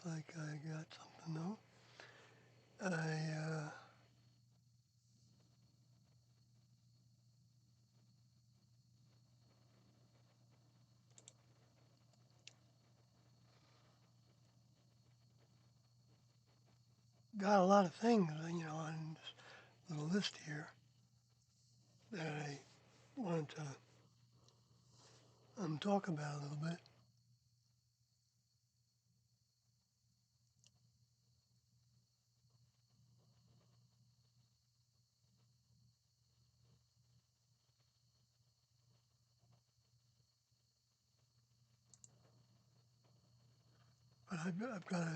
like I got something though. I got a lot of things, on this little list here that I wanted to talk about a little bit. But I've got to.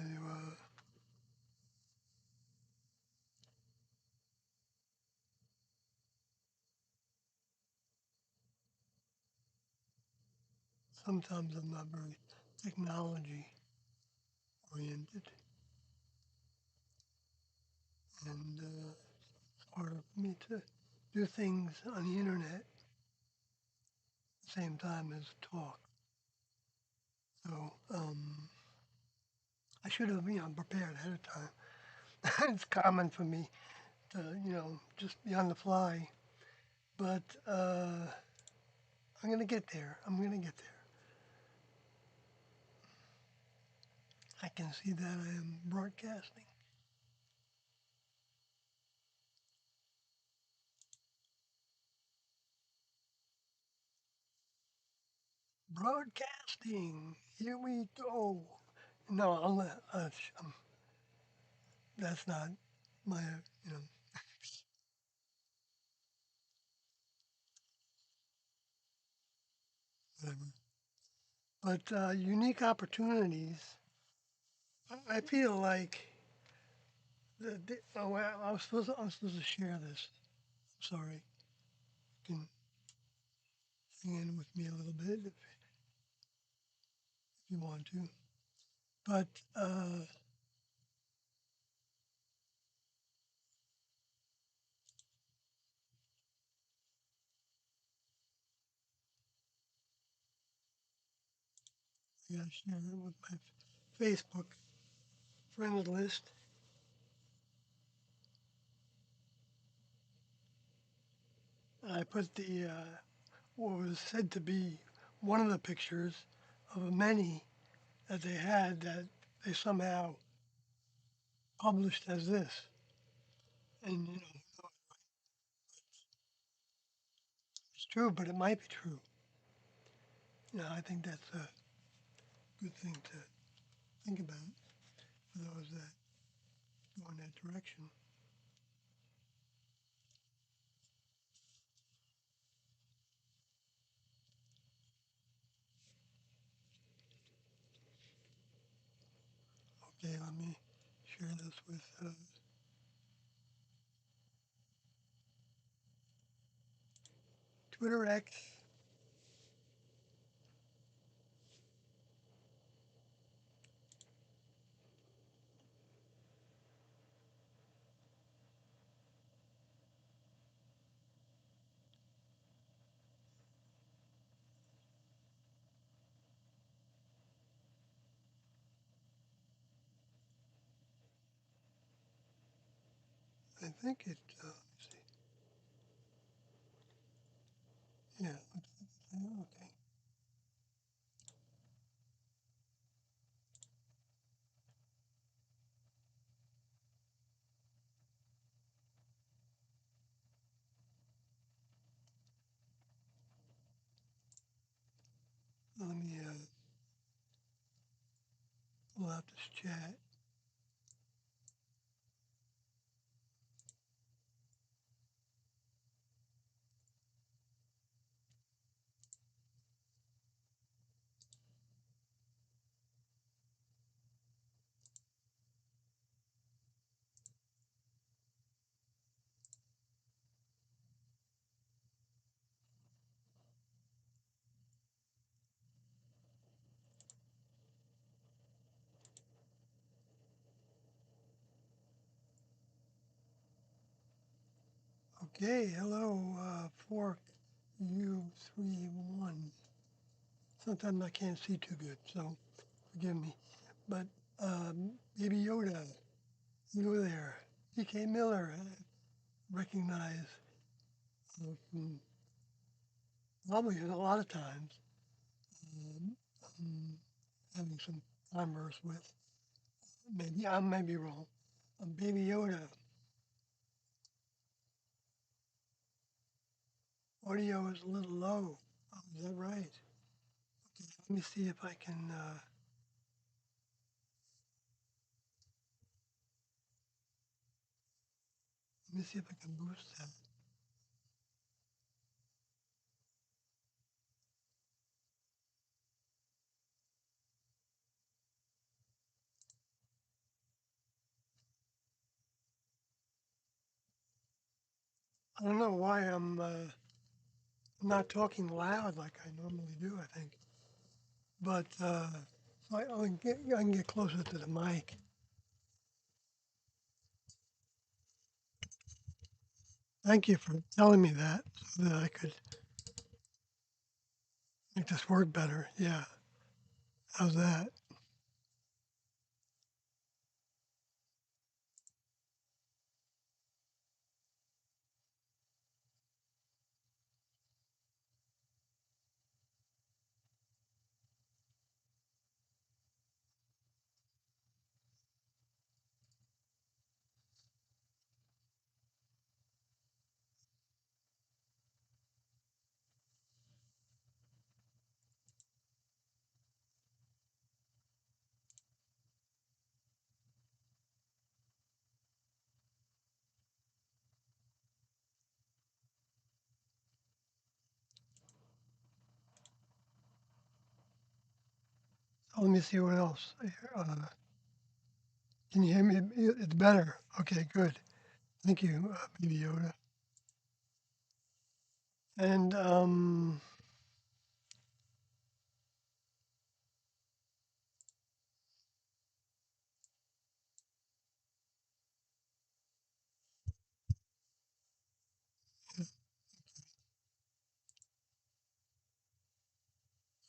Sometimes I'm not very technology oriented, and it's harder for me to do things on the internet at the same time as talk. So I should have, prepared ahead of time. It's common for me to, just be on the fly. But I'm gonna get there. I'm gonna get there. I can see that I am broadcasting. Broadcasting. Here we go. No, that's not my, you know, whatever. But unique opportunities. I feel like well, I'm supposed to share this. Sorry. You can hang in with me a little bit if you want to. But I gotta share it with my Facebook friend list. I put what was said to be one of the pictures of many that they had that they somehow published as this. And it's true, but it might be true. I think that's a good thing to think about for those that go in that direction. Okay, let me share this with Twitter X. I think it. Let's see. Yeah. Okay. Let me pull out this chat. Okay. Hello, 4U31. Sometimes I can't see too good, so forgive me. But Baby Yoda, you were there. T.K. Miller, recognize from probably a lot of times, um, um, having some converse with. Maybe I may be wrong. Baby Yoda, audio is a little low. Oh, is that right? Let me see if I can. Let me see if I can boost that. I don't know why I'm not talking loud like I normally do. I think, but I can get closer to the mic. Thank you for telling me that so that I could make this work better. Yeah, how's that? Oh, let me see what else. Can you hear me? It's better. Okay, good. Thank you, Baby Yoda. And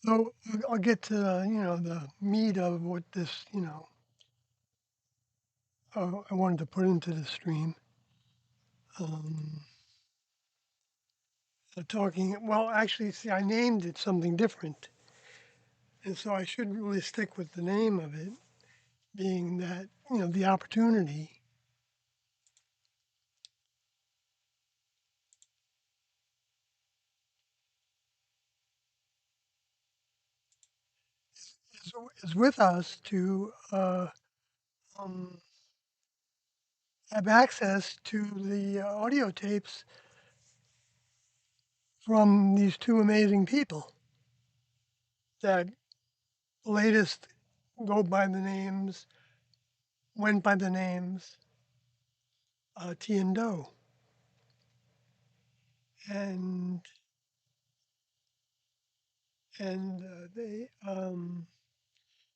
so I'll get to the meat of what this I wanted to put into the stream. Um, talking well, actually, see, I named it something different, and so I should really stick with the name of it, being that the opportunity is, is with us to um, have access to the audio tapes from these two amazing people that latest go by the names, went by the names T and Doe, and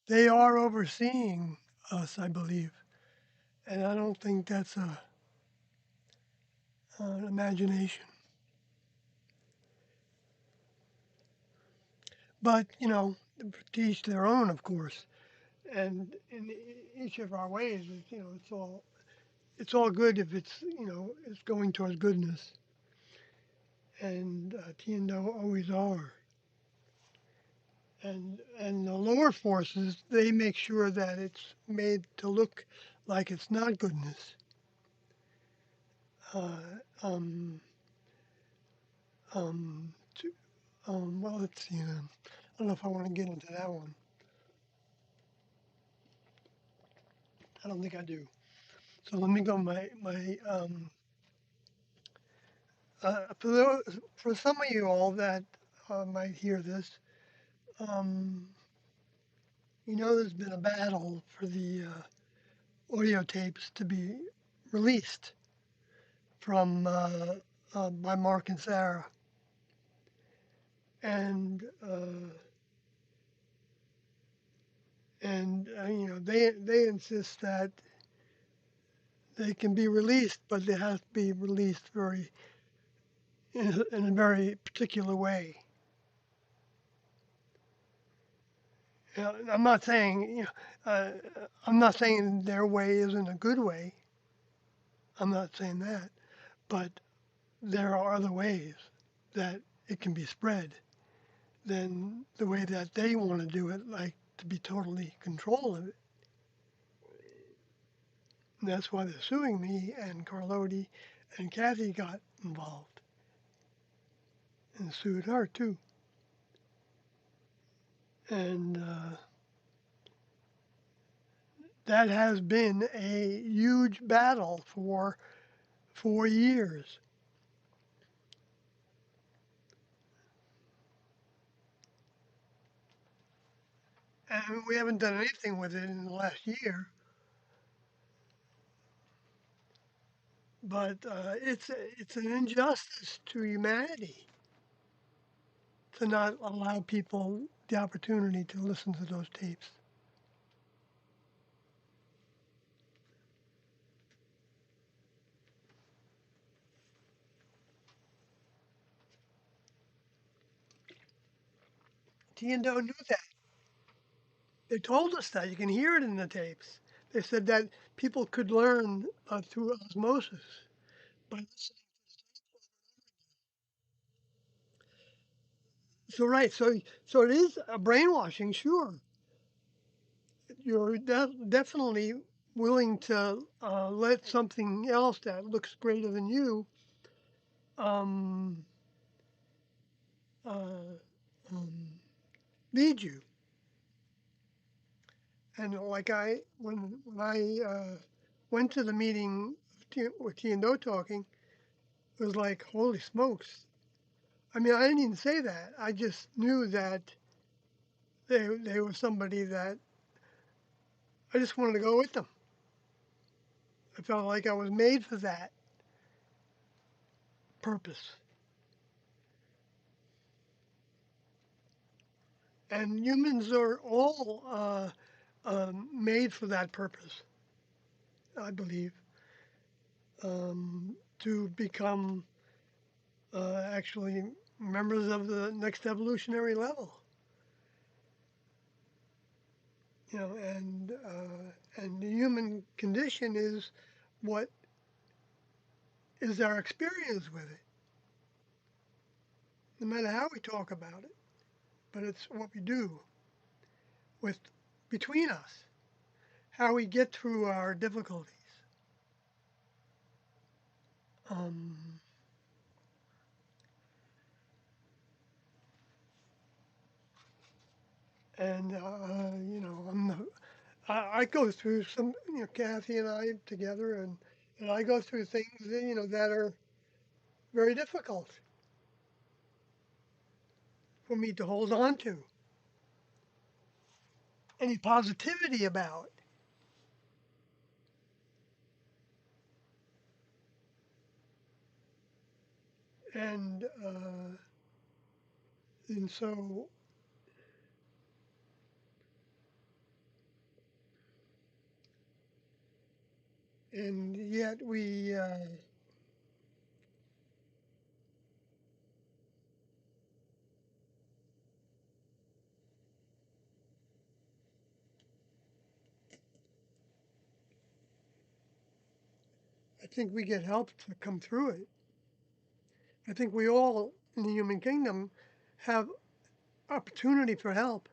they are overseeing us, I believe, and I don't think that's an imagination. But to each their own, of course, and in each of our ways, it's all good if it's going towards goodness, and T and Doe always are. And the lower forces, they make sure that it's made to look like it's not goodness. Uh, um, to, well, let's see. I don't know if I want to get into that one. I don't think I do. So let me go. For some of you all that might hear this, um, there's been a battle for the audio tapes to be released from by Mark and Sarah, and they insist that they can be released, but they have to be released in a very particular way. I'm not saying, I'm not saying their way isn't a good way. I'm not saying that, but there are other ways that it can be spread than the way that they want to do it, like to be totally control of it. And that's why they're suing me, and Carloti and Kathy got involved and sued her too. And that has been a huge battle for 4 years. And we haven't done anything with it in the last year, but it's an injustice to humanity to not allow people the opportunity to listen to those tapes. Tiendo knew that. They told us that. You can hear it in the tapes. They said that people could learn through osmosis by listening. So right, so it is a brainwashing, sure. You're definitely willing to let something else that looks greater than you um, uh, um, lead you. And like when I went to the meeting with T and Do talking, it was like, holy smokes. I mean, I didn't even say that. I just knew that they were somebody that I just wanted to go with them. I felt like I was made for that purpose. And humans are all made for that purpose, I believe, to become actually members of the next evolutionary level. And the human condition is what is our experience with it, no matter how we talk about it. But it's what we do with between us, how we get through our difficulties. Um, and I go through some, Kathy and I together, and I go through things that, that are very difficult for me to hold on to any positivity about. And and so and yet I think we get help to come through it. I think we all in the human kingdom have opportunity for help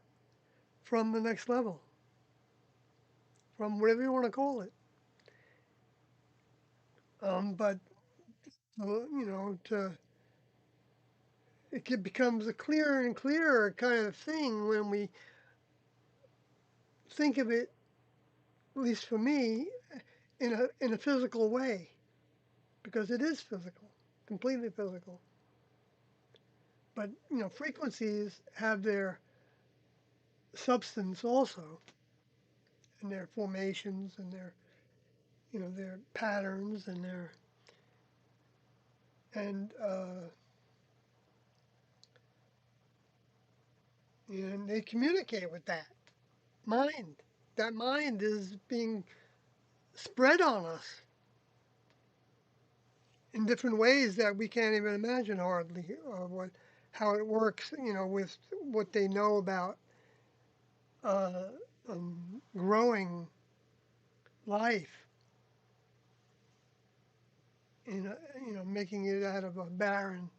from the next level, from whatever you want to call it. But to it becomes a clearer and clearer kind of thing when we think of it, at least for me, in a physical way, because it is physical, completely physical. But frequencies have their substance also, and their formations, and their patterns, and and they communicate with that mind. That mind is being spread on us in different ways that we can't even imagine hardly, or how it works, with what they know about uh, growing life, you know, making it out of a barren,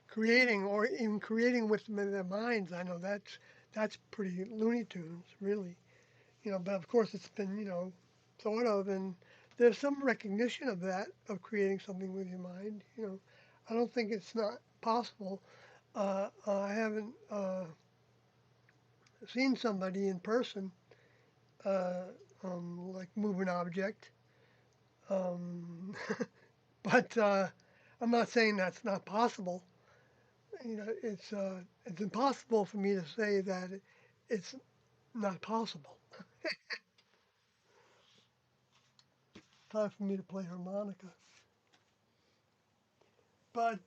creating or even creating with their minds. I know that's pretty Looney Tunes, really. But of course it's been thought of, and there's some recognition of that, of creating something with your mind. I don't think it's not possible. I haven't seen somebody in person, uh, like move an object, um, but I'm not saying that's not possible. It's impossible for me to say that it's not possible. Time for me to play harmonica. But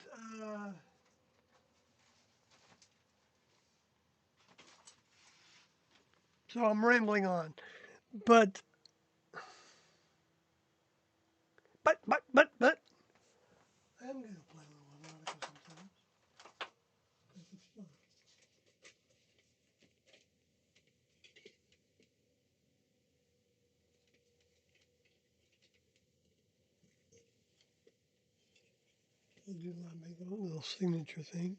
so I'm rambling on. But but I am going to play a little harmonica sometimes. It's fun. I'll do my little signature thing.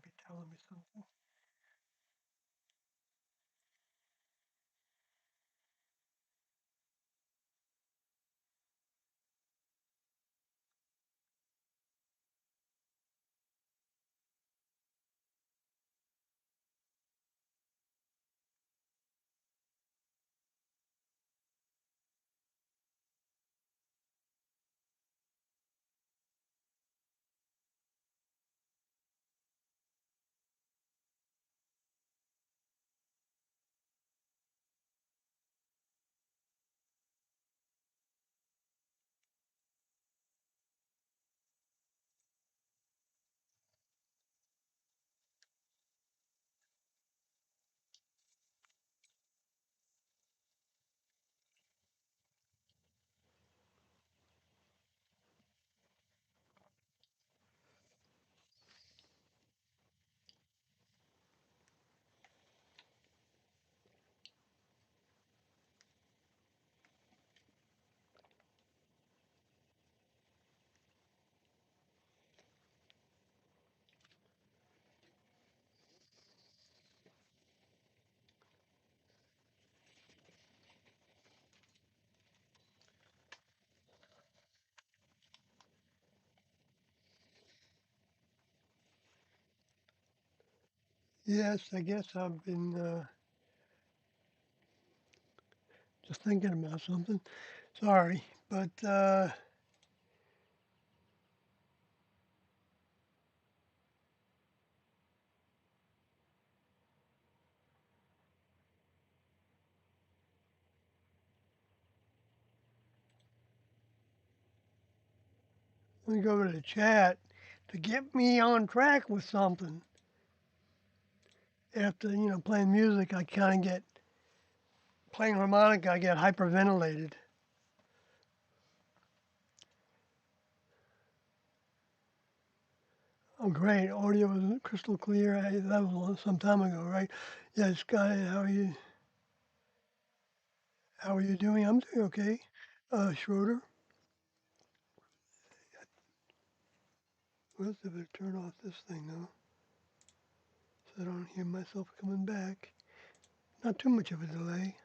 might be telling me something. Yes, I guess I've been just thinking about something. Sorry, but let me go to the chat to get me on track with something. After playing music, I kind of get playing harmonica. I get hyperventilated. Oh, great! Audio is crystal clear. That was some time ago, right? Yeah, Scott, how are you doing? I'm doing okay. Schroeder, let's if I turn off this thing though, so I don't hear myself coming back. Not too much of a delay.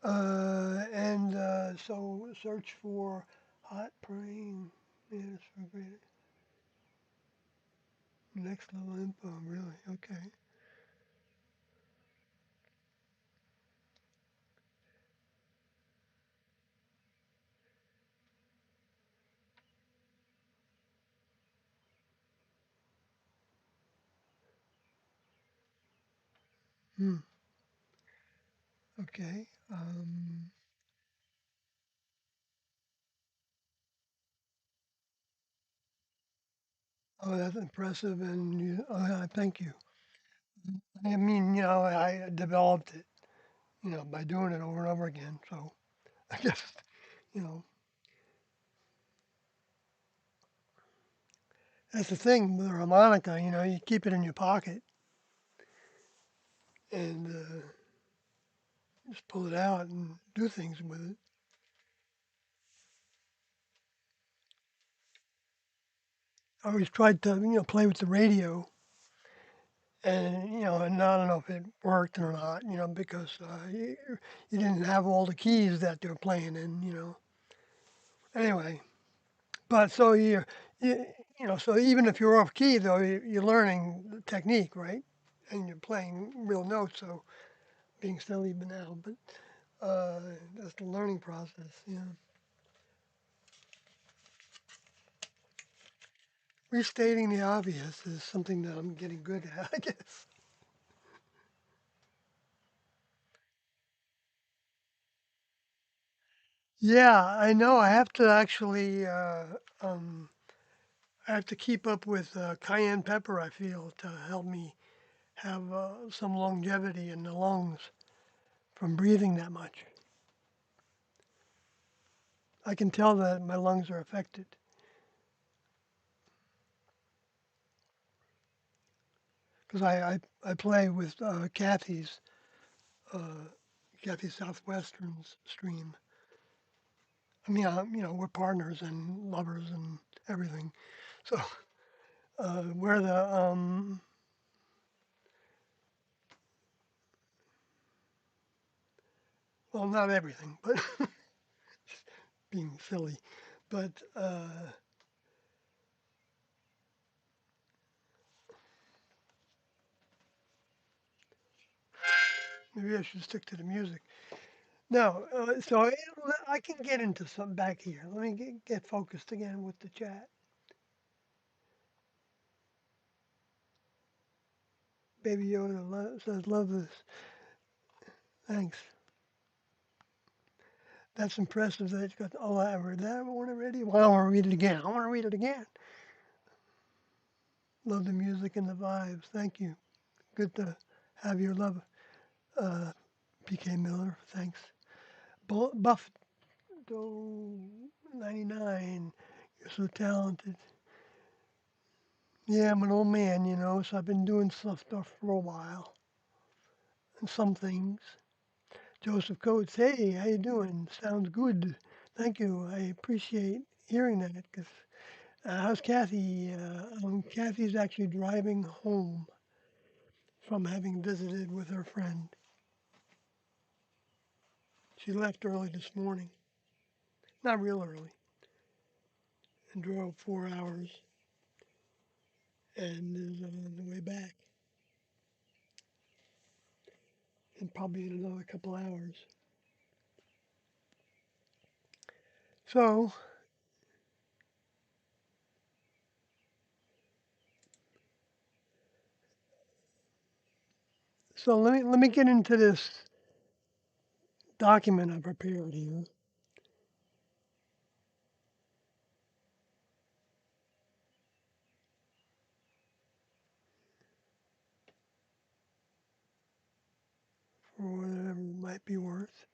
And so search for hot praying mantis for greater next level info. Really? Okay. Hmm. Okay. Oh, that's impressive, and I thank you. I mean, I developed it, by doing it over and over again. So I guess, you know, that's the thing with a harmonica. You keep it in your pocket and just pull it out and do things with it. I always tried to, play with the radio, and and I don't know if it worked or not, because you didn't have all the keys that they're playing in. Anyway, but so you, so even if you're off key though, you're learning the technique, right? And you're playing real notes, so being still even now, but that's the learning process. Yeah, restating the obvious is something that I'm getting good at, I guess. Yeah, I know. I have to actually. Um, I have to keep up with cayenne pepper, I feel, to help me have some longevity in the lungs from breathing that much. I can tell that my lungs are affected because I play with uh, Kathy Southwestern's stream. I mean, we're partners and lovers and everything. So where the well, not everything, but being silly, but maybe I should stick to the music. No, so I can get into some back here. Let me get focused again with the chat. Baby Yoda says, "Love this. Thanks. That's impressive that you got. Oh, I read that one already. Well, I want to read it again. I want to read it again. Love the music and the vibes. Thank you. Good to have your love, uh, PK Miller. Thanks. Buff 99. You're so talented. Yeah, I'm an old man, so I've been doing stuff for a while and some things. Joseph Coates, hey, how you doing? Sounds good. Thank you. I appreciate hearing that. Cause how's Kathy? Kathy's actually driving home from having visited with her friend. She left early this morning, not real early, and drove 4 hours and is on the way back, and probably in another couple hours. So, so let me get into this document I prepared here. For whatever it might be worth.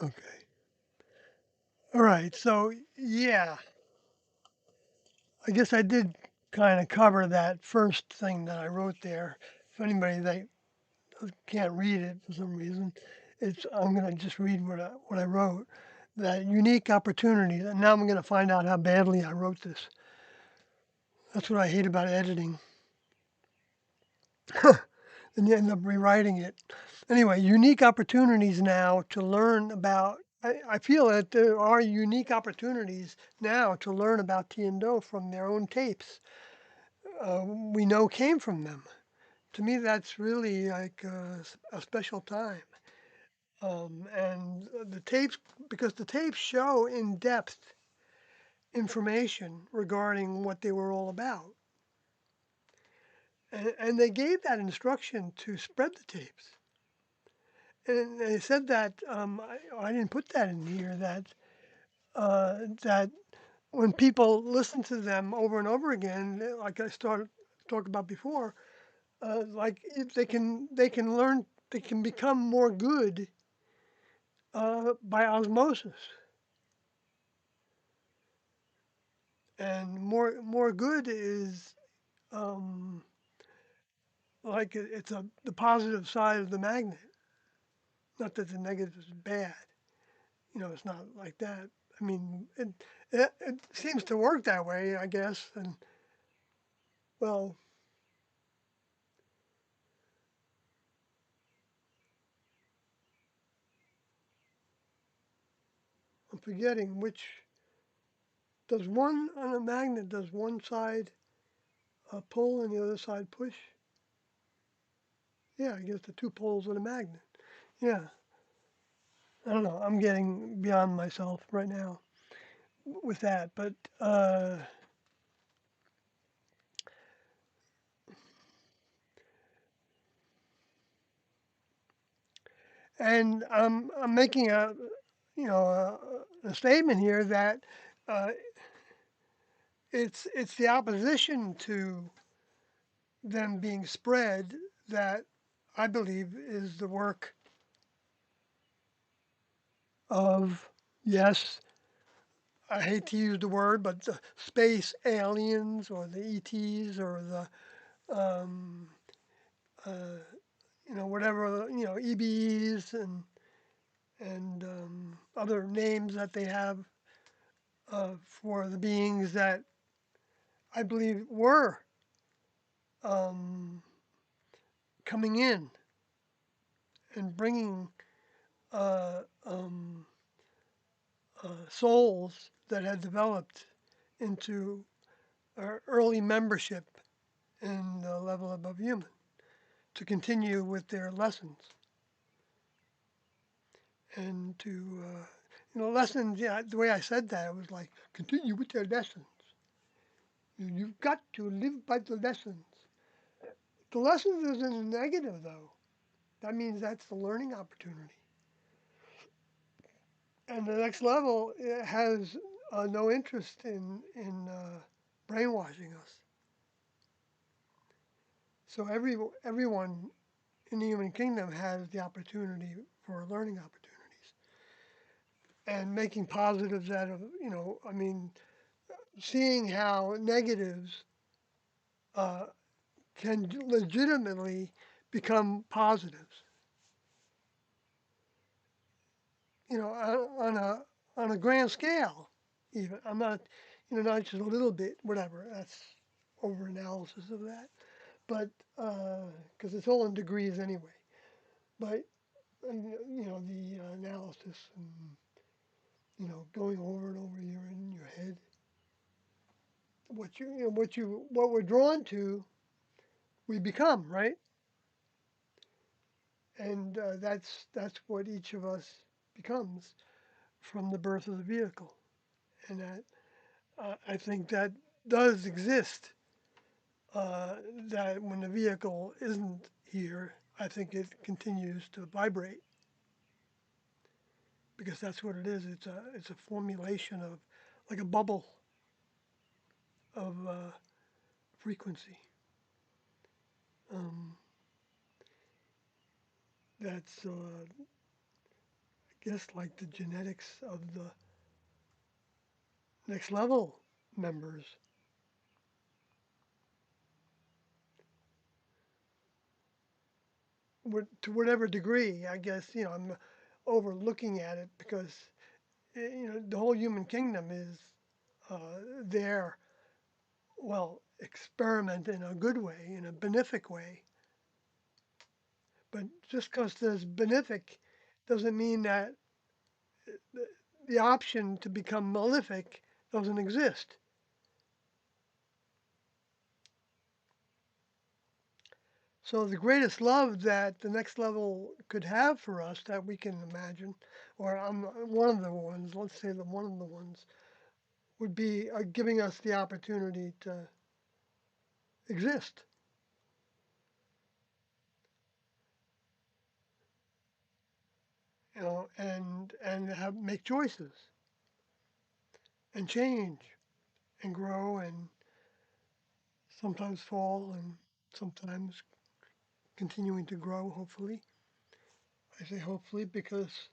Okay. All right. So yeah, I guess I did kind of cover that first thing that I wrote there. For anybody that can't read it for some reason, I'm going to just read what I wrote. That unique opportunity. And now I'm going to find out how badly I wrote this. That's what I hate about editing. And you end up rewriting it. Anyway, unique opportunities now to learn about. I feel that there are unique opportunities now to learn about Tiendo from their own tapes. We know came from them. To me, that's really like a special time. And the tapes, because the tapes show in depth information regarding what they were all about. And they gave that instruction to spread the tapes. And they said that I didn't put that in here that when people listen to them over and over again, like I started talk about before, like they can learn, they can become more good by osmosis, and more good is um, like it's the positive side of the magnet. Not that the negative is bad. It's not like that. I mean, it seems to work that way, I guess. And well, I'm forgetting which does one on a magnet. Does one side pull and the other side push? Yeah, I guess the two poles of the magnet. Yeah, I don't know. I'm getting beyond myself right now with that, but and I'm making a statement here that uh, it's the opposition to them being spread that I believe is the work of, yes, I hate to use the word, but the space aliens or the ETs or the, uh, whatever, EBEs and other names that they have for the beings that I believe were um, coming in and bringing uh, um, souls that had developed into early membership in the level above human to continue with their lessons and to lessons. Yeah, the way I said that, it was like continue with their lessons. You've got to live by the lessons. The lessons isn't a negative though. That means that's the learning opportunity. And the next level has no interest in brainwashing us. So everyone in the human kingdom has the opportunity for learning opportunities and making positives out of I mean, seeing how negatives uh, can legitimately become positives. On a grand scale. Even I'm not, not just a little bit, whatever. That's over analysis of that, but because it's all in degrees anyway. But the analysis and going over and over here in your head, what we're drawn to, we become, right? And that's what each of us becomes from the birth of the vehicle, and that I think that does exist. That when the vehicle isn't here, I think it continues to vibrate because that's what it is. It's a formulation of like a bubble of frequency. Um, that's I guess like the genetics of the next level members. To whatever degree, I guess I'm overlooking at it because the whole human kingdom is there. Well, experiment in a good way, in a benefic way. But just because there's benefic doesn't mean that the, the option to become malefic doesn't exist. So the greatest love that the next level could have for us that we can imagine, or one of the ones, let's say that one of the ones, would be giving us the opportunity to exist, and make choices and change and grow and sometimes fall and sometimes continuing to grow, hopefully. I say hopefully because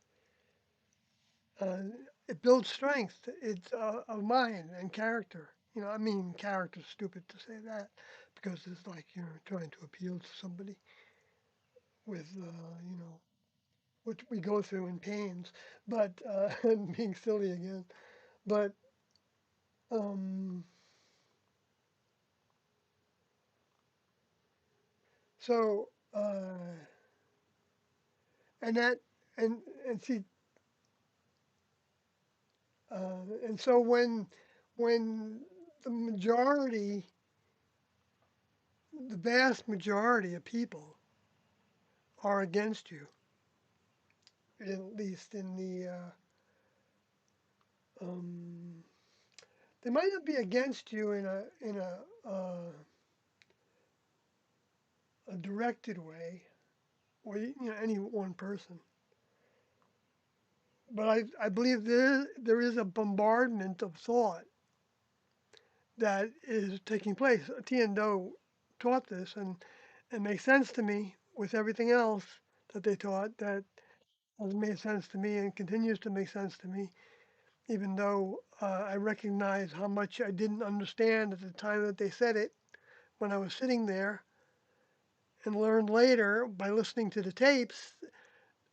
uh, it builds strength. It's of mind and character. I mean, character's stupid to say that because it's like trying to appeal to somebody with what we go through in pains, but being silly again. But um, so and that and see and so when the majority, the vast majority of people are against you, at least in the um, they might not be against you in a directed way, or any one person. But I believe there is a bombardment of thought that is taking place. Tian Do taught this, and it makes sense to me with everything else that they taught that has made sense to me and continues to make sense to me, even though I recognize how much I didn't understand at the time that they said it when I was sitting there, and learned later by listening to the tapes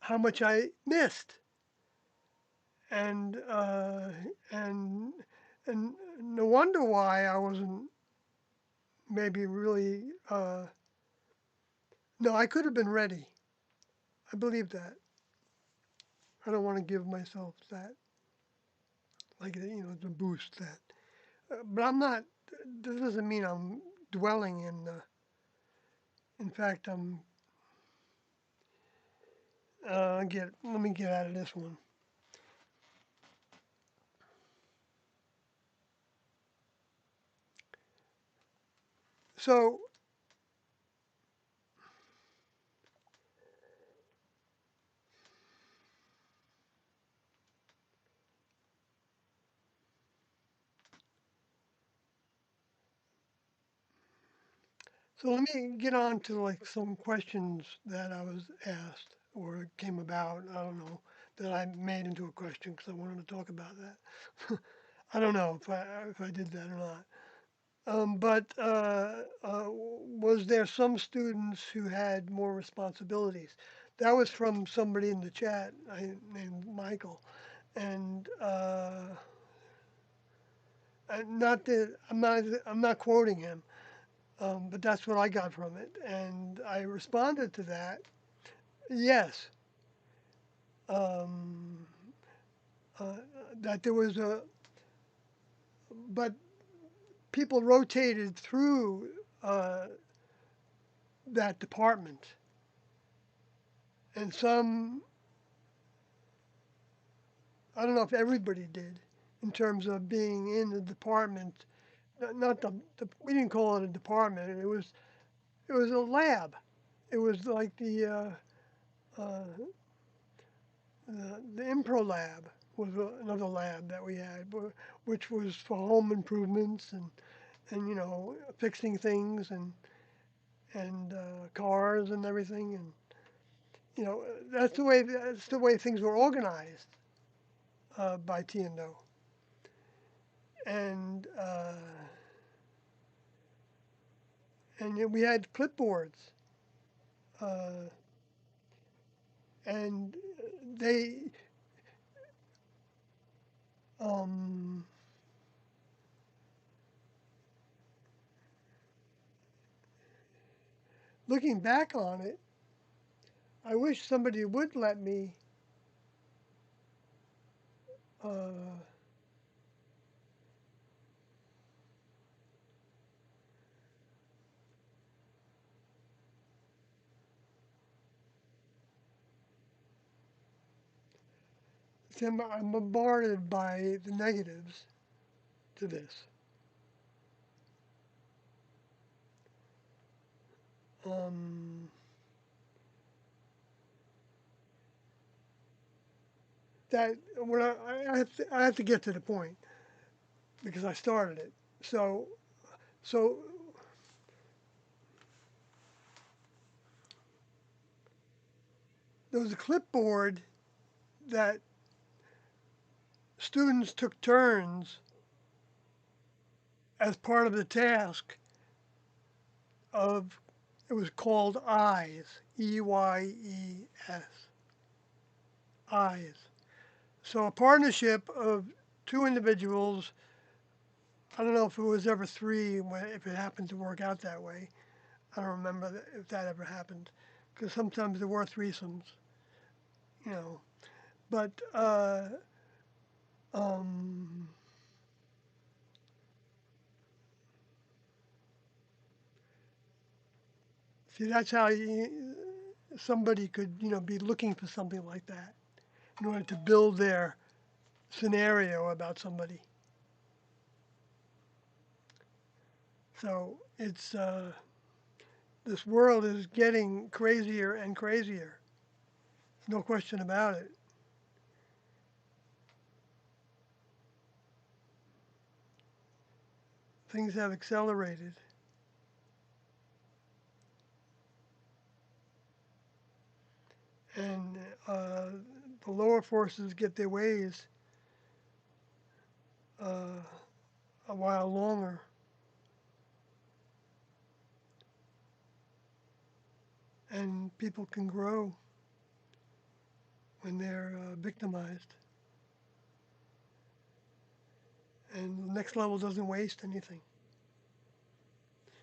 how much I missed. And and and no wonder why I wasn't maybe really no, I could have been ready. I believe that. I don't want to give myself that, like, the boost that. But I'm not. This doesn't mean I'm dwelling in. In fact, I'm. Get. Let me get out of this one. So, let me get on to like some questions that I was asked or came about. I don't know that I made into a question because I wanted to talk about that. I don't know if I did that or not. But was there some students who had more responsibilities? That was from somebody in the chat named Michael, and not that I'm not quoting him, but that's what I got from it, and I responded to that. Yes, um, uh, that there was but people rotated through uh, that department, and some I don't know if everybody did, in terms of being in the department. Not we didn't call it a department. It was a lab. It was like the Impro lab was another lab that we had, which was for home improvements and fixing things and cars and everything, and that's the way things were organized by T&O. And we had clipboards, uh, and they, um, looking back on it, I wish somebody would let me. Uh, I'm bombarded by the negatives to this. Um, that when I have to get to the point because I started it. So there was a clipboard that students took turns as part of the task of. It was called Eyes, EYES, Eyes. So a partnership of two individuals. I don't know if it was ever three, if it happened to work out that way. I don't remember if that ever happened, because sometimes there were threesomes, you know. But um, see, that's how somebody could, be looking for something like that in order to build their scenario about somebody. So this world is getting crazier and crazier. No question about it. Things have accelerated. and uh, the lower forces get their ways uh, a while longer, and people can grow when they're victimized. And the next level doesn't waste anything.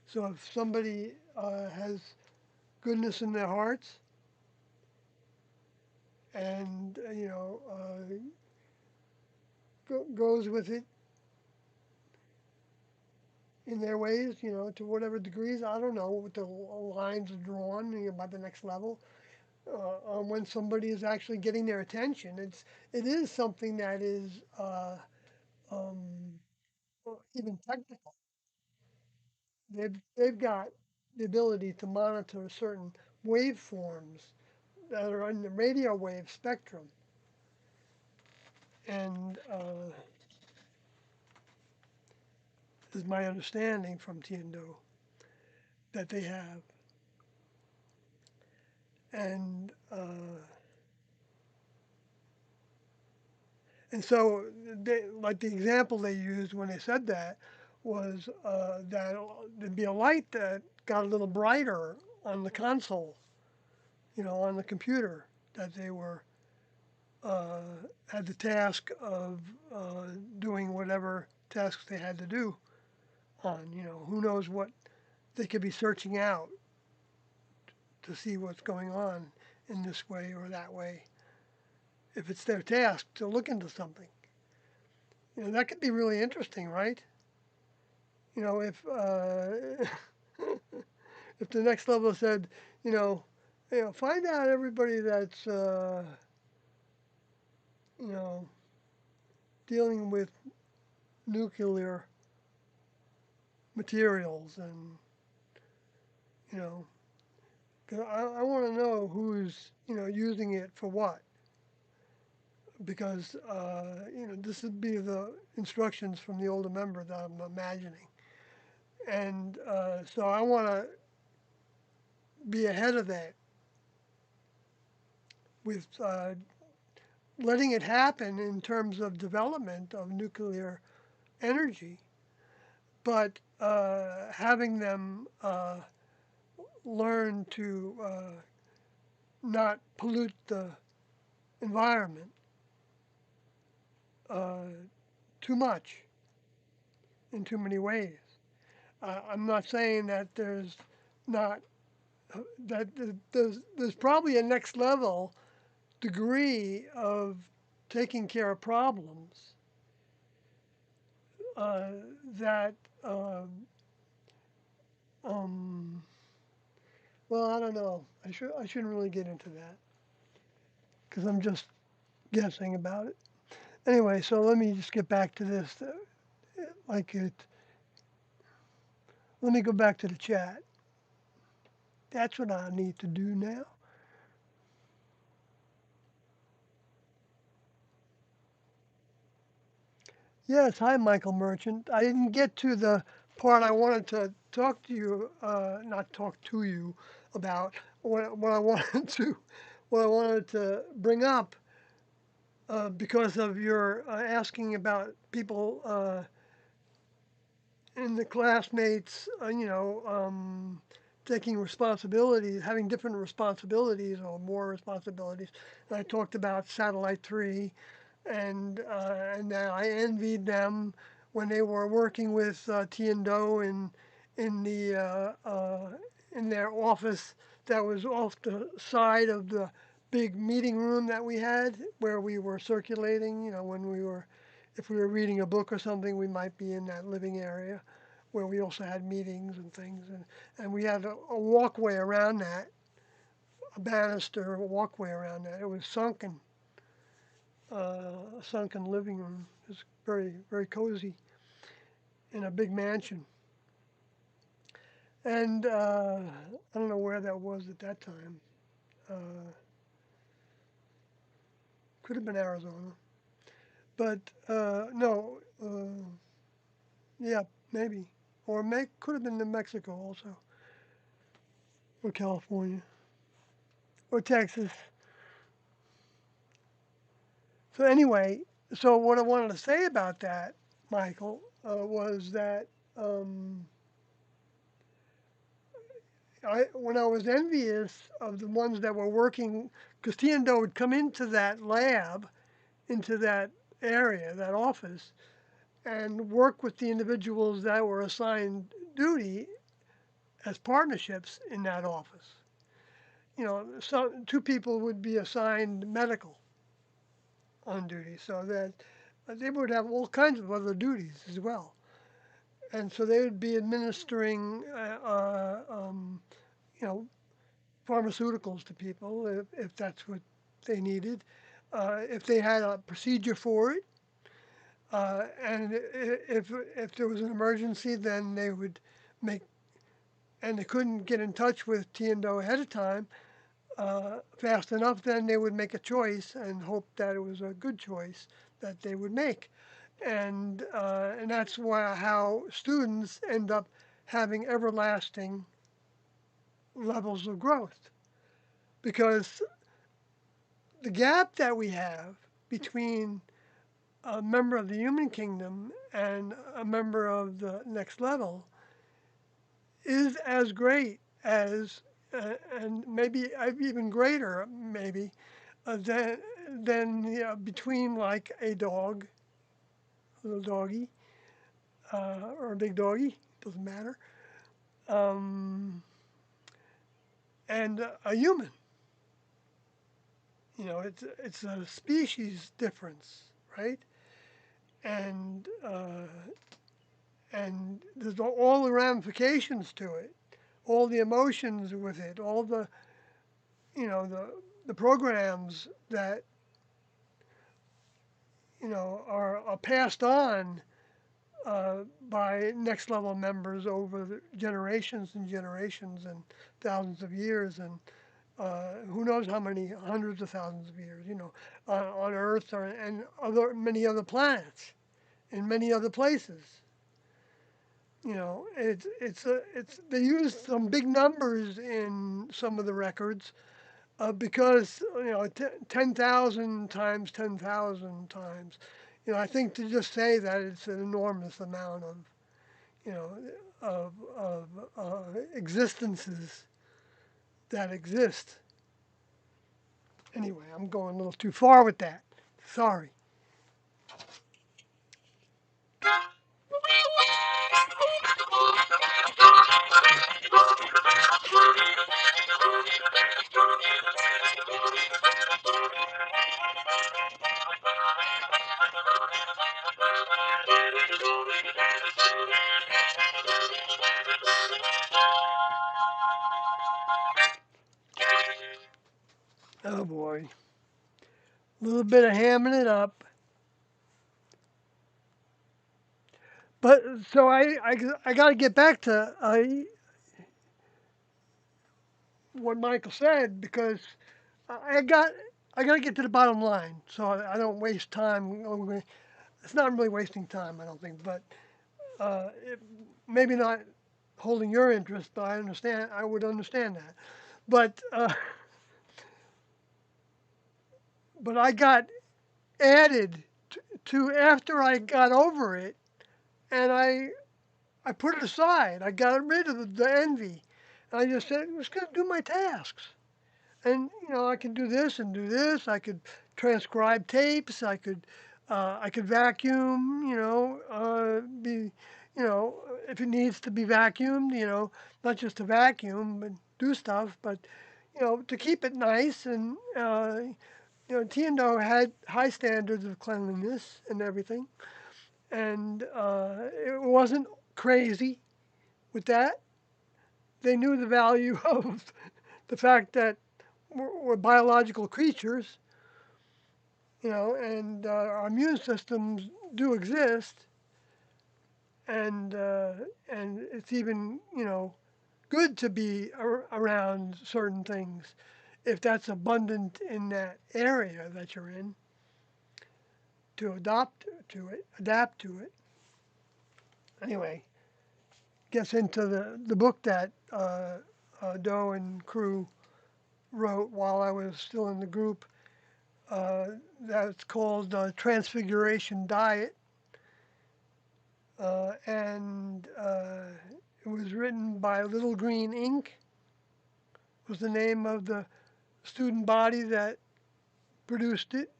So if somebody has goodness in their hearts and goes with it in their ways, to whatever degrees, I don't know what the lines are drawn by the next level. On when somebody is actually getting their attention, it is something that is um, even technical. They've got the ability to monitor certain waveforms that are in the radio wave spectrum, and is my understanding from Tiendo that they have, and so like the example they used when they said that was that there'd be a light that got a little brighter on the console, on the computer that they were uh, had the task of doing whatever tasks they had to do on. Who knows what they could be searching out to see what's going on in this way or that way. If it's their task to look into something, that could be really interesting, right? If if the next level said, you know, find out everybody that's you know dealing with nuclear materials, and you know 'cause I want to know who's using it for what, because this would be the instructions from the older member that I'm imagining, and so I want to be ahead of that with letting it happen in terms of development of nuclear energy, but having them learn to not pollute the environment uh, too much in too many ways. I'm not saying that there's not that there's probably a next level degree of taking care of problems uh, that um, well, I don't know. I shouldn't really get into that because I'm just guessing about it. Anyway, so let me just get back to this. Like it, let me go back to the chat. That's what I need to do now. Yes, hi, Michael Merchant. I didn't get to the part I wanted to talk to you, not talk to you about what I wanted to, what I wanted to bring up because of your asking about people in the classmates, taking responsibilities, having different responsibilities or more responsibilities. And I talked about Satellite 3, and I envied them when they were working with Tiendo in the in their office that was off the side of the big meeting room that we had where we were circulating. When we were, if we were reading a book or something, we might be in that living area where we also had meetings and things, and we had a walkway around that, a banister, a walkway around that. It was sunken, a sunken living room. It was very, very cozy in a big mansion. And I don't know where that was at that time. Uh, could have been Arizona, but no, yeah, maybe, or could have been New Mexico also, or California, or Texas. So anyway, so what I wanted to say about that, Michael, was that um, when I was envious of the ones that were working, because Tiendo would come into that lab, into that area, that office, and work with the individuals that were assigned duty as partnerships in that office. So two people would be assigned medical on duty, so that they would have all kinds of other duties as well. And so they would be administering, you know, pharmaceuticals to people if that's what they needed. If they had a procedure for it, and if there was an emergency, then they would make, and they couldn't get in touch with T&O ahead of time fast enough, then they would make a choice and hope that it was a good choice that they would make. And that's why how students end up having everlasting levels of growth, because the gap that we have between a member of the human kingdom and a member of the next level is as great as, and maybe even greater, maybe, than between like a dog, a little doggy, or a big doggy, doesn't matter, um, and a human. It's a species difference, right? And there's all the ramifications to it, all the emotions with it, all the the programs that are passed on by next level members over the generations and generations and thousands of years, and who knows how many hundreds of thousands of years, on Earth and many other planets in many other places. It's they use some big numbers in some of the records because 10,000 times 10,000 times. I think to just say that it's an enormous amount of you know of existences that exist. Anyway, I'm going a little too far with that. Sorry. Oh boy, a little bit of hamming it up. But so I got to get back to what Michael said, because I got I got to get to the bottom line, so I don't waste time. It's not really wasting time, I don't think, but it, maybe not holding your interest, but I would understand that. But but I got added to after I got over it, and I put it aside. I got rid of the envy. I just said, I'm just going to do my tasks. And I can do this and do this. I could transcribe tapes. I could vacuum. Be if it needs to be vacuumed. Not just to vacuum, but do stuff. But to keep it nice. And T&O had high standards of cleanliness and everything, and it wasn't crazy with that. They knew the value of the fact that we're biological creatures, and our immune systems do exist, and it's even good to be around certain things if that's abundant in that area that you're in, to adapt to it. Anyway, gets into the book that Doe and crew wrote while I was still in the group. uh, that's called Transfiguration Diet, and it was written by Little Green Inc. Was the name of the student body that produced it,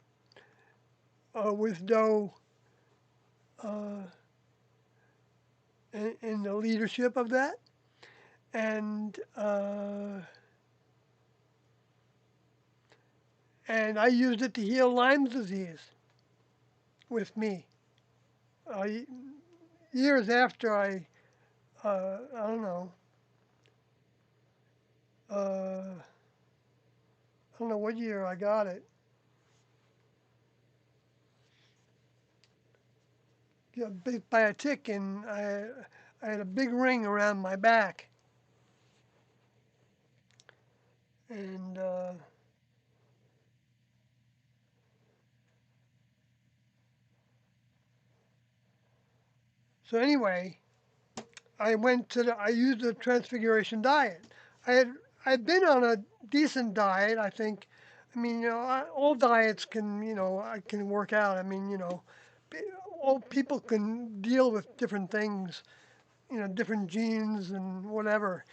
with Doe uh, in the leadership of that, and and I used it to heal Lyme's disease with me. Uh, Years after I don't know, I don't know what year I got it. Got bit by a tick, and I had a big ring around my back, and so anyway, I used the Transfiguration diet. I had I'd been on a decent diet, I think. I mean, all diets can, I can work out. I mean, pe- all people can deal with different things, different genes and whatever,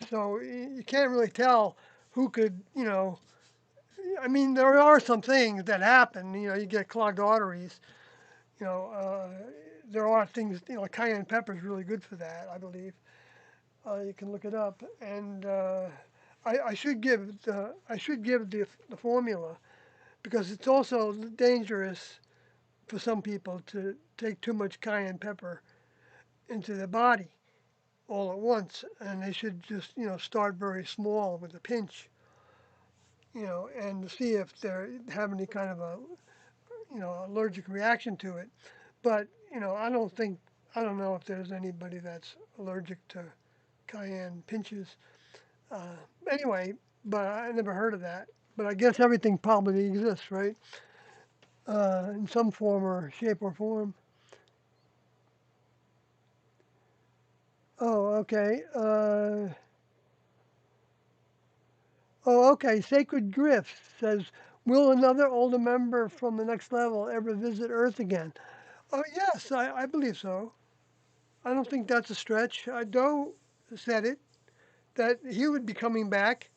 So you can't really tell who could, I mean, there are some things that happen. You get clogged arteries. You know, uh, there are things. Cayenne pepper is really good for that, I believe. You can look it up, and I should give the formula because it's also dangerous for some people to take too much cayenne pepper into their body all at once, and they should just start very small with a pinch, and see if they have any kind of a allergic reaction to it. But I don't know if there's anybody that's allergic to cayenne pinches. Uh, anyway, but I never heard of that. But I guess everything probably exists, right? In some form or shape or form. Oh, okay. Okay. Sacred Grift says, will another older member from the next level ever visit Earth again? Oh, yes, I believe so. I don't think that's a stretch. Doe said it, that he would be coming back.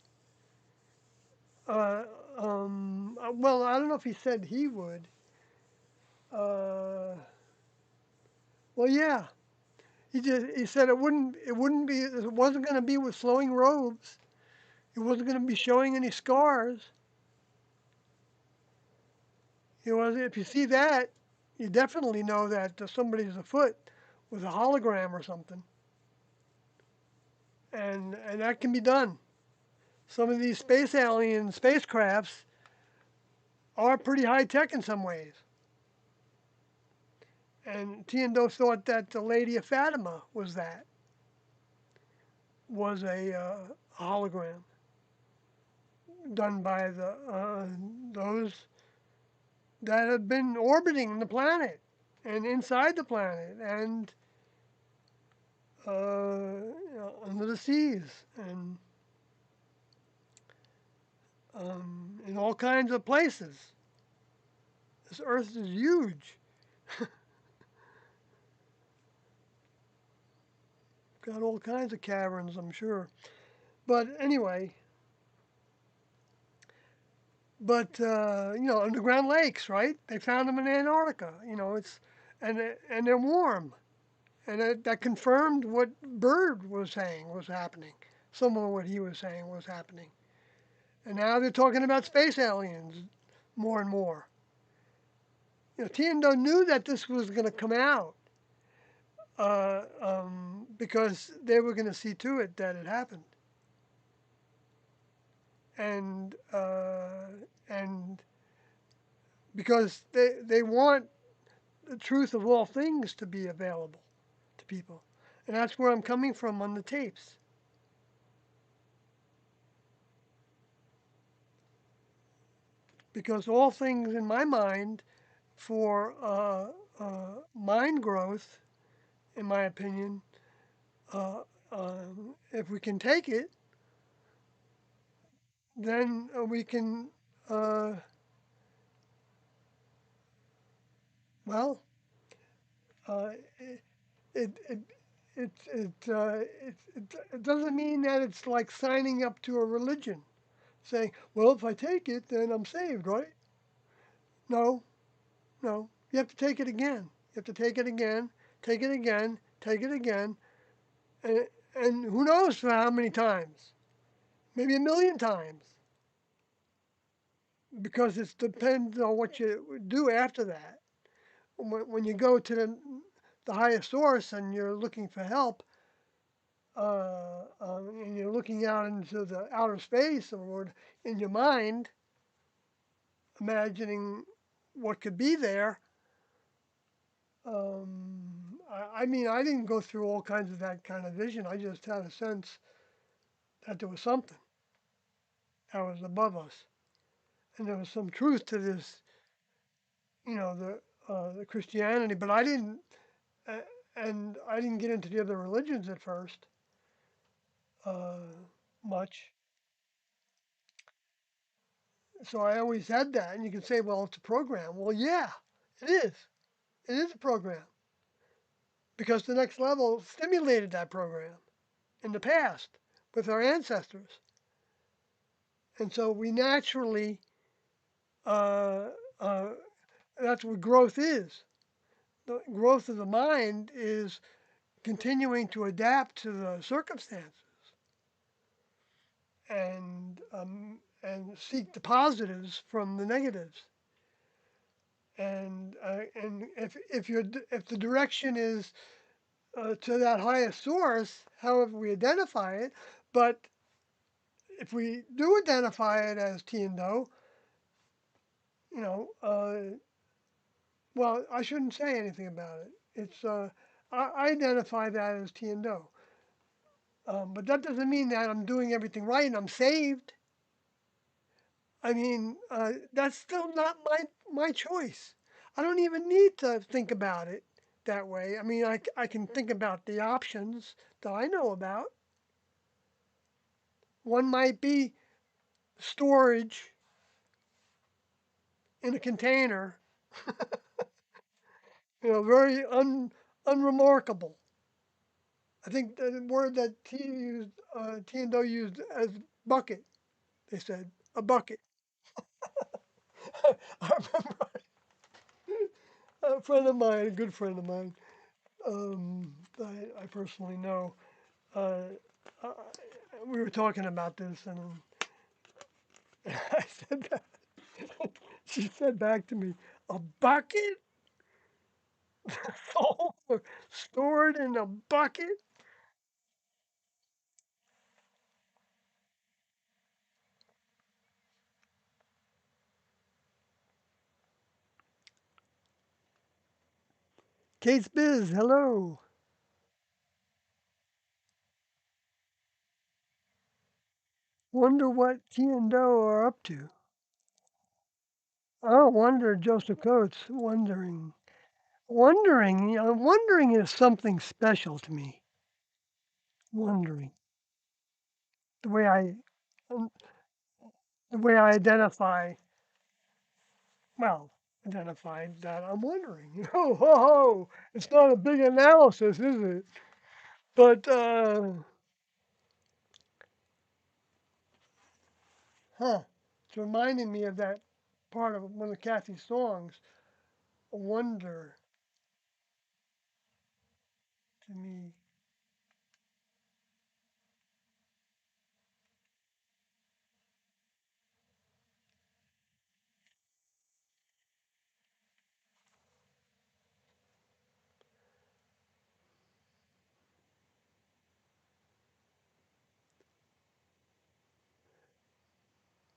Uh, well, I don't know if he said he would. Uh, well, yeah, he said it wasn't going to be with flowing robes. It wasn't going to be showing any scars. It was if you see that, you definitely know that somebody's afoot with a hologram or something, and that can be done. Some of these space alien spacecrafts are pretty high tech in some ways. And Tiendo thought that the Lady of Fatima was a hologram done by those that have been orbiting the planet and inside the planet and under the seas and in all kinds of places. This Earth is huge. Got all kinds of caverns, I'm sure. But anyway, underground lakes, right? They found them in Antarctica. And they're warm, and that confirmed what Bird was saying was happening. Some of what he was saying was happening. And now they're talking about space aliens more and more. Tiendo knew that this was going to come out because they were going to see to it that it happened. And and because they want the truth of all things to be available to people. And that's where I'm coming from on the tapes. Because all things in my mind for mind growth, in my opinion, uh, if we can take it, then we can. Well, uh, it it it doesn't mean that it's like signing up to a religion, saying, "Well, if I take it, then I'm saved," right? No, no. You have to take it again. You have to take it again, take it again, take it again, and, and who knows for how many times? Maybe a million times, because it depends on what you do after that. When you go to the highest source and you're looking for help, and you're looking out into the outer space or in your mind, imagining what could be there. I mean, I didn't go through all kinds of that kind of vision. I just had a sense that there was something that was above us, and there was some truth to this, the Christianity. But I didn't, uh, and I didn't get into the other religions at first uh, much. So I always had that, and you can say, well, it's a program. Well, yeah, it is. It is a program because the next level stimulated that program in the past with our ancestors. And so we naturally, uh, uh, that's what growth is. The growth of the mind is continuing to adapt to the circumstances and seek the positives from the negatives. And if the direction is to that highest source, however we identify it, but if we do identify it as Tiando, you know, well, I shouldn't say anything about it. It's I identify that as Tiando, but that doesn't mean that I'm doing everything right and I'm saved. I mean, that's still not my choice. I don't even need to think about it that way. I mean, I can think about the options that I know about. One might be storage in a container, very unremarkable. I think the word that T and O used as bucket. They said a bucket. I remember a friend of mine, a good friend of mine, I personally know. Uh, uh, we were talking about this, and I said that. She said back to me, "A bucket, stored in a bucket." Kate's Biz, hello. Wonder what T and O are up to. Oh, wonder Joseph Coates, wondering. Wondering is something special to me. Wondering. The way I, um, the way I identify that I'm wondering. Ho, ho, ho. It's not a big analysis, is it? But, it's reminding me of that part of one of Kathy's songs, Wonder to me.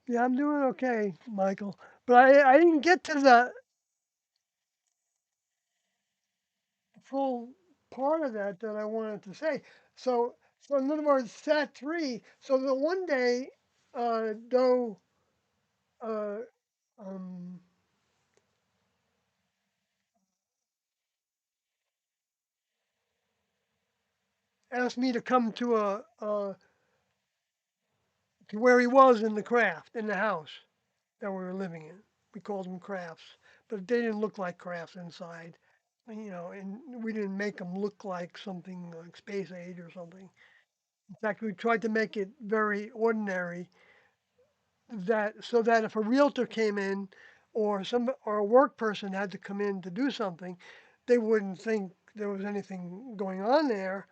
Yeah, I'm doing okay, Michael. But I didn't get to the full part of that I wanted to say. So in other words, Sat three. So the one day, Doe uh, um, asked me to come to where he was in the craft in the house that we were living in. We called them crafts, but they didn't look like crafts inside. And we didn't make them look like something like Space Age or something. In fact, we tried to make it very ordinary, that so that if a realtor came in or a work person had to come in to do something, they wouldn't think there was anything going on there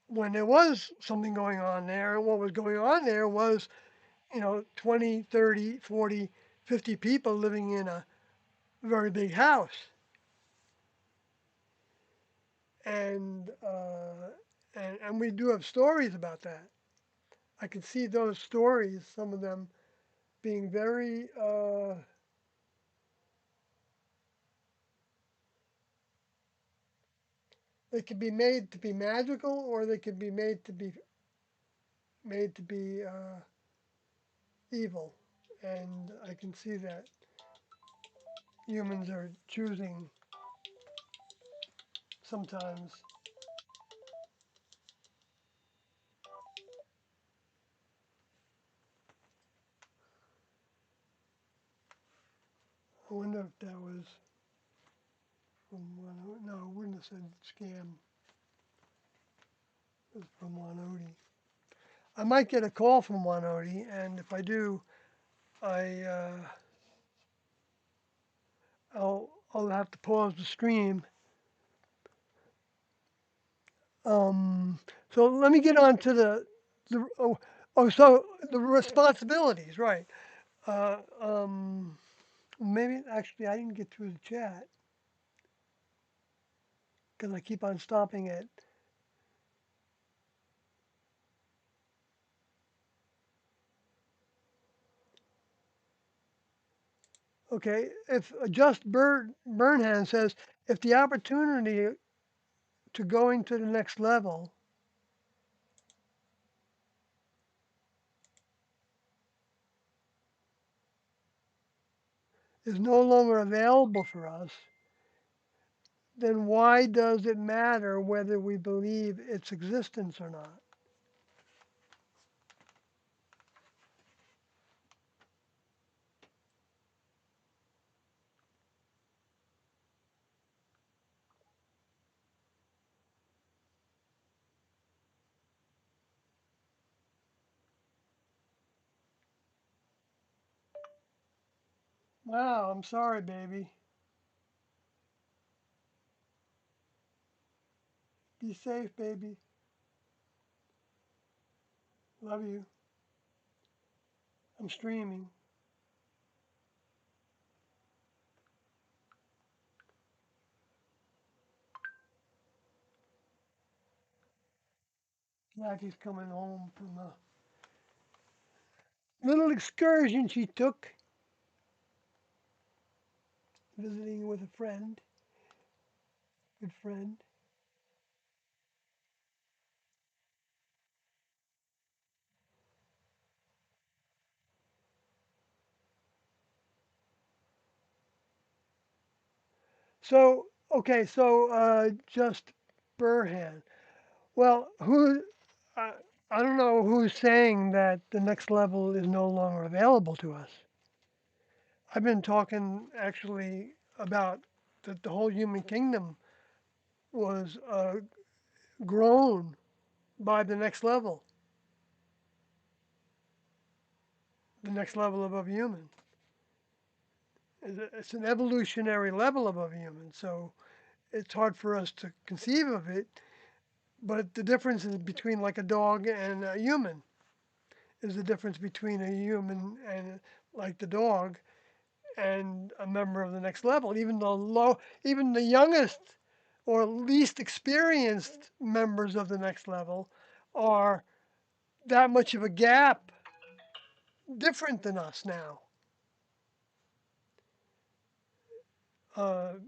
when there was something going on there. And what was going on there was, 20, 30, 40, 50 people living in a very big house. And, and we do have stories about that. I can see those stories, some of them being very, they could be made to be magical, or they could be made to be evil. And I can see that humans are choosing sometimes. I wonder if that was from one. No, I wouldn't have said scam. It was from Wanodi. I might get a call from Wanodi, and if I do, I I'll have to pause the stream. Um, so let me get on to so the responsibilities, right? Uh, um, maybe actually I didn't get through the chat because I keep on stopping it. Okay, if just Burnham says if the opportunity to going to the next level is no longer available for us, then why does it matter whether we believe its existence or not? Wow, I'm sorry, baby. Be safe, baby. Love you. I'm streaming. Jackie's coming home from a little excursion she took, visiting with a friend, good friend. So, okay, so just Burhan. Well, I, I don't know who's saying that the next level is no longer available to us. I've been talking actually about that the whole human kingdom was grown by the next level above human. It's an evolutionary level above human, so it's hard for us to conceive of it. But the difference is between like a dog and a human is the difference between a human and like the dog and a member of the next level. Even the youngest or least experienced members of the next level are that much of a gap different than us now,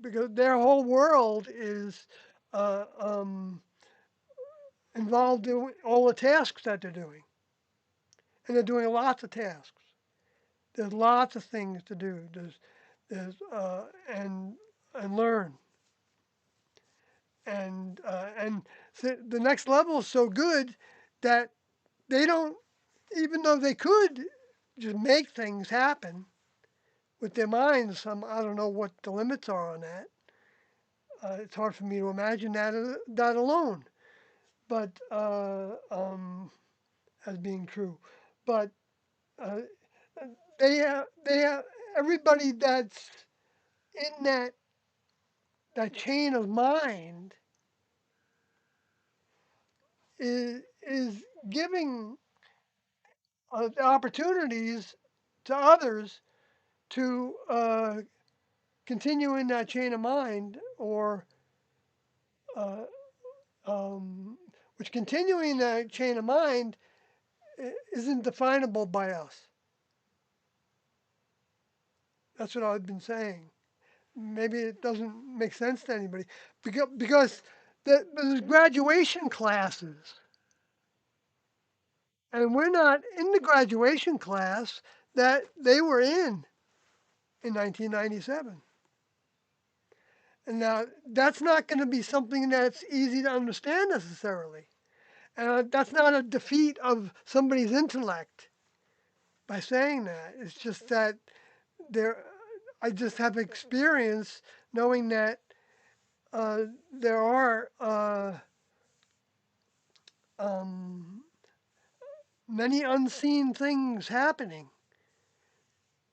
because their whole world is uh, um, involved in all the tasks that they're doing, and they're doing lots of tasks. There's lots of things to do. There's and learn and the next level is so good that they don't, even though they could just make things happen, with their minds. I don't know what the limits are on that. It's hard for me to imagine that alone, but as being true. But uh, they have everybody that's in that chain of mind is giving the opportunities to others to continue in that chain of mind, or uh, um, which continuing that chain of mind isn't definable by us. That's what I've been saying. Maybe it doesn't make sense to anybody because there's graduation classes, and we're not in the graduation class that they were in 1997. And now that's not going to be something that's easy to understand necessarily. And that's not a defeat of somebody's intellect by saying that. It's just that there, I just have experience knowing that uh, there are um, many unseen things happening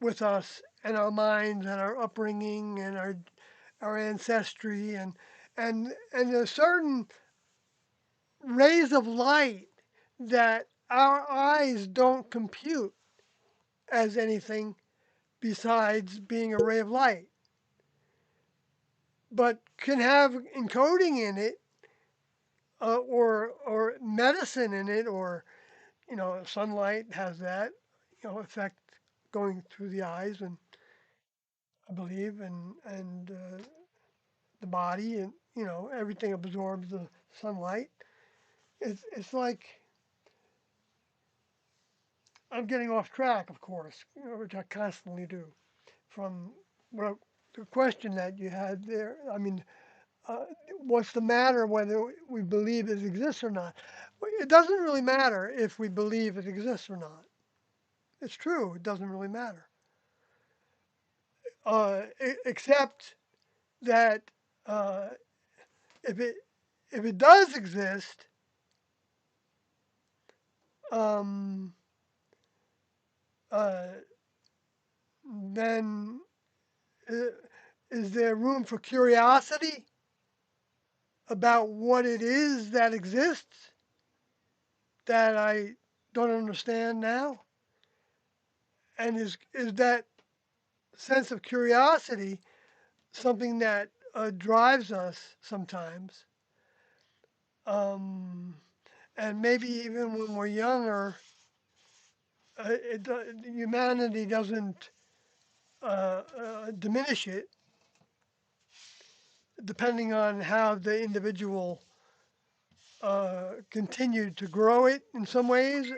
with us and our minds and our upbringing and our ancestry and there's certain rays of light that our eyes don't compute as anything besides being a ray of light, but can have encoding in it, or medicine in it, or sunlight has that effect going through the eyes, and I believe, and the body, and everything absorbs the sunlight. It's like I'm getting off track, of course, which I constantly do, from what the question that you had there. I mean, uh, what's the matter whether we believe it exists or not? Well, it doesn't really matter if we believe it exists or not. It's true. It doesn't really matter, except that uh, if it does exist, um, uh, then uh, is there room for curiosity about what it is that exists that I don't understand now? And is that sense of curiosity something that drives us sometimes? Um, and maybe even when we're younger, humanity doesn't diminish it, depending on how the individual continued to grow it in some ways,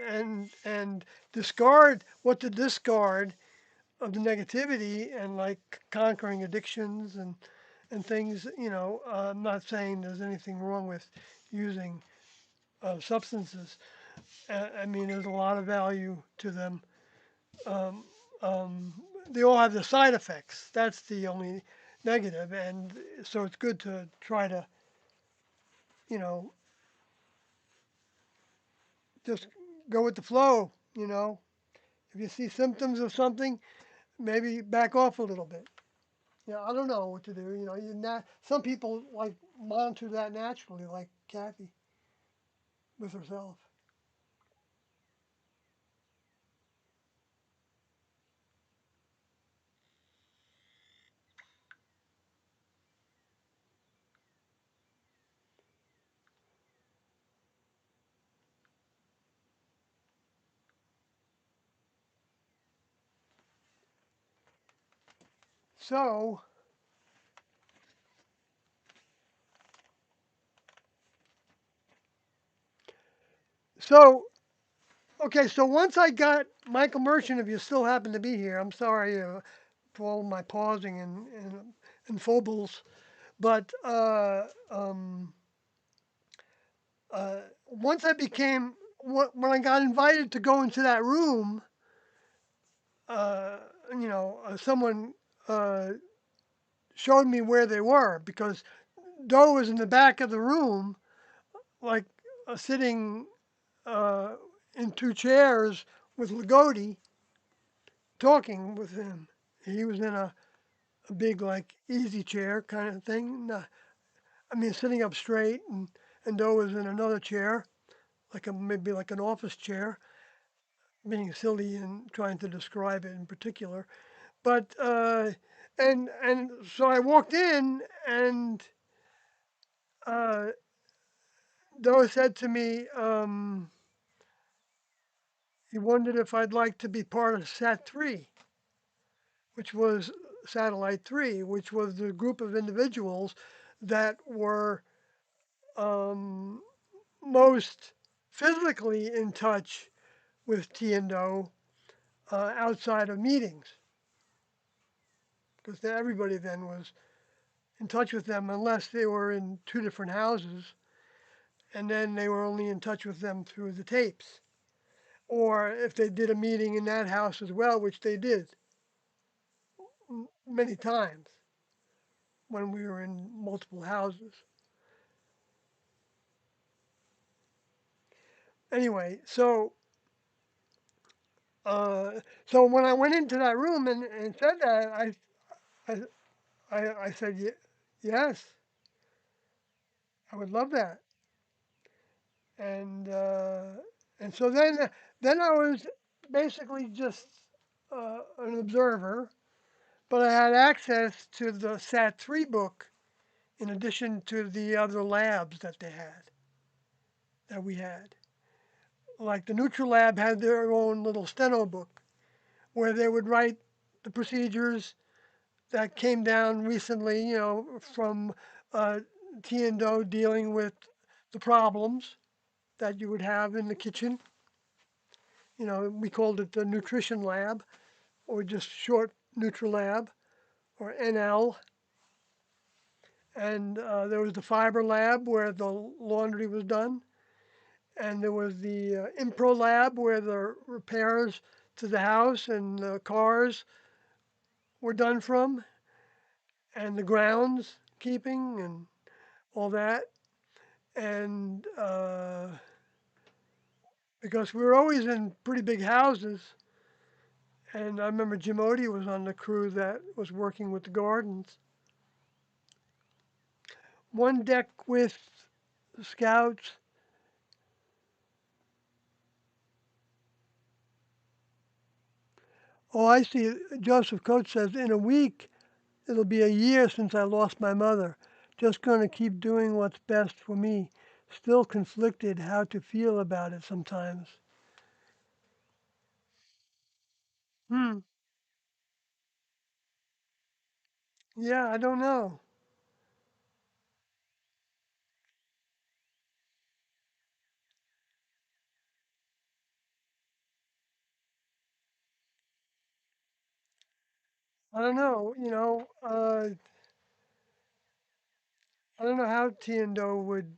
and discard what to discard of the negativity, and like conquering addictions and things. I'm not saying there's anything wrong with using substances. I mean, there's a lot of value to them. Um, um, they all have the side effects. That's the only negative, and so it's good to try to, you know, just go with the flow. If you see symptoms of something, maybe back off a little bit. I don't know what to do. Some people like monitor that naturally, like Kathy with herself. So, so okay. So once I got Michael Merchant, if you still happen to be here, I'm sorry for all my pausing and foibles, but once I became when I got invited to go into that room, someone uh, showed me where they were because Doe was in the back of the room, like sitting uh, in two chairs with Lagodi talking with him. He was in a big, like, easy chair kind of thing. I mean, sitting up straight, and Doe was in another chair, like maybe like an office chair, being silly and trying to describe it in particular. But and so I walked in, and uh, Doe said to me, he wondered if I'd like to be part of Sat 3, which was Satellite 3, which was the group of individuals that were um, most physically in touch with T and O outside of meetings, because everybody then was in touch with them unless they were in two different houses, and then they were only in touch with them through the tapes. Or if they did a meeting in that house as well, which they did many times when we were in multiple houses. Anyway, uh, so when I went into that room and said that, I, I said, yes, I would love that. And, uh, and so then I was basically just an observer, but I had access to the SAT 3 book in addition to the other labs that we had. Like the NutriLab had their own little steno book where they would write the procedures that came down recently, from uh, T and O dealing with the problems that you would have in the kitchen. We called it the Nutrition Lab, or just short NutriLab, or NL. And there was the Fiber Lab where the laundry was done. And there was the Impro Lab where the repairs to the house and the cars were done from, and the grounds keeping and all that. And because we were always in pretty big houses, and I remember Jim Odie was on the crew that was working with the gardens. One deck with scouts. Oh, I see. Joseph Coates says, in a week, it'll be a year since I lost my mother. Just going to keep doing what's best for me. Still conflicted how to feel about it sometimes. Hmm. Yeah, I don't know. I don't know. I don't know how Tiendo would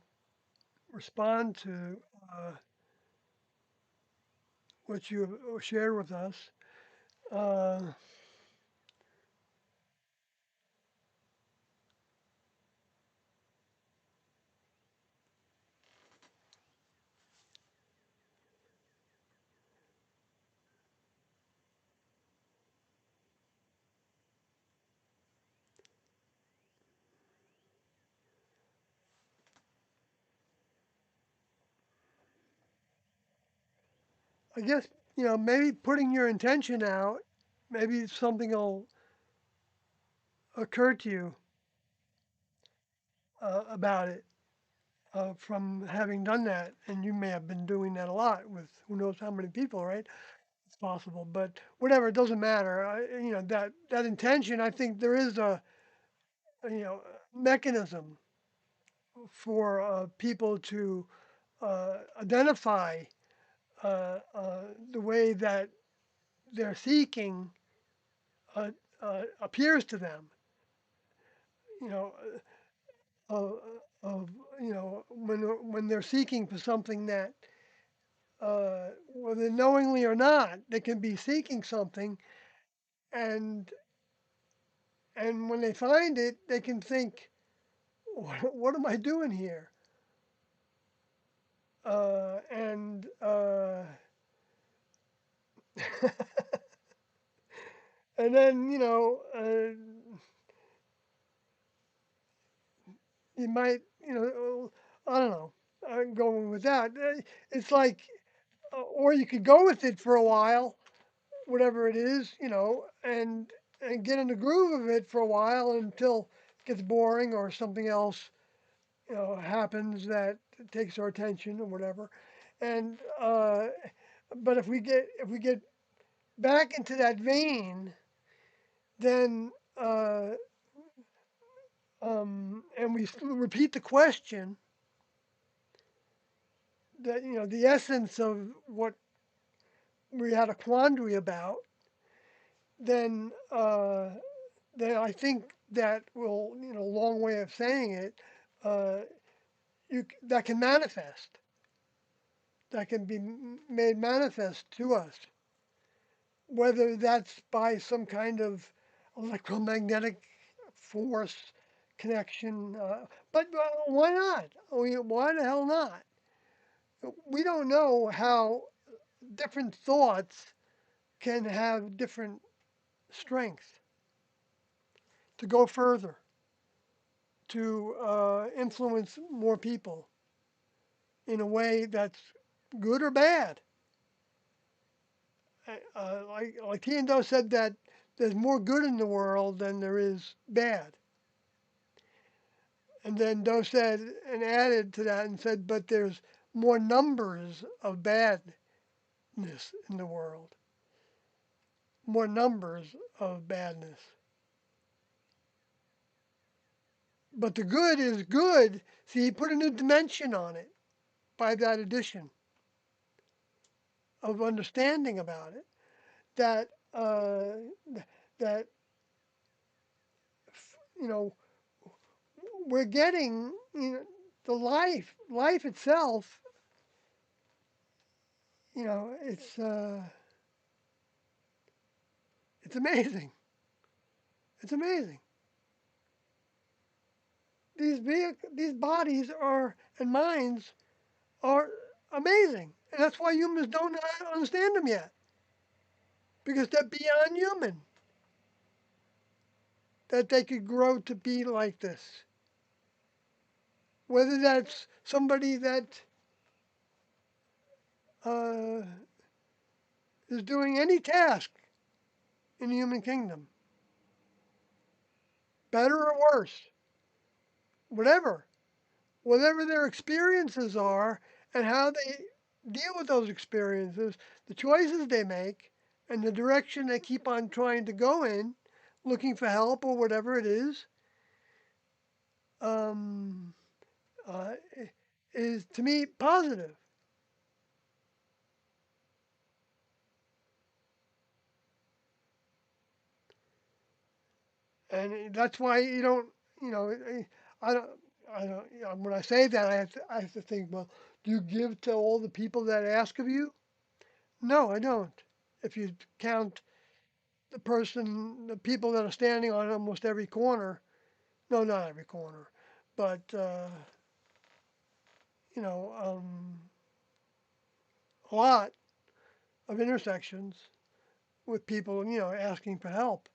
respond to uh, what you shared with us. Uh, I guess, maybe putting your intention out, maybe something will occur to you about it from having done that. And you may have been doing that a lot with who knows how many people, right? It's possible, but whatever, it doesn't matter. That intention, I think there is a mechanism for people to identify the way that their seeking uh, appears to them. You know, uh, of when they're seeking for something that, whether knowingly or not, they can be seeking something, and when they find it, they can think, what am I doing here? And and then you might I don't know. I'm going with that. It's like, or you could go with it for a while, whatever it is, and get in the groove of it for a while until it gets boring or something else, happens that takes our attention or whatever. And but if we get back into that vein, then and we repeat the question, that the essence of what we had a quandary about, then I think that will, long way of saying it, uh, that can manifest, that can be made manifest to us, whether that's by some kind of electromagnetic force connection. But why not? I mean, why the hell not? We don't know how different thoughts can have different strength to go further, to influence more people in a way that's good or bad. Like Tiendo said that there's more good in the world than there is bad. And then Doe said and added to that and said, but there's more numbers of badness in the world, more numbers of badness. But the good is good. See, he put a new dimension on it by that addition of understanding about it. That that you know we're getting, the life itself. It's amazing. It's amazing. These bodies are and minds are amazing, and that's why humans don't understand them yet, because they're beyond human. That they could grow to be like this, whether that's somebody that uh, is doing any task in the human kingdom, better or worse, whatever, whatever their experiences are, and how they deal with those experiences, the choices they make, and the direction they keep on trying to go in, looking for help or whatever it is, um, uh, is to me positive. And that's why you don't, you know, I don't, when I say that, I have to think, well, do you give to all the people that ask of you? No, I don't. If you count the people that are standing on almost every corner, no, not every corner, but, you know, a lot of intersections with people, asking for help.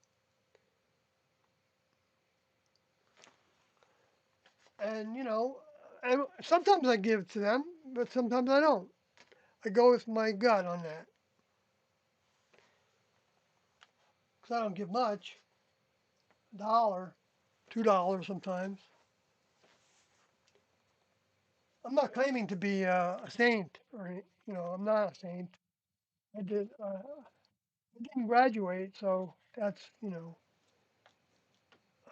And, and sometimes I give to them, but sometimes I don't. I go with my gut on that, because I don't give much, a dollar, $2 sometimes. I'm not claiming to be a saint, or I'm not a saint. I did. I didn't graduate, so that's.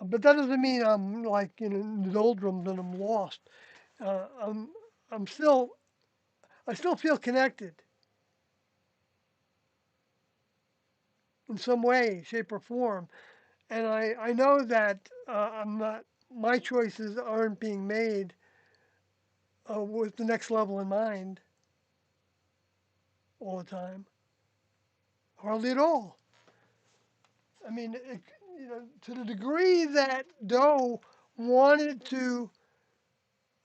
But that doesn't mean I'm like in the doldrums and I'm lost. Uh, I'm. I'm still. I still feel connected in some way, shape, or form, and I know that I'm not. My choices aren't being made with the next level in mind all the time, hardly at all. I mean, to the degree that Doe wanted to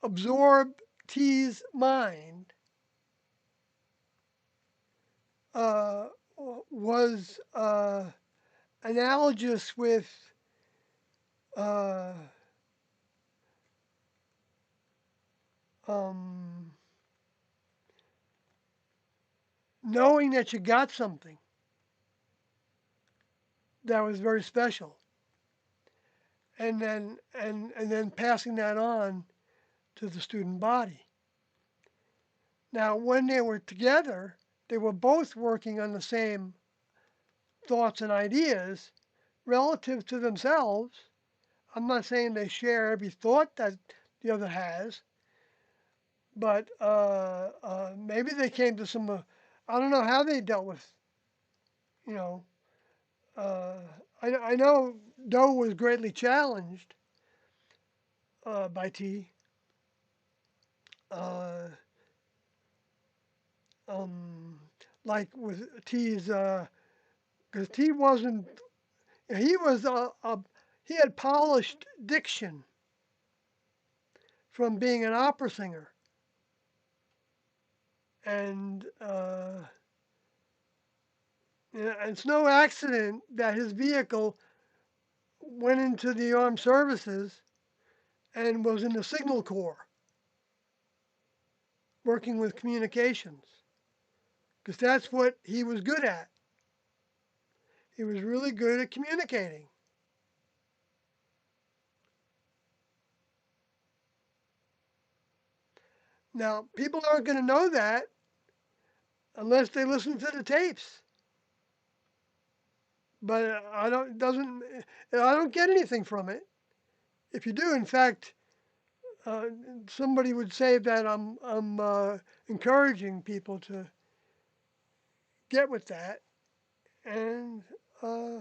absorb T's mind, uh, was analogous with uh, um, knowing that you got something that was very special, and then passing that on to the student body. Now, when they were together, they were both working on the same thoughts and ideas relative to themselves. I'm not saying they share every thought that the other has, but maybe they came to some. I don't know how they dealt with, you know. Uh, I know Doe was greatly challenged by T. Uh, um, like with T's, because T wasn't. He was he had polished diction from being an opera singer, and it's no accident that his vehicle went into the armed services and was in the signal corps working with communications because that's what he was good at. He was really good at communicating. Now, people aren't going to know that unless they listen to the tapes. But I don't doesn't I don't get anything from it. If you do, in fact, uh, somebody would say that I'm encouraging people to get with that, and uh,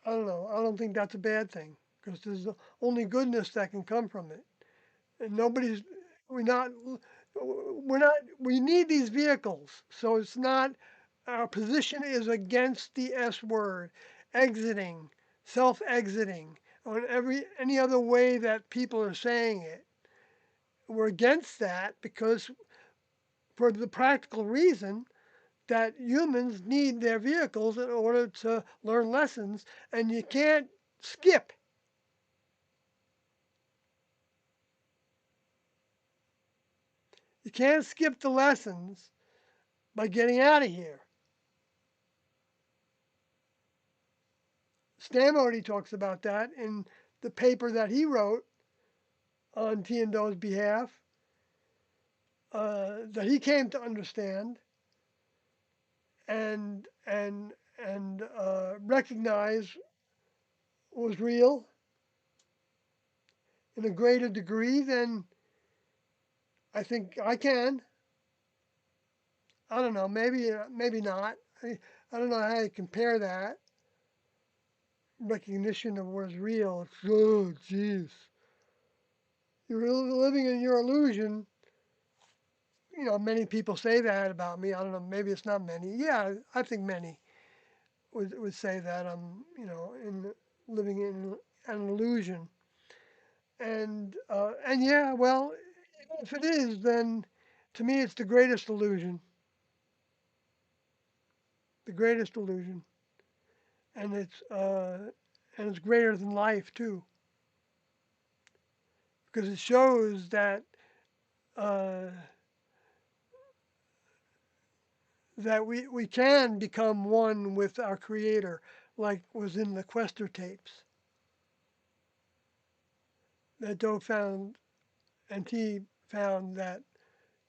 I don't know. I don't think that's a bad thing because there's only goodness that can come from it. And nobody's we're not we're not we need these vehicles. So it's not our position is against the S word, exiting, self-exiting, or every any other way that people are saying it. We're against that because for the practical reason that humans need their vehicles in order to learn lessons, and you can't skip. You can't skip the lessons by getting out of here. Stamody talks about that in the paper that he wrote on Tiendo's behalf, that he came to understand and recognize was real in a greater degree than I think I can. I don't know, maybe not. I don't know how you compare that recognition of what is real. It's, oh, jeez. You're living in your illusion. Many people say that about me. I don't know, maybe it's not many. Yeah, I think many would say that I'm, living in an illusion. And yeah, well, if it is, then to me it's the greatest illusion, and it's greater than life too, because it shows uh, that we can become one with our Creator, like was in the Quester tapes that Doe found, and T found that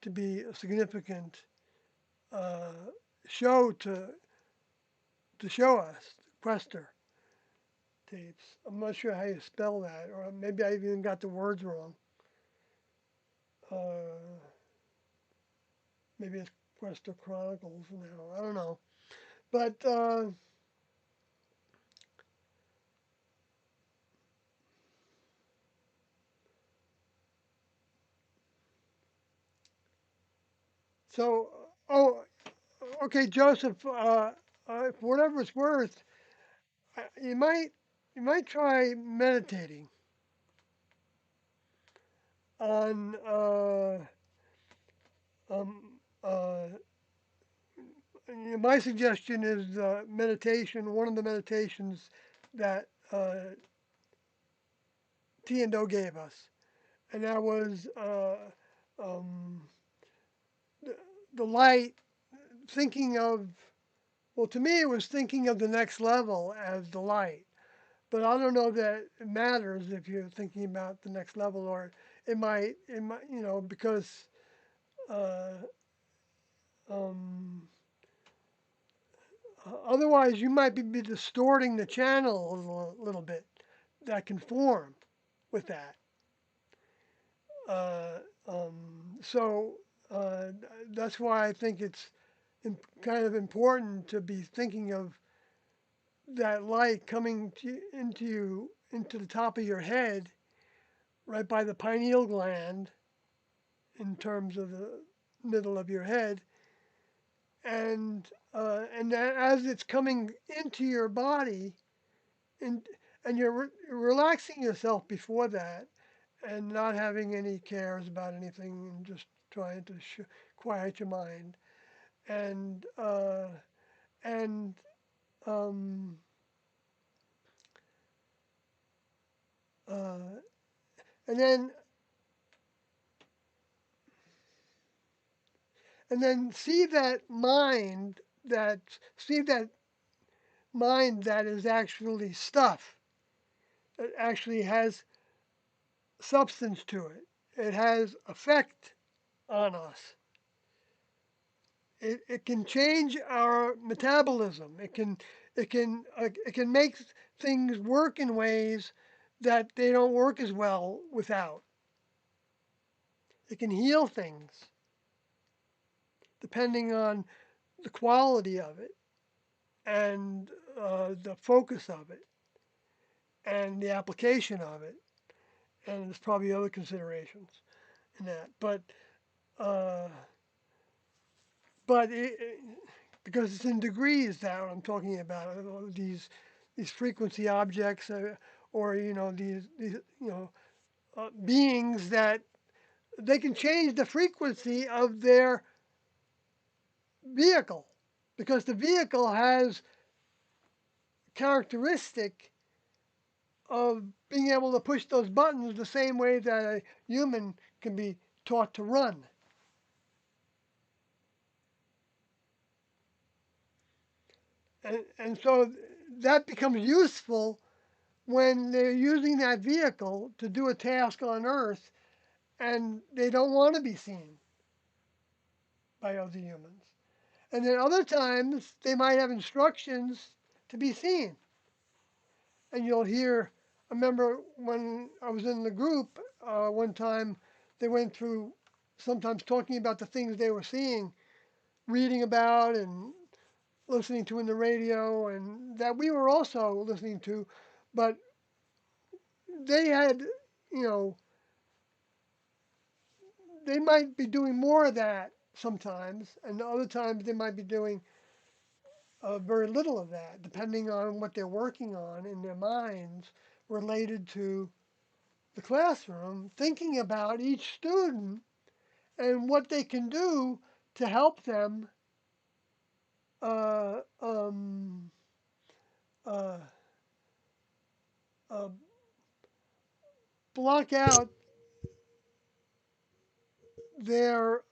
to be a significant uh, show to show us, Quester tapes. I'm not sure how you spell that, or maybe I even got the words wrong. Uh, Maybe it's Quester Chronicles now. I don't know, but so oh, okay, Joseph. for whatever it's worth, you might try meditating on um, uh, my suggestion is meditation. One of the meditations that T and O gave us, and that was um, the, the light. Thinking of, well, to me, it was thinking of the next level as the light. But I don't know that it matters if you're thinking about the next level, or it might, because uh, um, otherwise you might be distorting the channel a little bit that can form with that. Uh, so that's why I think it's kind of important to be thinking of that light coming into you, into the top of your head, right by the pineal gland, in terms of the middle of your head, and as it's coming into your body, and you're relaxing yourself before that, and not having any cares about anything, and just trying to quiet your mind, and and um, uh, and then see that that mind that is actually stuff. It actually has substance to it. It has effect on us. It can change our metabolism. It can make things work in ways that they don't work as well without. It can heal things depending on the quality of it, and the focus of it, and the application of it, and there's probably other considerations in that. Uh, but because it's in degrees that I'm talking about, these frequency objects, or these beings that they can change the frequency of their vehicle, because the vehicle has characteristic of being able to push those buttons the same way that a human can be taught to run. And so that becomes useful when they're using that vehicle to do a task on Earth, and they don't want to be seen by other humans. And then other times they might have instructions to be seen. And you'll hear, I remember when I was in the group one time, they went through sometimes talking about the things they were seeing, reading about, and listening to in the radio, and that we were also listening to. But they had, you know, they might be doing more of that sometimes, and other times they might be doing very little of that, depending on what they're working on in their minds related to the classroom, thinking about each student and what they can do to help them uh, um, uh, uh, block out their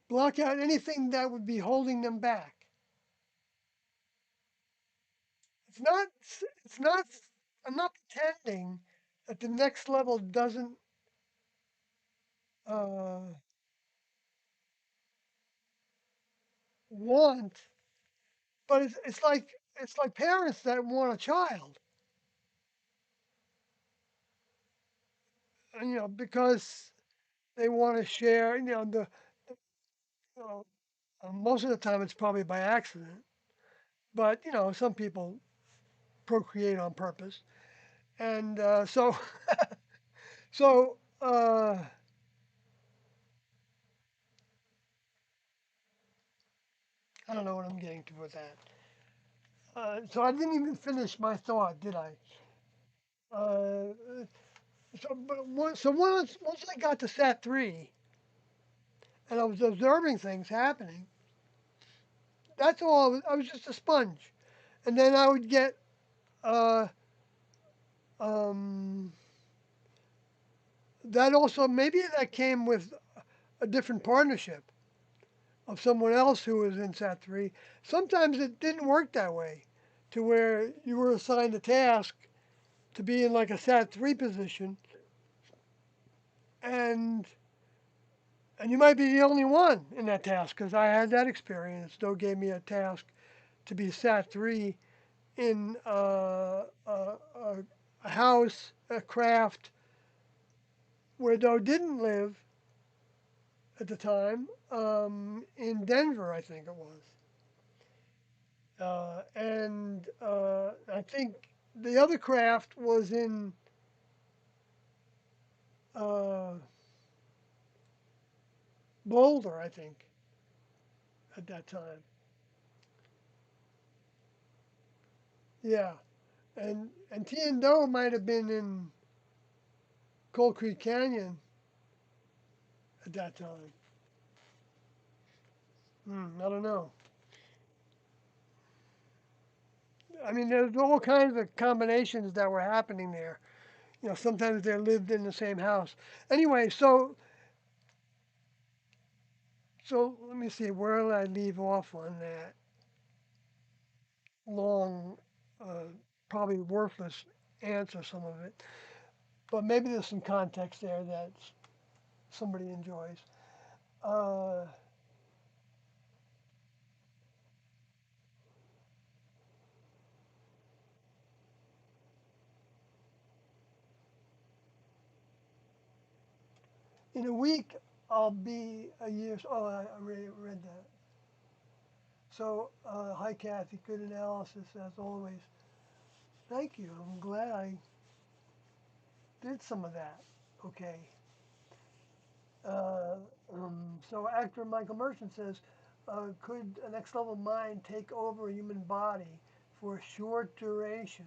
block out anything that would be holding them back. It's not. It's not. I'm not pretending that the next level doesn't uh, want, but it's like parents that want a child, and, because they want to share. You know, most of the time it's probably by accident, but some people procreate on purpose, And so I don't know what I'm getting to with that. So I didn't even finish my thought, did I? Uh, so once I got to Sat three and I was observing things happening, that's all. I was just a sponge, and then I would get uh, um, that also maybe that came with a different partnership of someone else who was in Sat three. Sometimes it didn't work that way, to where you were assigned a task to be in like a Sat three position, and and you might be the only one in that task because I had that experience. Doe gave me a task to be Sat three in a house, a craft where Doe didn't live at the time, in Denver, I think it was. And I think the other craft was in uh, Boulder, I think, at that time. Yeah, and T and Doe might have been in Cold Creek Canyon at that time. I don't know. I mean, there's all kinds of combinations that were happening there. Sometimes they lived in the same house. Anyway, so let me see, where did I leave off on that long, uh, probably worthless answer, some of it. But maybe there's some context there that somebody enjoys. Uh, in a week, I'll be a year. Oh, I already read that. So, hi, Kathy. Good analysis as always. Thank you. I'm glad I did some of that. Okay. Uh, so actor Michael Merchant says, could a next level mind take over a human body for a short duration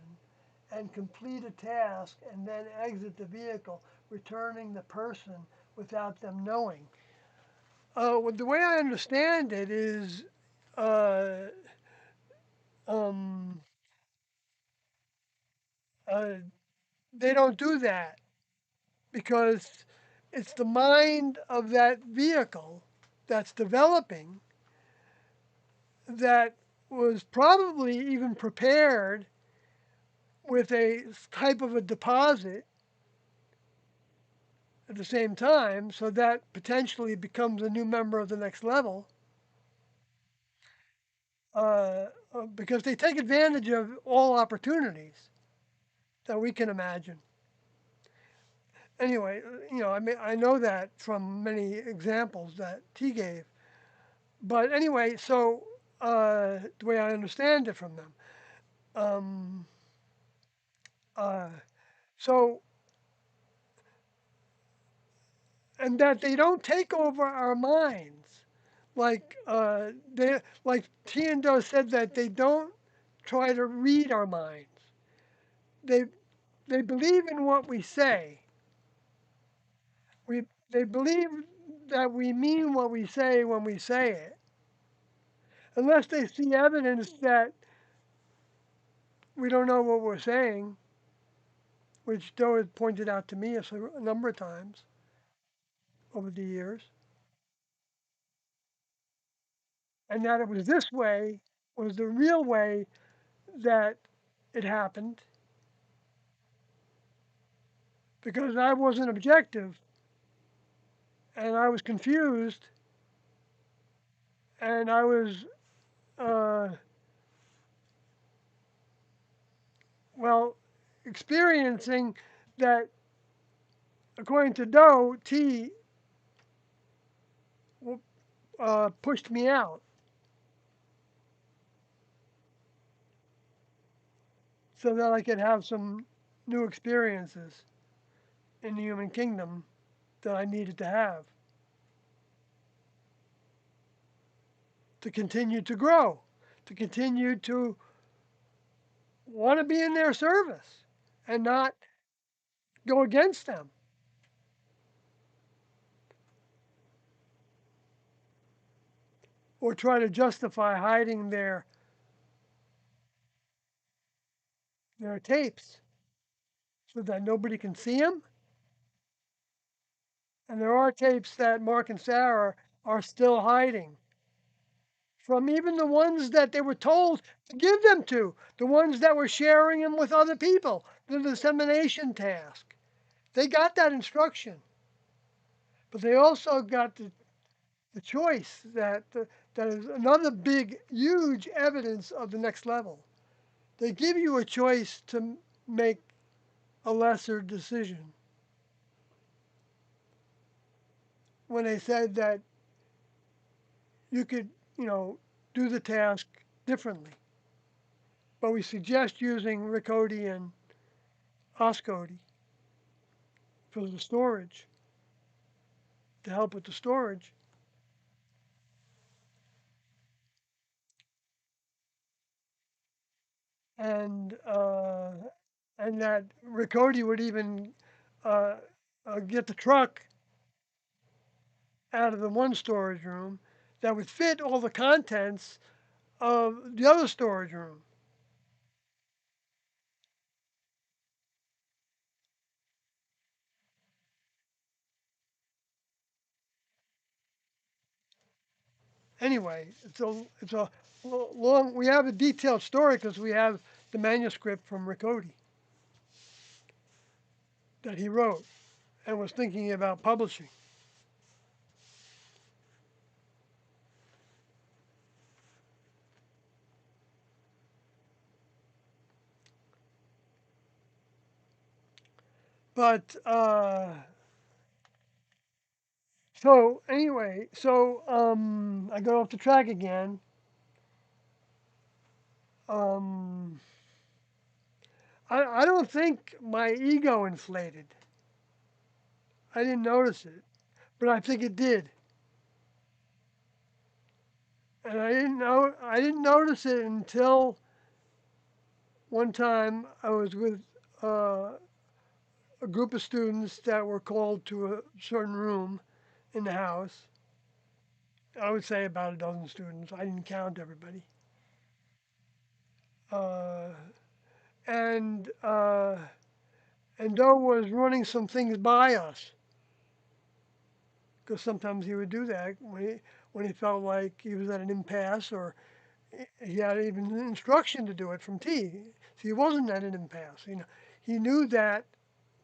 and complete a task and then exit the vehicle, returning the person without them knowing? Well, the way I understand it is, uh, um, uh, they don't do that because it's the mind of that vehicle that's developing that was probably even prepared with a type of a deposit at the same time, so that potentially becomes a new member of the next level, because they take advantage of all opportunities that we can imagine. Anyway, I mean, I know that from many examples that T gave. But anyway, so the way I understand it from them, um, uh, so and that they don't take over our minds, like Tiendo said that they don't try to read our minds. They they believe in what we say. They believe that we mean what we say when we say it, unless they see evidence that we don't know what we're saying, which Doe has pointed out to me a number of times over the years, and that it was this way was the real way that it happened because I wasn't objective and I was confused and I was, uh, well, experiencing that, according to Doe, T pushed me out so that I could have some. new experiences in the human kingdom that I needed to have to continue to grow, to continue to want to be in their service and not go against them or try to justify hiding their tapes so that nobody can see them. And there are tapes that Mark and Sarah are still hiding from even the ones that they were told to give them to, the ones that were sharing them with other people, the dissemination task. They got that instruction, but they also got the choice that is another big, huge evidence of the next level. They give you a choice to make a lesser decision. When they said that you could, you know, do the task differently, but we suggest using Recody and Oscody for the storage to help with the storage. And and that Recody would even uh, get the truck out of the one storage room that would fit all the contents of the other storage room. Anyway, it's a long. We have a detailed story because we have the manuscript from Recody that he wrote and was thinking about publishing. But so anyway, so I got off the track again. Um, I don't think my ego inflated. I didn't notice it, but I think it did. And I didn't notice it until one time I was with uh, a group of students that were called to a certain room in the house. I would say about a dozen students. I didn't count everybody. Uh, and Doe was running some things by us because sometimes he would do that when he felt like he was at an impasse or he had even an instruction to do it from T. So he wasn't at an impasse. You know, he knew that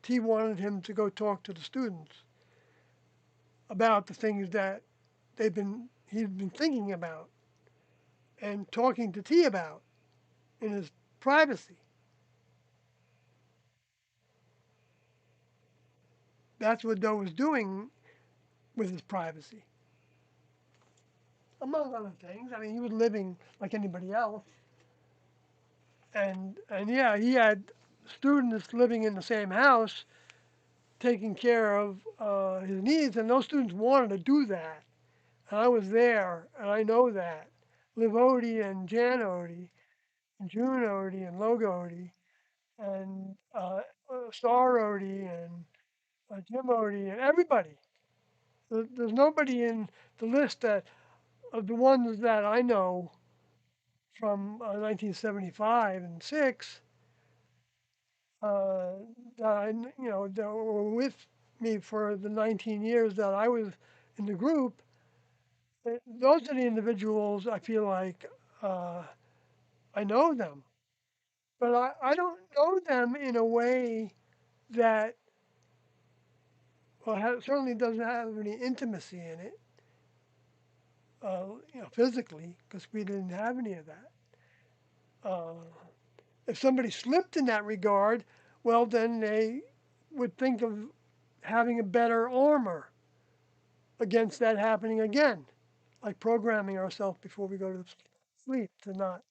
T wanted him to go talk to the students about the things that he'd been thinking about and talking to T about in his privacy. That's what Doe was doing with his privacy, among other things. I mean, he was living like anybody else, and yeah, he had students living in the same house, taking care of his needs, and those students wanted to do that. And I was there, and I know that. Liv Odie and Jan Odie, and June Odie and Logo Odie, and Star Odie and Jim Odie and everybody. There's nobody in the list that of the ones that I know from 1975 and six uh, that that were with me for the 19 years that I was in the group. Those are the individuals I feel like uh, I know them, but I don't know them in a way that well certainly doesn't have any intimacy in it, physically because we didn't have any of that. Uh, if somebody slipped in that regard, well then they would think of having a better armor against that happening again, like programming ourselves before we go to sleep to not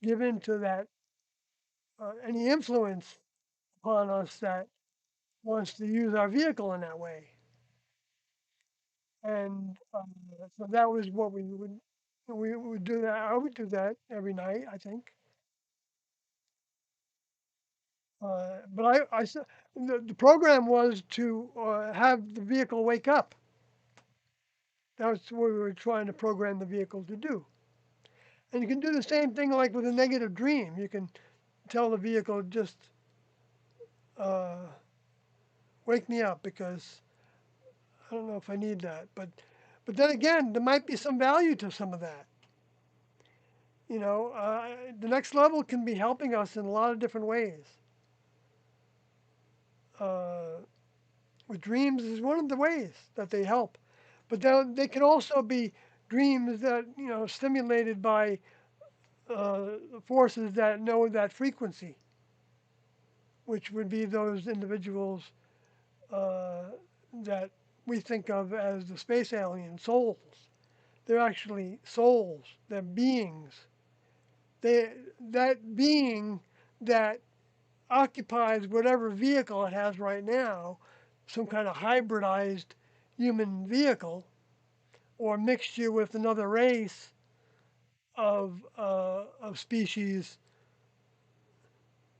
give in to that any influence upon us that wants to use our vehicle in that way. And so that was what we would do that. I would do that every night, I think. But the program was to have the vehicle wake up. That's what we were trying to program the vehicle to do. And you can do the same thing like with a negative dream. You can tell the vehicle just uh, wake me up because I don't know if I need that. But then again, there might be some value to some of that. The next level can be helping us in a lot of different ways. Uh, with dreams is one of the ways that they help. But then they can also be dreams that stimulated by forces that know that frequency, which would be those individuals uh, that we think of as the space alien souls. They're actually souls. They're beings. That being that occupies whatever vehicle it has right now, some kind of hybridized human vehicle, or mixture with another race of species.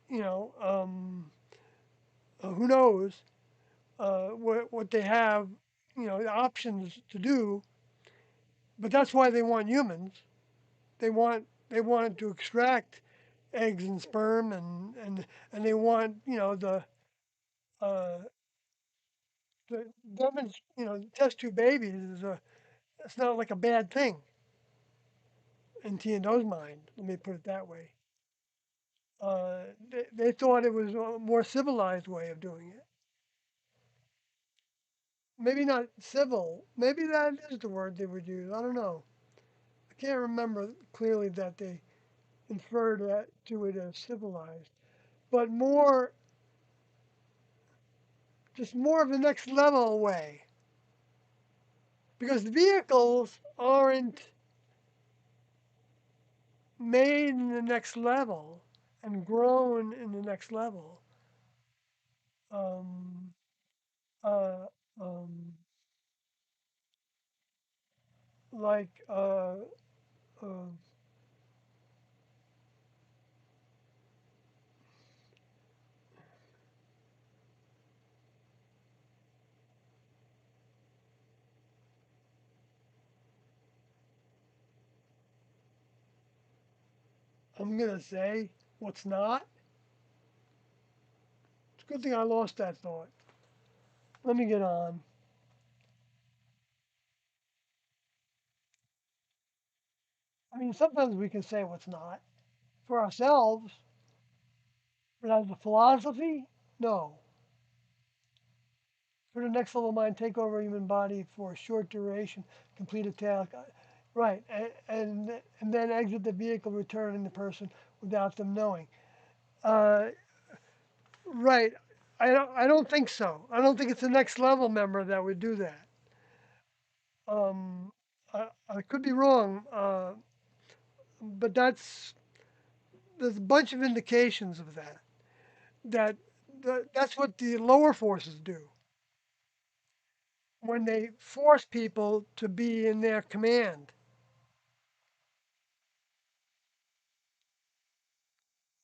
You know, who knows what they have, the options to do. But that's why they want humans. They want to extract eggs and sperm, and they want uh, test tube babies is a it's not like a bad thing in T&O's mind. Let me put it that way. They thought it was a more civilized way of doing it. Maybe not civil. Maybe that is the word they would use. I don't know. I can't remember clearly that they inferred that to it as civilized, but just more of the next level way. Because vehicles aren't made in the next level and grown in the next level. Um, uh, um, like uh, I'm gonna say what's not. It's a good thing I lost that thought. Let me get on. I mean, sometimes we can say what's not for ourselves, but as a philosophy, no. For the next level mind, take over a human body for a short duration, complete a task. Right, and then exit the vehicle, returning the person without them knowing. Uh, right. I don't think so. I don't think it's the next level member that would do that. Um, I could be wrong, but there's a bunch of indications of that. That that's what the lower forces do when they force people to be in their command.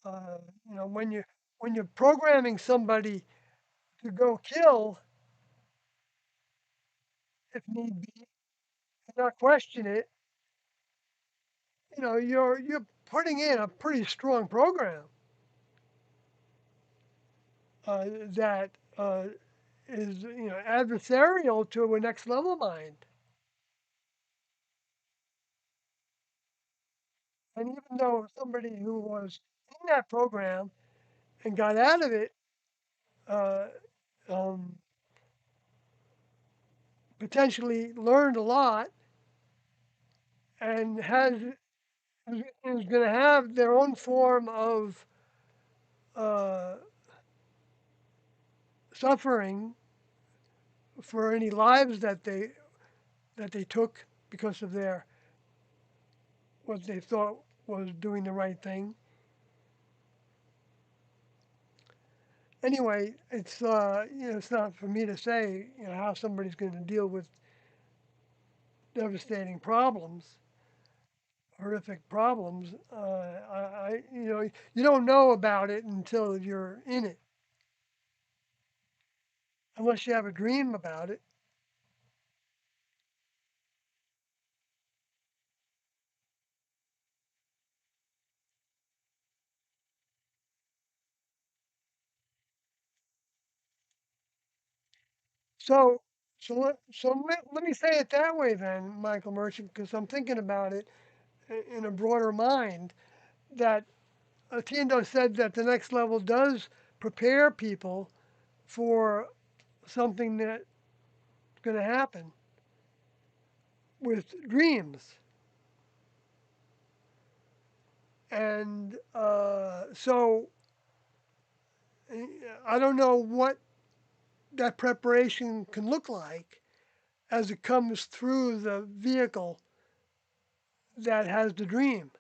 Uh, when you're programming somebody to go kill if need be, and not question it, you're putting in a pretty strong program that is adversarial to a next level mind. And even though somebody who was in that program and got out of it, uh, um, potentially learned a lot and is going to have their own form of uh, suffering for any lives that they took because of their what they thought was doing the right thing. anyway, it's it's not for me to say how somebody's going to deal with devastating problems, horrific problems. You don't know about it until you're in it, unless you have a dream about it. So, let me say it that way then, Michael Merchant, because I'm thinking about it in a broader mind. That Tiendo said that the next level does prepare people for something that's going to happen with dreams. And so I don't know what that preparation can look like as it comes through the vehicle that has the dream.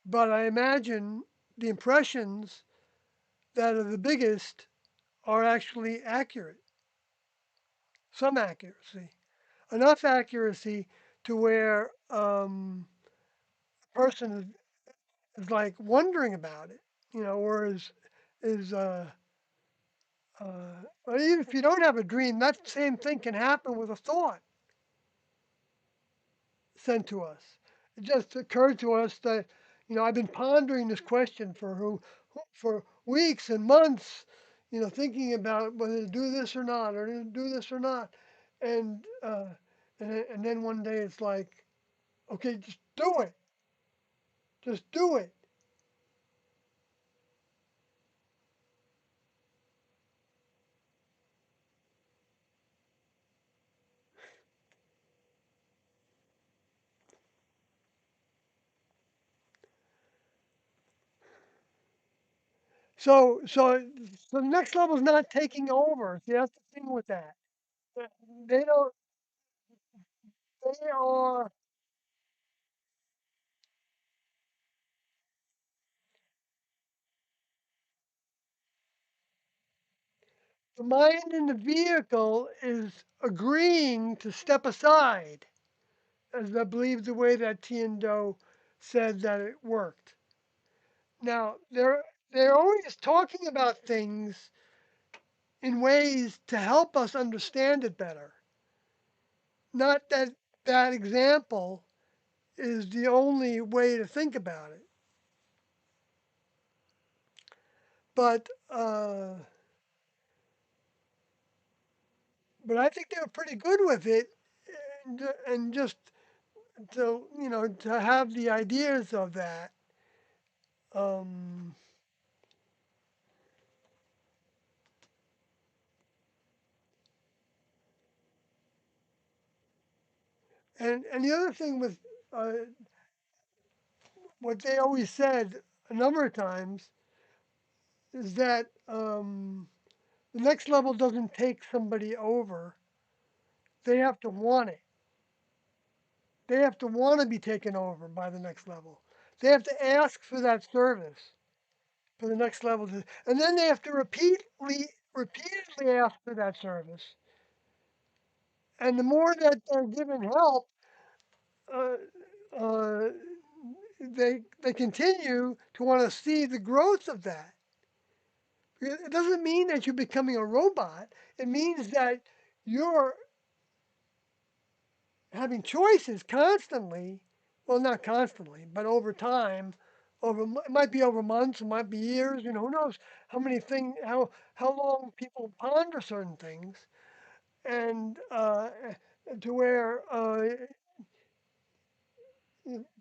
But I imagine the impressions that are the biggest are actually accurate, some accuracy, enough accuracy to where a person is like wondering about it, or is or even if you don't have a dream, that same thing can happen with a thought sent to us. It just occurred to us that, I've been pondering this question for weeks and months, thinking about whether to do this or not, or to do this or not, and and then one day it's like, okay, just do it. So the next level is not taking over. See, that's the thing with that. They don't. They are the mind in the vehicle is agreeing to step aside, as I believe the way that Tiendo said that it worked. Now they're always talking about things in ways to help us understand it better. Not that that example is the only way to think about it, but but I think they were pretty good with it, and just to have the ideas of that. Um, and the other thing with uh, what they always said a number of times is that the next level doesn't take somebody over. They have to want it. They have to want to be taken over by the next level. They have to ask for that service for the next level, and then they have to repeatedly ask for that service. And the more that they're given help, uh, uh, they continue to want to see the growth of that. It doesn't mean that you're becoming a robot. It means that you're having choices constantly. Well, not constantly, but over time. It might be over months, it might be years. Who knows how many things, how long people ponder certain things, and to where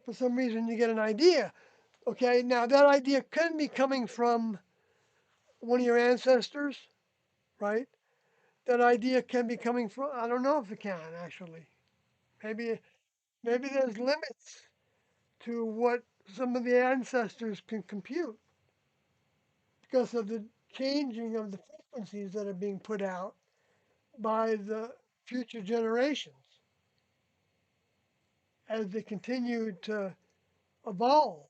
for some reason you get an idea. Okay, now that idea can be coming from one of your ancestors, right? That idea can be coming from. I don't know if it can actually. Maybe maybe there's limits to what some of the ancestors can compute because of the changing of the frequencies that are being put out by the future generations as they continue to evolve.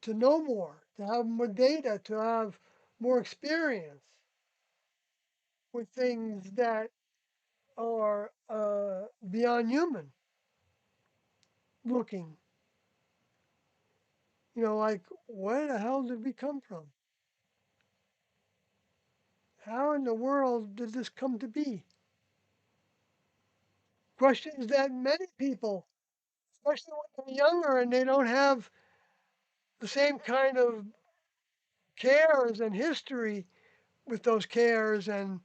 to know more, to have more data, to have more experience with things that are beyond human looking. Like, where the hell did we come from? How in the world did this come to be? Questions that many people, especially when they're younger and they don't have the same kind of cares and history with those cares and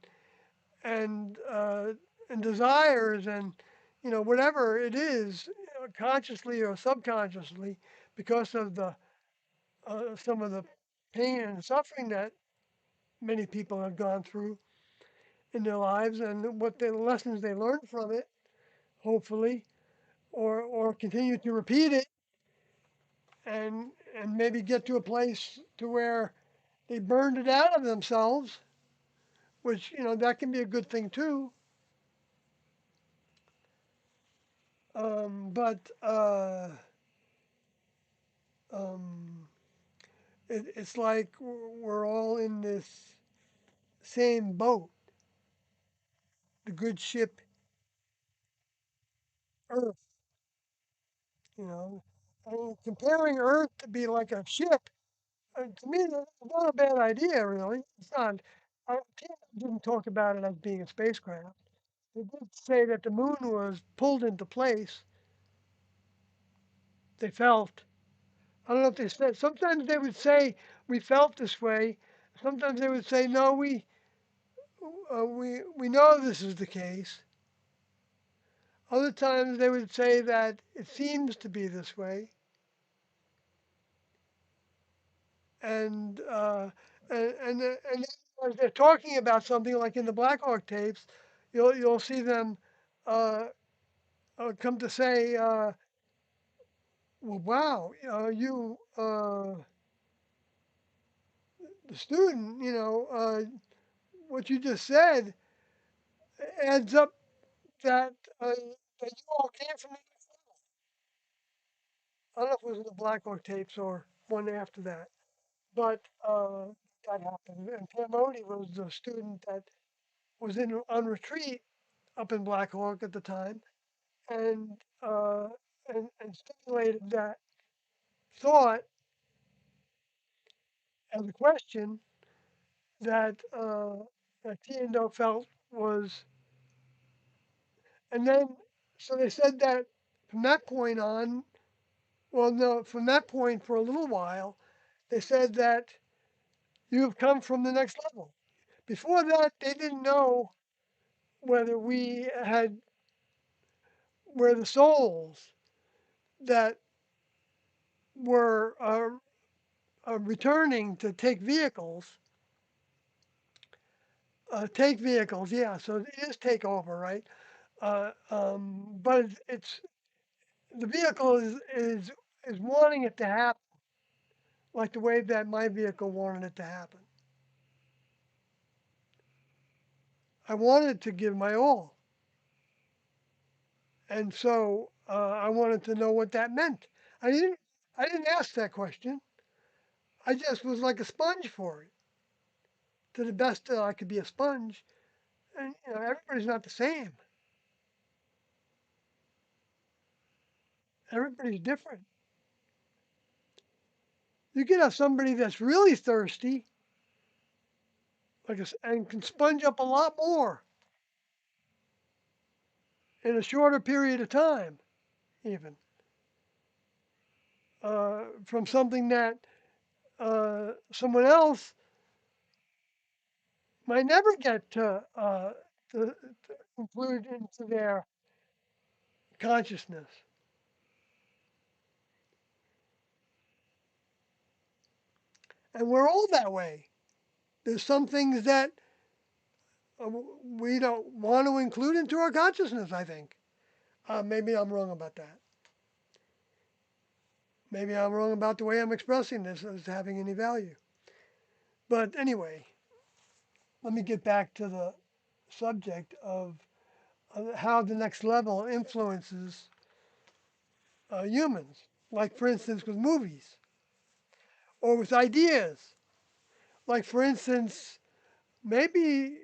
and desires and whatever it is, consciously or subconsciously, because of the some of the pain and suffering that many people have gone through in their lives and what the lessons they learned from it, hopefully, or continue to repeat it and maybe get to a place to where they burned it out of themselves, which that can be a good thing too. But um, it's like we're all in this same boat, the good ship Earth. You know, and comparing Earth to be like a ship, to me, that's not a bad idea, really. It's not. People didn't talk about it as being a spacecraft. They did say that the moon was pulled into place. They felt. I don't know if they said. Sometimes they would say we felt this way. Sometimes they would say no, we know this is the case. Other times they would say that it seems to be this way, and and as they're talking about something like in the Black Hawk tapes, you'll see them uh, come to say, well, wow, you the student, what you just said adds up that that you all came from. I don't know if it was in the Black Hawk tapes or one after that. But that happened. And Pam Odie was the student that was in on retreat up in Black Hawk at the time, and and stimulated that thought as a question that Tiendo felt was, and then so they said that from that point on, well, no, from that point for a little while, they said that you have come from the next level. Before that, they didn't know whether we had were the souls that were returning to take vehicles. Yeah, so it is takeover, right? But it's the vehicle is wanting it to happen, like the way that my vehicle wanted it to happen. I wanted to give my all, and so I wanted to know what that meant. I didn't. I didn't ask that question. I just was like a sponge for it, to the best that I could be a sponge. And everybody's not the same. Everybody's different. You could have somebody that's really thirsty, and can sponge up a lot more in a shorter period of time, even from something that someone else might never get to include into their consciousness. And we're all that way. There's some things that we don't want to include into our consciousness, I think. Maybe I'm wrong about that. Maybe I'm wrong about the way I'm expressing this as having any value. But anyway, let me get back to the subject of how the next level influences humans. Like, for instance, with movies. or with ideas. Like for instance, maybe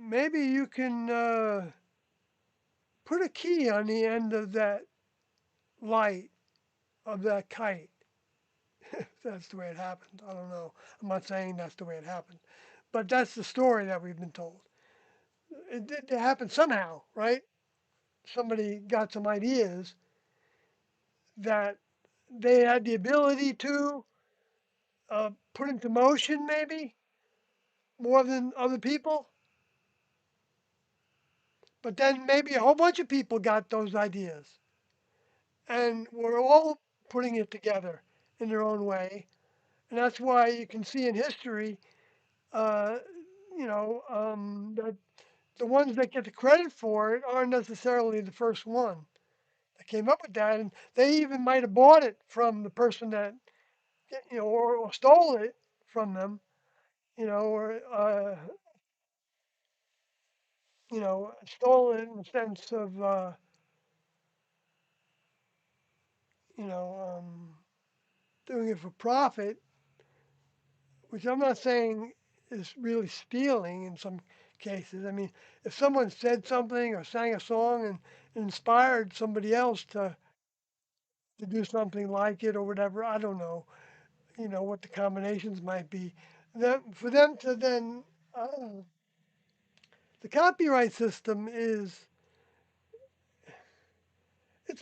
maybe you can put a key on the end of that light of that kite. That's the way it happened. I don't know. I'm not saying that's the way it happened, but that's the story that we've been told. It did happen somehow, right? Somebody got some ideas that they had the ability to put into motion, maybe more than other people. But then maybe a whole bunch of people got those ideas, and we're all putting it together in their own way. And that's why you can see in history, uh, that the ones that get the credit for it aren't necessarily the first one that came up with that, and they even might have bought it from the person that or stole it from them, or stole it in the sense of you know doing it for profit, which I'm not saying is really stealing in some cases. I mean, if someone said something or sang a song and inspired somebody else to do something like it or whatever, I don't know, what the combinations might be. For them to then, the copyright system it's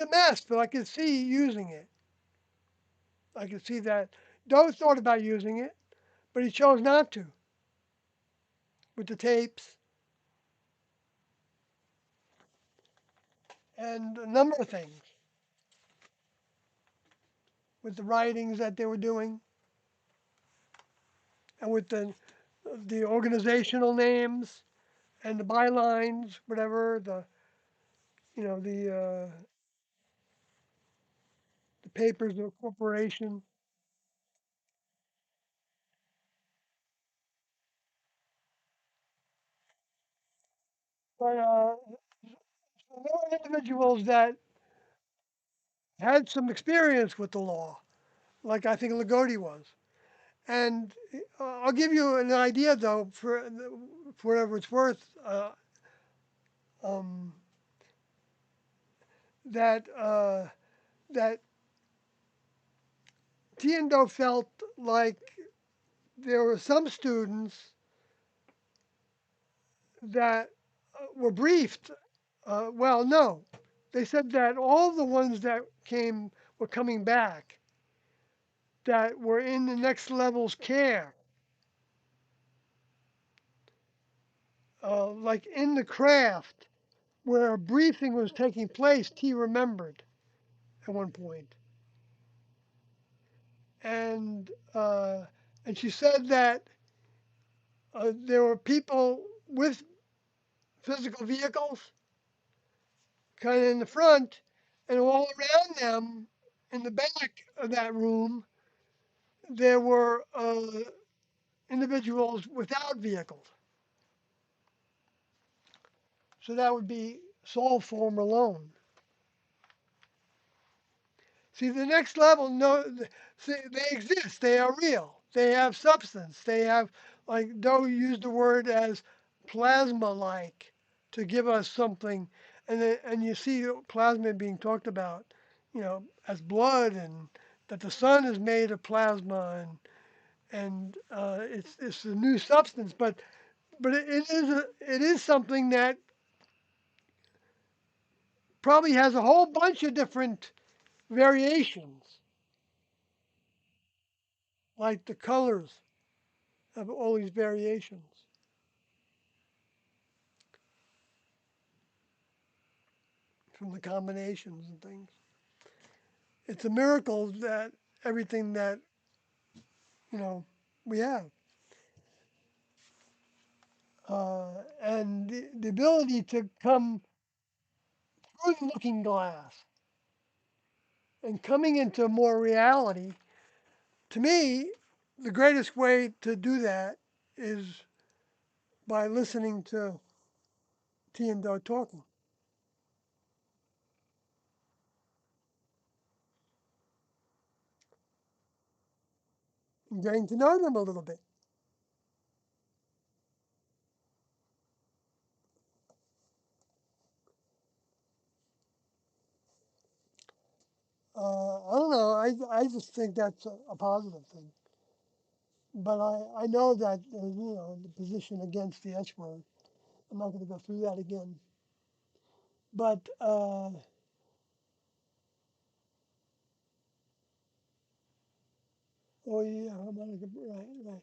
a mess, but I can see using it. I can see that Doe thought about using it, but he chose not to with the tapes and a number of things with the writings that they were doing and with the organizational names and the bylines, whatever the papers of corporation. But there were individuals that had some experience with the law, like I think Lagodi was. And I'll give you an idea, though, for whatever it's worth, um, that Tiendo felt like there were some students that were briefed. Well, no, they said that all the ones that came were coming back that were in the next level's care, like in the craft where a briefing was taking place. T remembered at one point, and uh, and she said that there were people with physical vehicles kind of in the front, and all around them in the back of that room there were individuals without vehicles. So that would be soul form alone. See, the next level, no, see, they exist. They are real. They have substance. They have, like Doe used the word as plasma-like to give us something, and you see plasma being talked about, as blood, and that the sun is made of plasma, and it's a new substance, but it is something that probably has a whole bunch of different variations, like the colors of all these variations from the combinations and things. It's a miracle that everything that you know we have, and the ability to come through the looking glass and coming into more reality. To me, the greatest way to do that is by listening to T and Doe talking. and getting to know them a little bit. I don't know. I just think that's a positive thing. But I know that, the position against the H word. I'm not going to go through that again. But, oh yeah, right, right.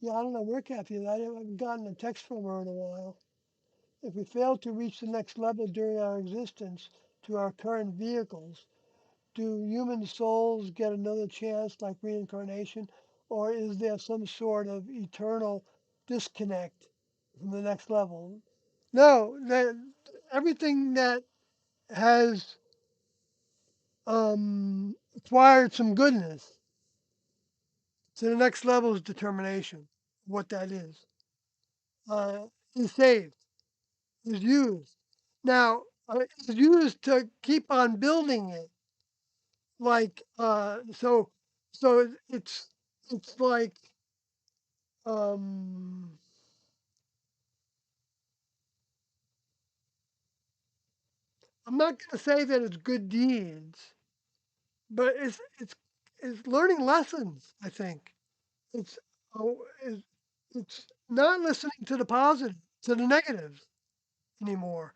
Yeah, I don't know where Kathy is. I haven't gotten a text from her in a while. If we fail to reach the next level during our existence to our current vehicles, do human souls get another chance like reincarnation? Or is there some sort of eternal disconnect from the next level? No, everything that has acquired some goodness to the next level is determination, what that uh, is saved, is used. Now, is used to keep on building it. Like, so it's like, um, I'm not going to say that it's good deeds, but it's learning lessons. I think it's it's not listening to the positive, to the negatives anymore.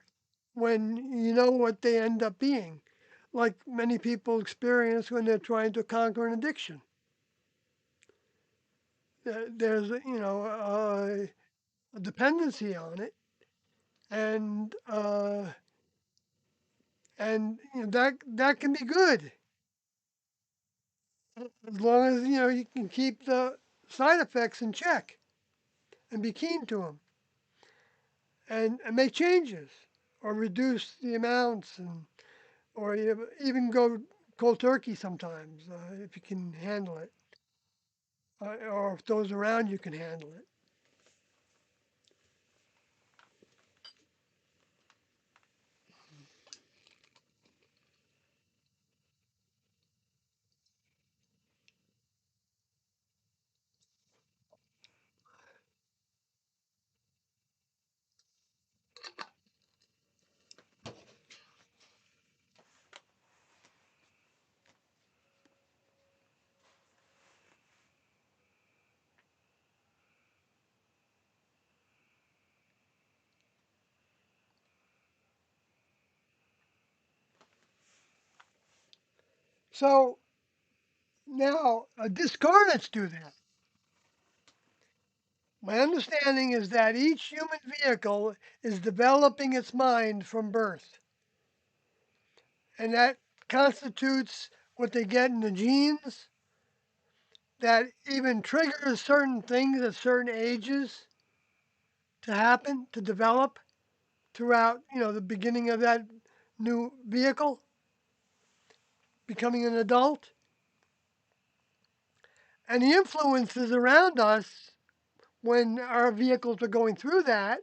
When you know what they end up being, like many people experience when they're trying to conquer an addiction. There's a dependency on it, and that can be good as long as you can keep the side effects in check and be keen to them and make changes or reduce the amounts or even go cold turkey sometimes if you can handle it or if those around you can handle it. So now discarnates do that. My understanding is that each human vehicle is developing its mind from birth, and that constitutes what they get in the genes that even triggers certain things at certain ages to happen, to develop throughout, the beginning of that new vehicle, becoming an adult. And the influences around us when our vehicles are going through that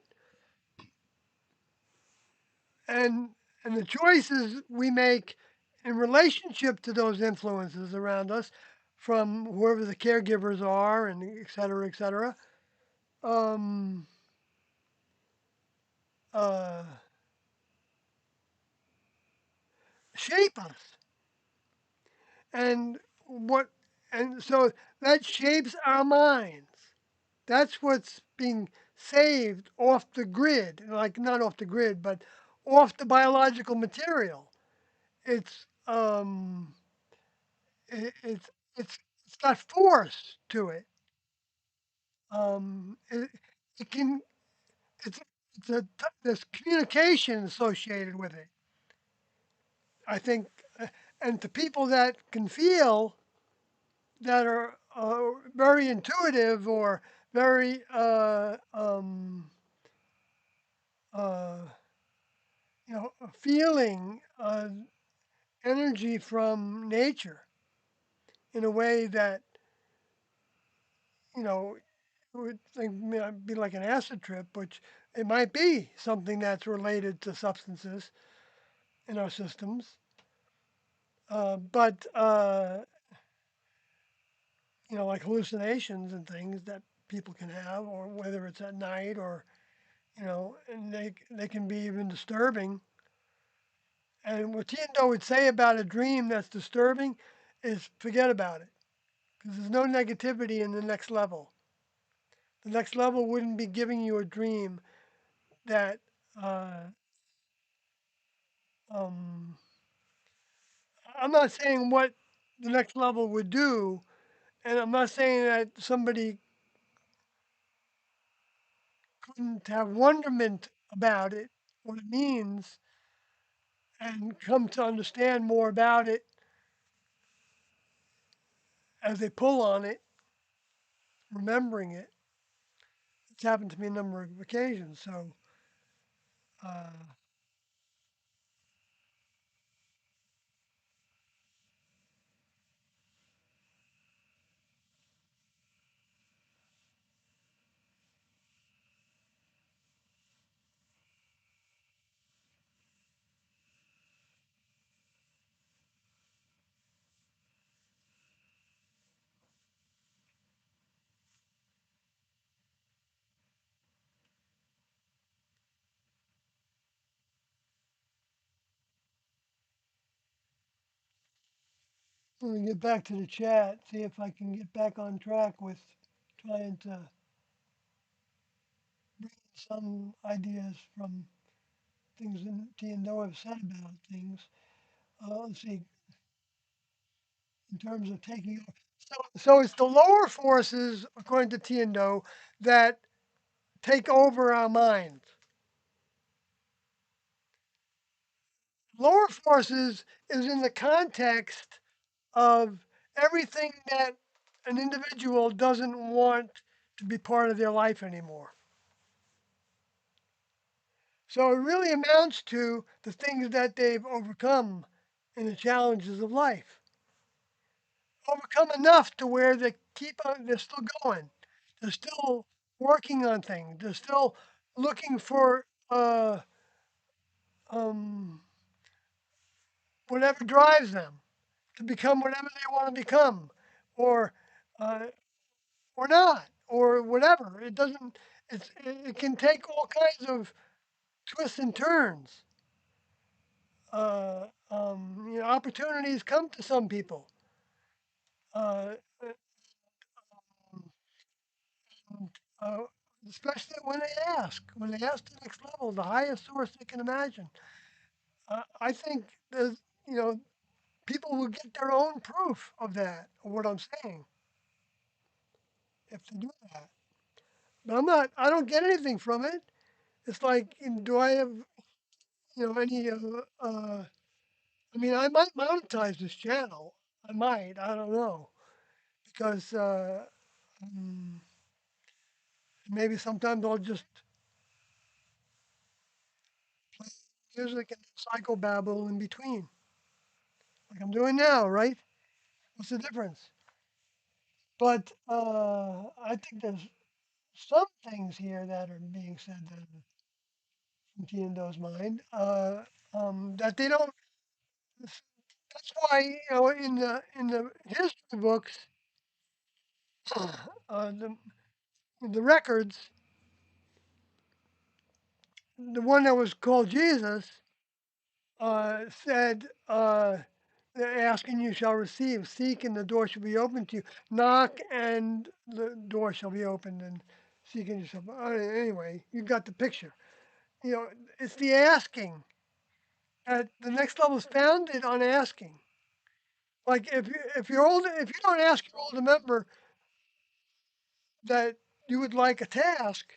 and and the choices we make in relationship to those influences around us from whoever the caregivers are and et cetera, um, uh, shape us. And what and so that shapes our minds. That's what's being saved off the grid, like not off the grid, but off the biological material. It's it's it's got force to it. It, it can it's there's communication associated with it. I think, and to people that can feel that are very intuitive or very uh, feeling energy from nature in a way that you know would think might be like an acid trip, which it might be something that's related to substances in our systems. But like hallucinations and things that people can have, or whether it's at night or, and they can be even disturbing. And what Tiendo would say about a dream that's disturbing is forget about it, because there's no negativity in the next level. The next level wouldn't be giving you a dream that, uh, um, I'm not saying what the next level would do, and I'm not saying that somebody couldn't have wonderment about it, what it means, and come to understand more about it as they pull on it, remembering it. It's happened to me a number of occasions. So, uh, let me get back to the chat, see if I can get back on track with trying to bring some ideas from things that T and Noah have said about things. Let's see, in terms of taking. So it's the lower forces, according to Tiendo, that take over our minds. Lower forces is in the context of everything that an individual doesn't want to be part of their life anymore. So it really amounts to the things that they've overcome in the challenges of life. Overcome enough to where they keep on, they're still going. They're still working on things. They're still looking for um, whatever drives them to become whatever they want to become, or uh, or not, or whatever. It doesn't. It can take all kinds of twists and turns. Opportunities come to some people, uh, uh, especially when they ask. When they ask the next level, the highest source they can imagine. I think there's, you know, people will get their own proof of that, of what I'm saying, if they do that. But I'm not. I don't get anything from it. It's like, do I have, any? I mean, I might monetize this channel. I might. I don't know, because mm, maybe sometimes I'll just play music and psychobabble in between, like I'm doing now, right? What's the difference? But I think there's some things here that are being said that are from Tiendo's mind, that they don't. That's why, in the history books, the records, the one that was called Jesus said, "Ask and you shall receive; seek and the door shall be opened to you; knock and the door shall be opened." And seek and you shall. Anyway, you got the picture. It's the asking. The next level is founded on asking. Like if you don't ask your older member that you would like a task,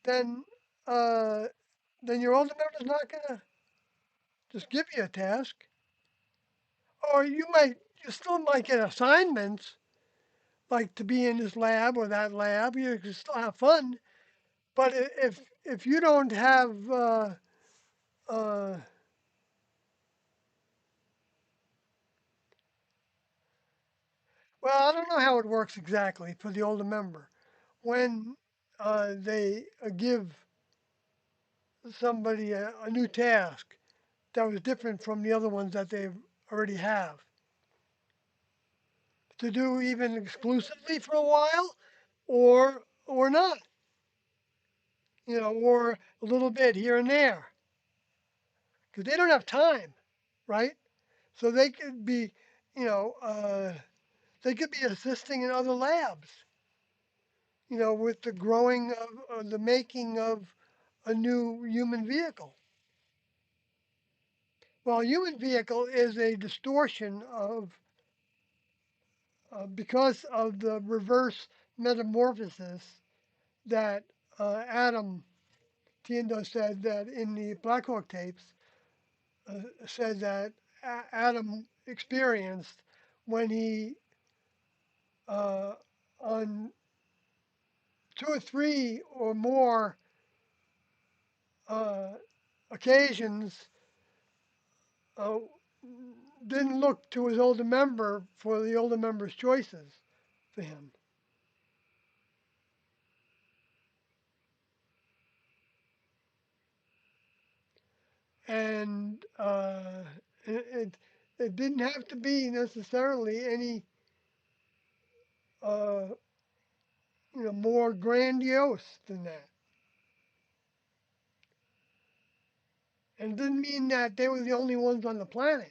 then uh, then your older member's not gonna just give you a task. Or you still might get assignments, like to be in this lab or that lab. You can still have fun. But if you don't have, uh, well, I don't know how it works exactly for the older member. When they give somebody a new task that was different from the other ones that they already have. to do even exclusively for a while, or not, or a little bit here and there, because they don't have time, right? So they could be, you know, they could be assisting in other labs, with the growing of the making of a new human vehicle. Well, a human vehicle is a distortion of, because of the reverse metamorphosis that Adam Tiendo said that in the Black Hawk tapes, said that Adam experienced when he, uh, on two or three or more uh, occasions, uh, didn't look to his older member for the older member's choices for him. And it didn't have to be necessarily any, uh, more grandiose than that. And it didn't mean that they were the only ones on the planet.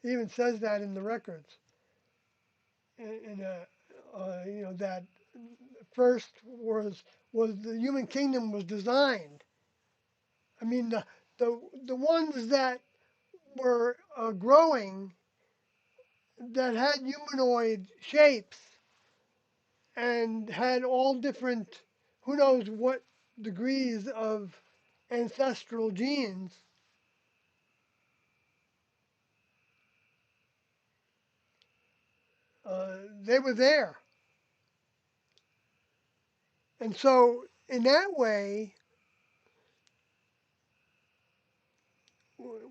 It even says that in the records. That first was the human kingdom was designed. I mean, the ones that were growing that had humanoid shapes and had all different, who knows what degrees of ancestral genes, they were there. And so, in that way,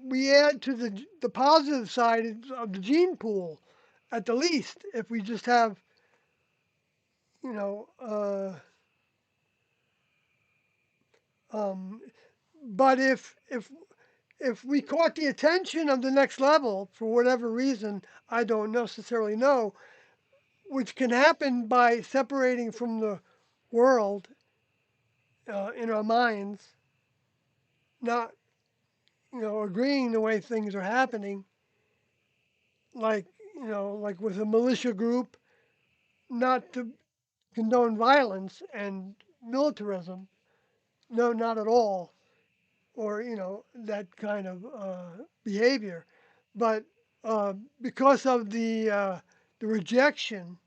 we add to the positive side of the gene pool, at the least, if we just have, you know, uh, um, but if we caught the attention of the next level for whatever reason, I don't necessarily know, which can happen by separating from the world in our minds, not agreeing the way things are happening, like like with a militia group, not to condone violence and militarism, no, not at all, or that kind of behavior, but because of the rejection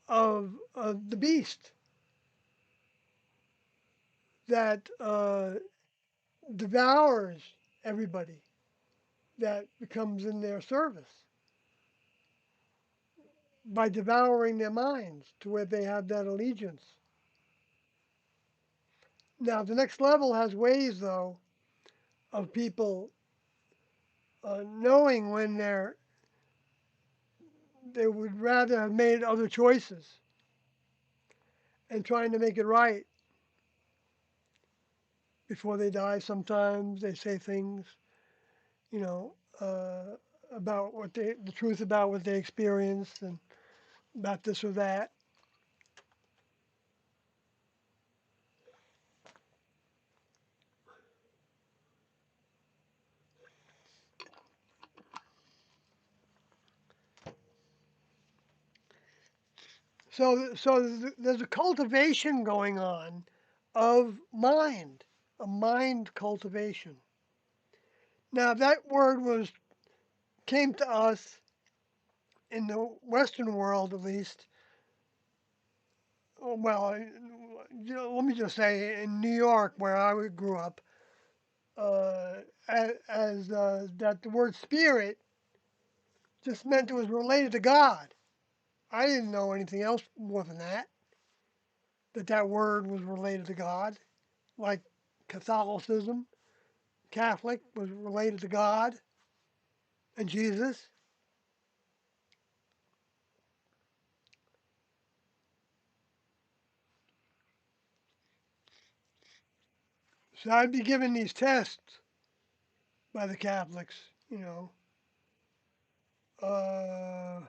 of the beast that devours everybody that becomes in their service by devouring their minds to where they have that allegiance. Now, the next level has ways, though, of people knowing when they would rather have made other choices and trying to make it right before they die. Sometimes they say things, you know, uh, about the truth about what they experienced and about this or that. So there's a cultivation going on of mind, a mind cultivation. Now that word was came to us in the Western world, at least. Well, let me just say, in New York, where I grew up, as that the word spirit just meant it was related to God. I didn't know anything else more than that. That word was related to God, like Catholicism. Catholic was related to God and Jesus. So I'd be given these tests by the Catholics, uh,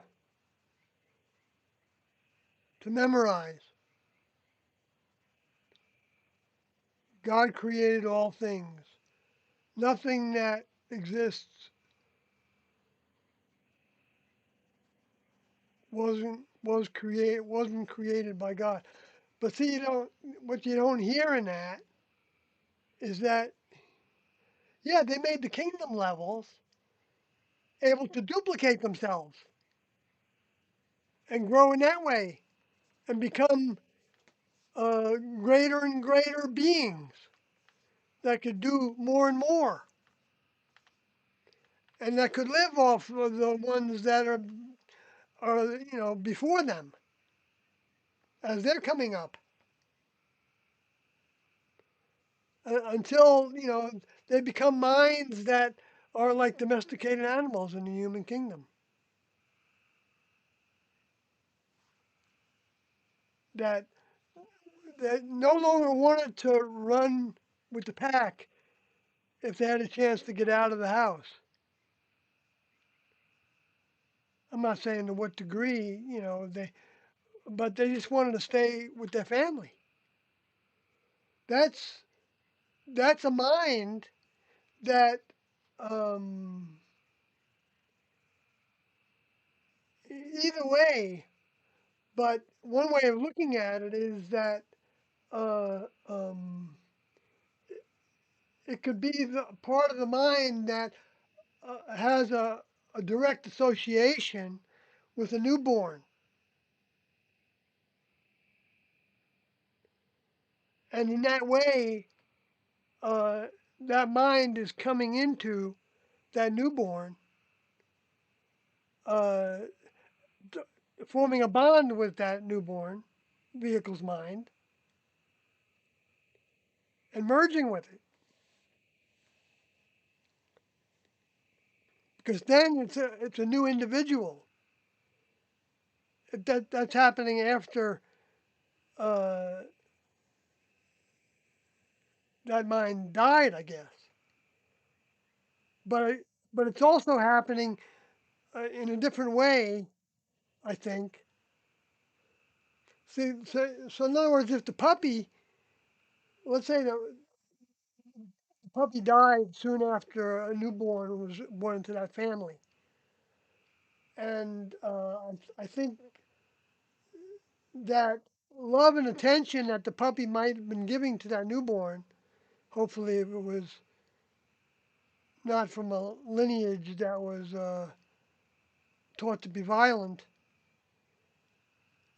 to memorize. God created all things. Nothing that exists wasn't created by God. But see, you don't what you don't hear in that is that yeah, they made the kingdom levels able to duplicate themselves and grow in that way and become greater and greater beings that could do more and more and that could live off of the ones that are before them as they're coming up until they become minds that are like domesticated animals in the human kingdom that no longer wanted to run with the pack if they had a chance to get out of the house. I'm not saying to what degree, but they just wanted to stay with their family. That's that's a mind that um, either way. But one way of looking at it is that uh, um, it could be the part of the mind that has a direct association with a newborn, and in that way, uh, that mind is coming into that newborn, uh, forming a bond with that newborn vehicle's mind and merging with it. Because then it's a new individual. That's happening after uh, that mind died, I guess. But but it's also happening in a different way, I think. See, so in other words, if the puppy, let's say the puppy died soon after a newborn was born into that family, and I think that love and attention that the puppy might have been giving to that newborn, hopefully if it was not from a lineage that was taught to be violent,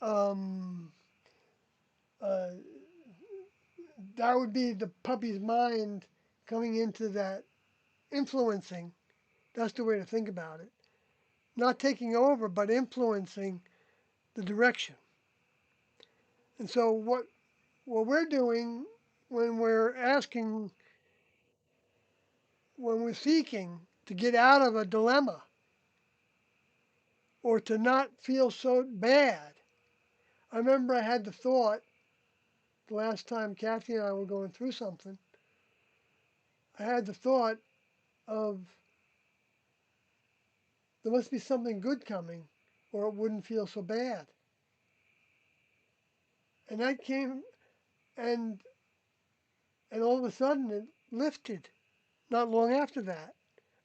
um, uh, that would be the puppy's mind coming into that, influencing. That's the way to think about it. Not taking over, but influencing the direction. And so what we're doing when we're asking, when we're seeking to get out of a dilemma or to not feel so bad. I remember I had the thought the last time Kathy and I were going through something. I had the thought of there must be something good coming or it wouldn't feel so bad. And that came and and all of a sudden it lifted not long after that.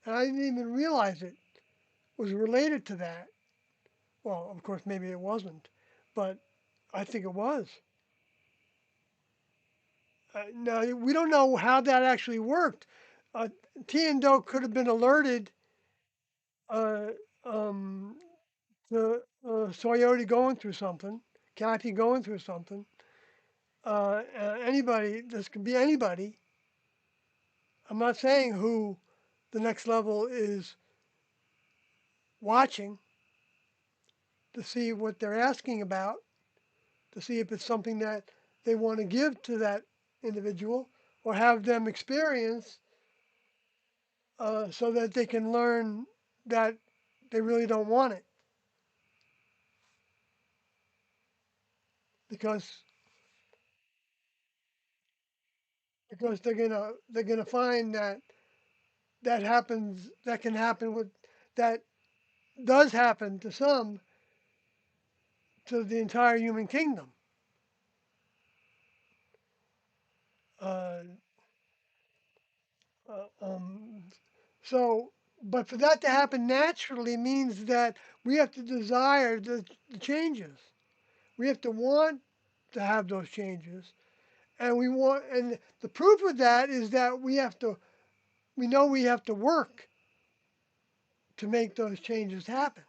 And I didn't even realize it was related to that. Well, of course, maybe it wasn't, but I think it was. Now, we don't know how that actually worked. Uh, T and Doe could have been alerted uh, um, to Soyoti going through something, Kathy going through something. Anybody, this could be anybody. I'm not saying who the next level is watching to see what they're asking about, to see if it's something that they want to give to that individual or have them experience so that they can learn that they really don't want it because they're gonna find that that can happen with that does happen to some to the entire human kingdom. Uh, uh, um, so, but for that to happen naturally means that we have to desire the changes. We have to want to have those changes, and we want. And the proof of that is that we have to. We know we have to work to make those changes happen.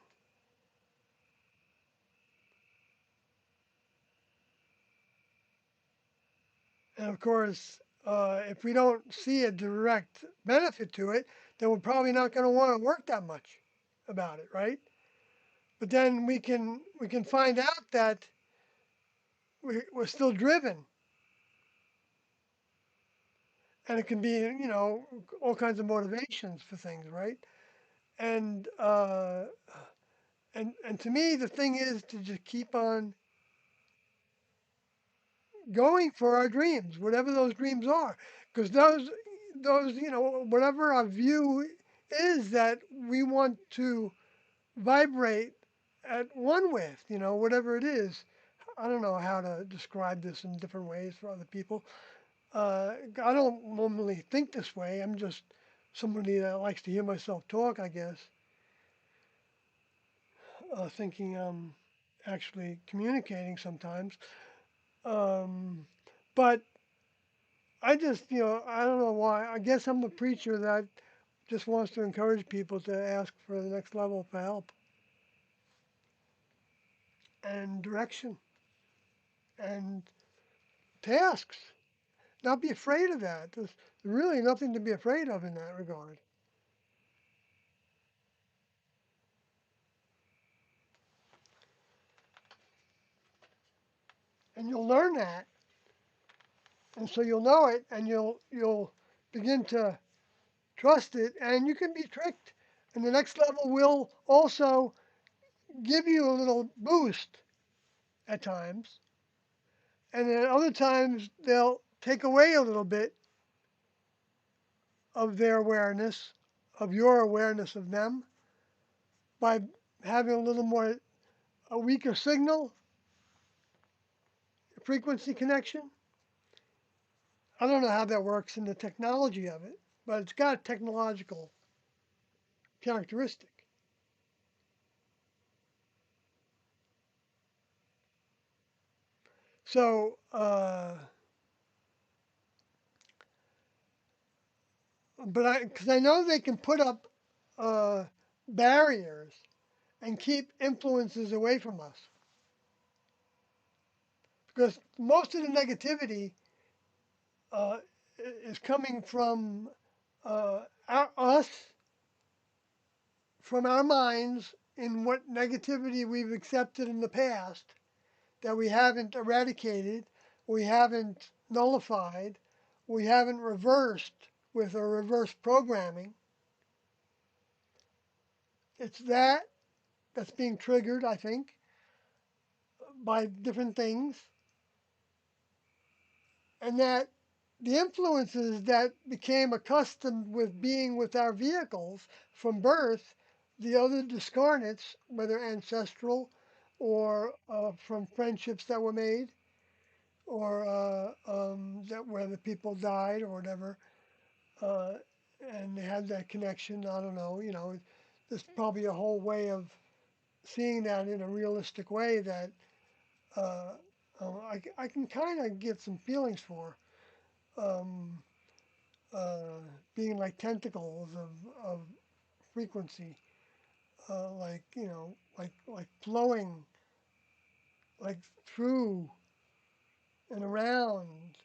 And of course, if we don't see a direct benefit to it, then we're probably not going to want to work that much about it, right? But then we can find out that we're still driven, and it can be all kinds of motivations for things, right? And and to me, the thing is to just keep on going for our dreams, whatever those dreams are, because those whatever our view is that we want to vibrate at one with, whatever it is. I don't know how to describe this in different ways for other people. I don't normally think this way. I'm just somebody that likes to hear myself talk, I guess, thinking I'm actually communicating sometimes. Um, but I just, I don't know why. I guess I'm the preacher that just wants to encourage people to ask for the next level for help and direction and tasks. Not be afraid of that. There's really nothing to be afraid of in that regard. And you'll learn that. And so you'll know it and you'll begin to trust it and you can be tricked. And the next level will also give you a little boost at times. And then other times they'll take away a little bit of their awareness, of your awareness of them, by having a little more, a weaker signal, frequency connection. I don't know how that works in the technology of it, but it's got a technological characteristic. So, because I know they can put up uh, barriers and keep influences away from us. Because most of the negativity uh, is coming from us, from our minds, in what negativity we've accepted in the past that we haven't eradicated, we haven't nullified, we haven't reversed with a reverse programming. It's that's being triggered, I think, by different things, and that the influences that became accustomed with being with our vehicles from birth, the other discarnates, whether ancestral or from friendships that were made, or that where the people died or whatever, uh, and they had that connection. I don't know, there's probably a whole way of seeing that in a realistic way that uh, I can kind of get some feelings for. Um, Being like tentacles of frequency, like like flowing like through and around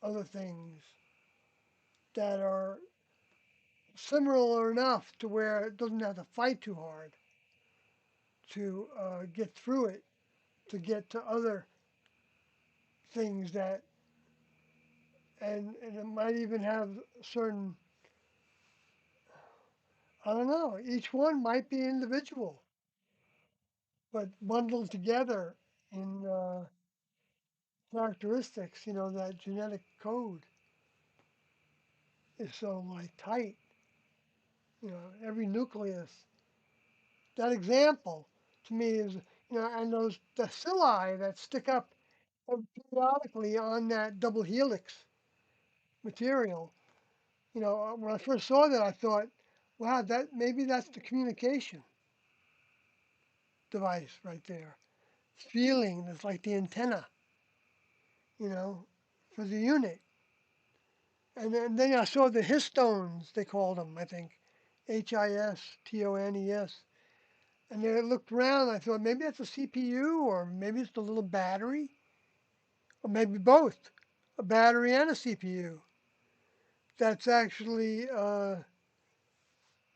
other things that are similar enough to where it doesn't have to fight too hard to get through it, to get to other things that, and it might even have certain, I don't know, each one might be individual, but bundled together in characteristics, that genetic code is so like tight, every nucleus. That example to me is You know, and those the villi that stick up periodically on that double helix material. You know, when I first saw that, I thought, wow, that maybe that's the communication device right there. Feeling that's like the antenna, you know, for the unit. And then I saw the histones, they called them, I think, Histones. And then I looked around, I thought maybe that's a CPU, or maybe it's the little battery, or maybe both, a battery and a CPU. That's actually,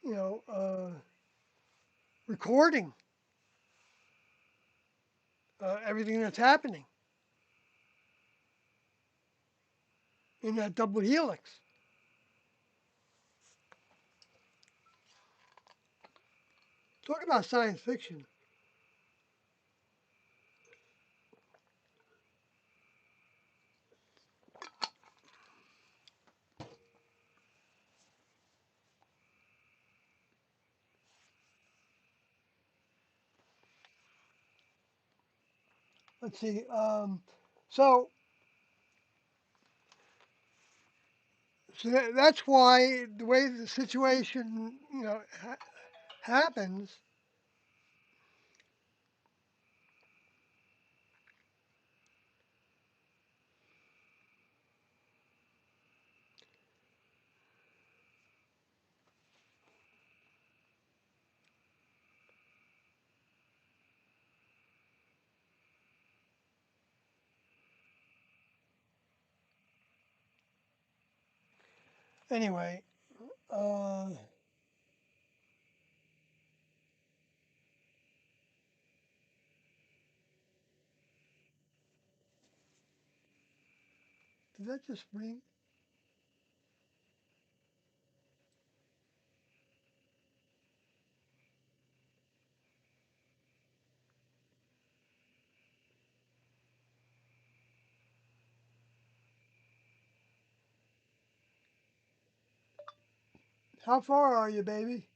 you know, recording everything that's happening in that double helix. Talk about science fiction. Let's see. So, that's why the way the situation, happens. Anyway, uh, did that just ring? How far are you, baby?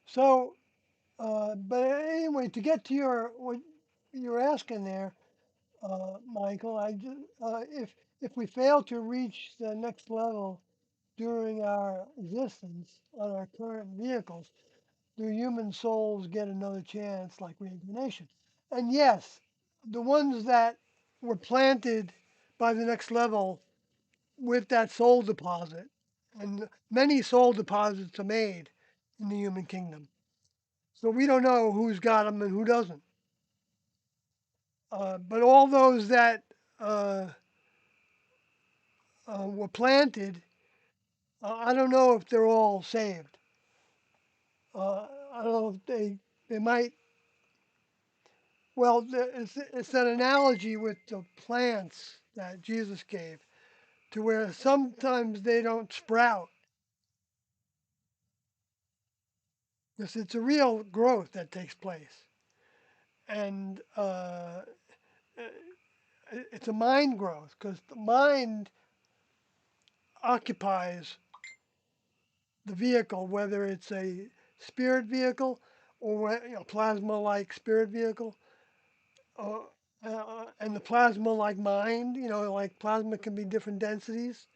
So, but anyway, to get to your what you're asking there, Michael, if we fail to reach the next level during our existence on our current vehicles, do human souls get another chance like reincarnation? And yes, the ones that were planted by the next level with that soul deposit, and many soul deposits are made in the human kingdom. So we don't know who's got them and who doesn't. But all those that uh, were planted, I don't know if they're all saved. I don't know if they might. Well, it's an analogy with the plants that Jesus gave, to where sometimes they don't sprout. Because it's a real growth that takes place. And it's a mind growth, because the mind occupies the vehicle, whether it's a spirit vehicle or plasma like spirit vehicle, uh, and the plasma like mind, like plasma can be different densities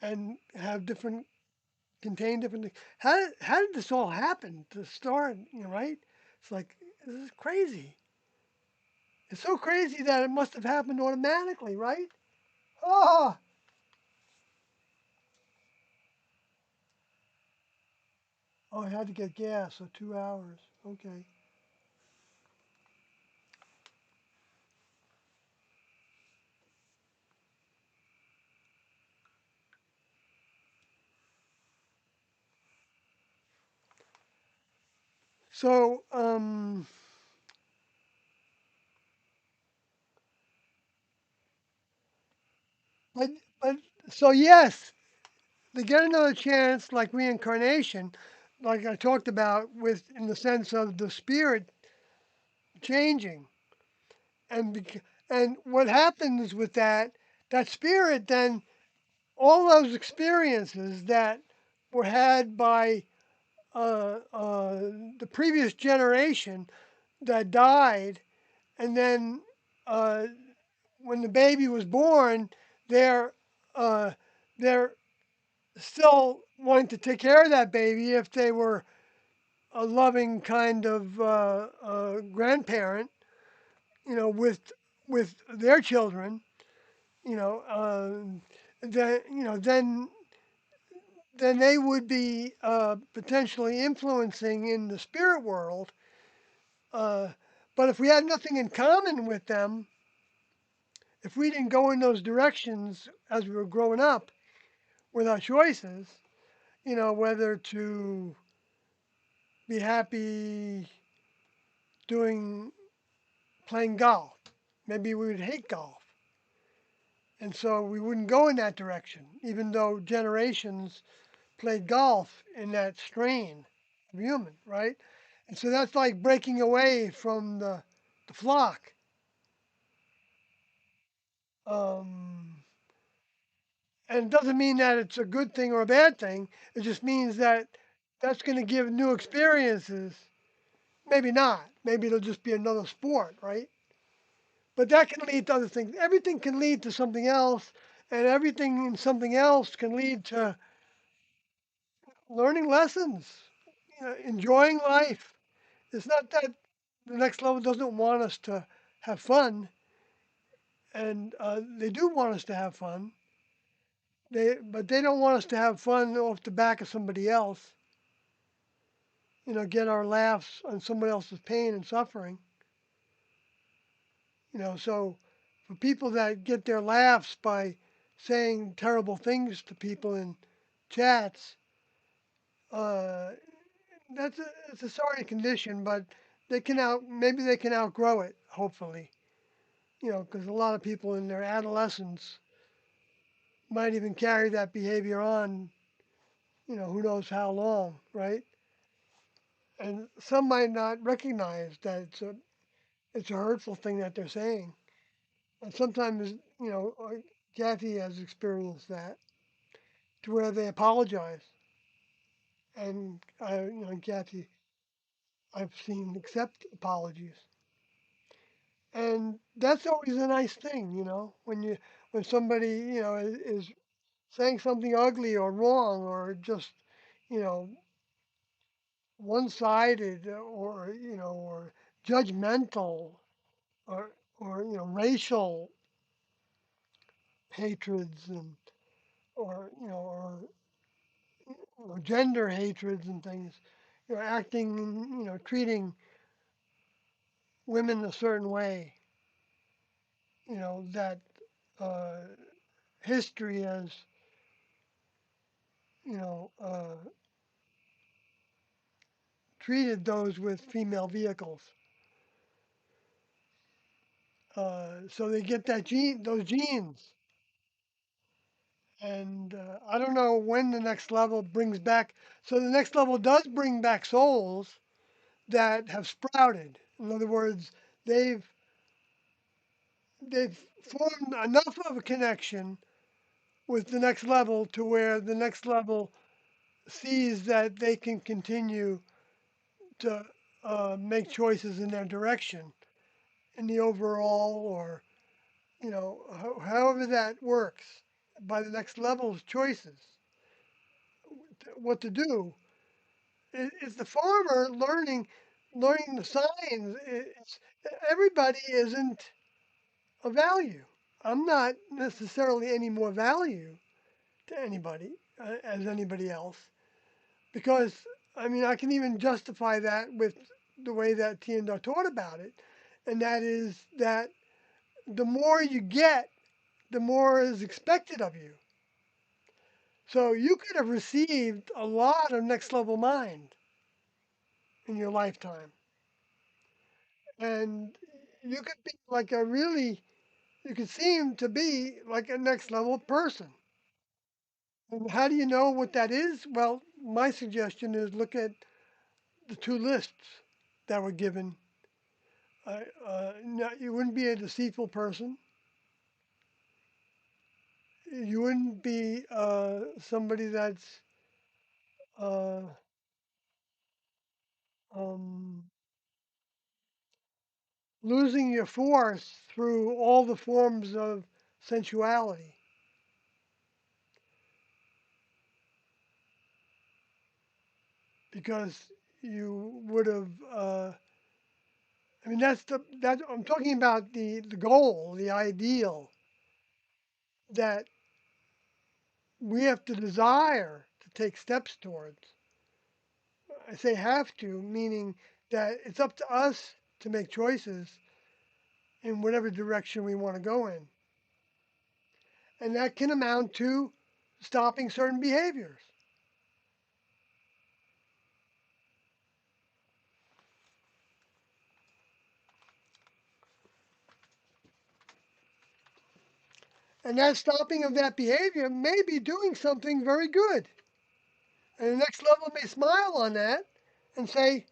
and have different contain different things. How did this all happen to start? Right? It's like this is crazy. It's so crazy that it must have happened automatically, right? Oh, oh, I had to get gas, so 2 hours. Okay. So, but but so yes, they get another chance like reincarnation, like I talked about, with in the sense of the spirit changing, and and what happens with that, that spirit then, all those experiences that were had by the previous generation that died, and then uh, when the baby was born, they're uh, they're still wanting to take care of that baby if they were a loving kind of grandparent, with their children, you know, then then they would be potentially influencing in the spirit world. Uh, but if we had nothing in common with them, if we didn't go in those directions as we were growing up with our choices, whether to be happy doing playing golf, maybe we would hate golf. And so we wouldn't go in that direction, even though generations played golf in that strain of human, right? And so that's like breaking away from the flock. Um, and it doesn't mean that it's a good thing or a bad thing. It just means that that's going to give new experiences. Maybe not. Maybe it'll just be another sport, right? But that can lead to other things. Everything can lead to something else, and everything in something else can lead to learning lessons, enjoying life. It's not that the next level doesn't want us to have fun, and they do want us to have fun. But they don't want us to have fun off the back of somebody else. Get our laughs on somebody else's pain and suffering. So for people that get their laughs by saying terrible things to people in chats, uh, it's a sorry condition, but maybe they can outgrow it. Hopefully, because a lot of people in their adolescence might even carry that behavior on. Who knows how long, right? And some might not recognize that it's a hurtful thing that they're saying. And sometimes, Kathy has experienced that to where they apologize, and Kathy, I've seen accept apologies, and that's always a nice thing, when somebody is saying something ugly or wrong or just you know one-sided, or judgmental, or racial hatreds, and or gender hatreds and things, acting, treating women a certain way, that uh, history has, you know, uh, treated those with female vehicles. So they get those genes. And I don't know when the next level brings back. So the next level does bring back souls that have sprouted. In other words, they've they've formed enough of a connection with the next level to where the next level sees that they can continue to make choices in their direction in the overall, or however that works, by the next level's choices, what to do. It's the farmer learning the signs. Everybody isn't a value. I'm not necessarily any more value to anybody as anybody else, because I mean I can even justify that with the way that Tienda taught about it, and that is that the more you get, the more is expected of you. So you could have received a lot of next level mind in your lifetime, and you could be like you could seem to be like a next level person. And how do you know what that is? Well, my suggestion is look at the two lists that were given. No, you wouldn't be a deceitful person. You wouldn't be somebody that's uh, um, losing your force through all the forms of sensuality, because you would have. I mean, that I'm talking about the goal, the ideal that we have to desire to take steps towards. I say have to, meaning that it's up to us to make choices in whatever direction we want to go in. And that can amount to stopping certain behaviors. And that stopping of that behavior may be doing something very good. And the next level may smile on that and say,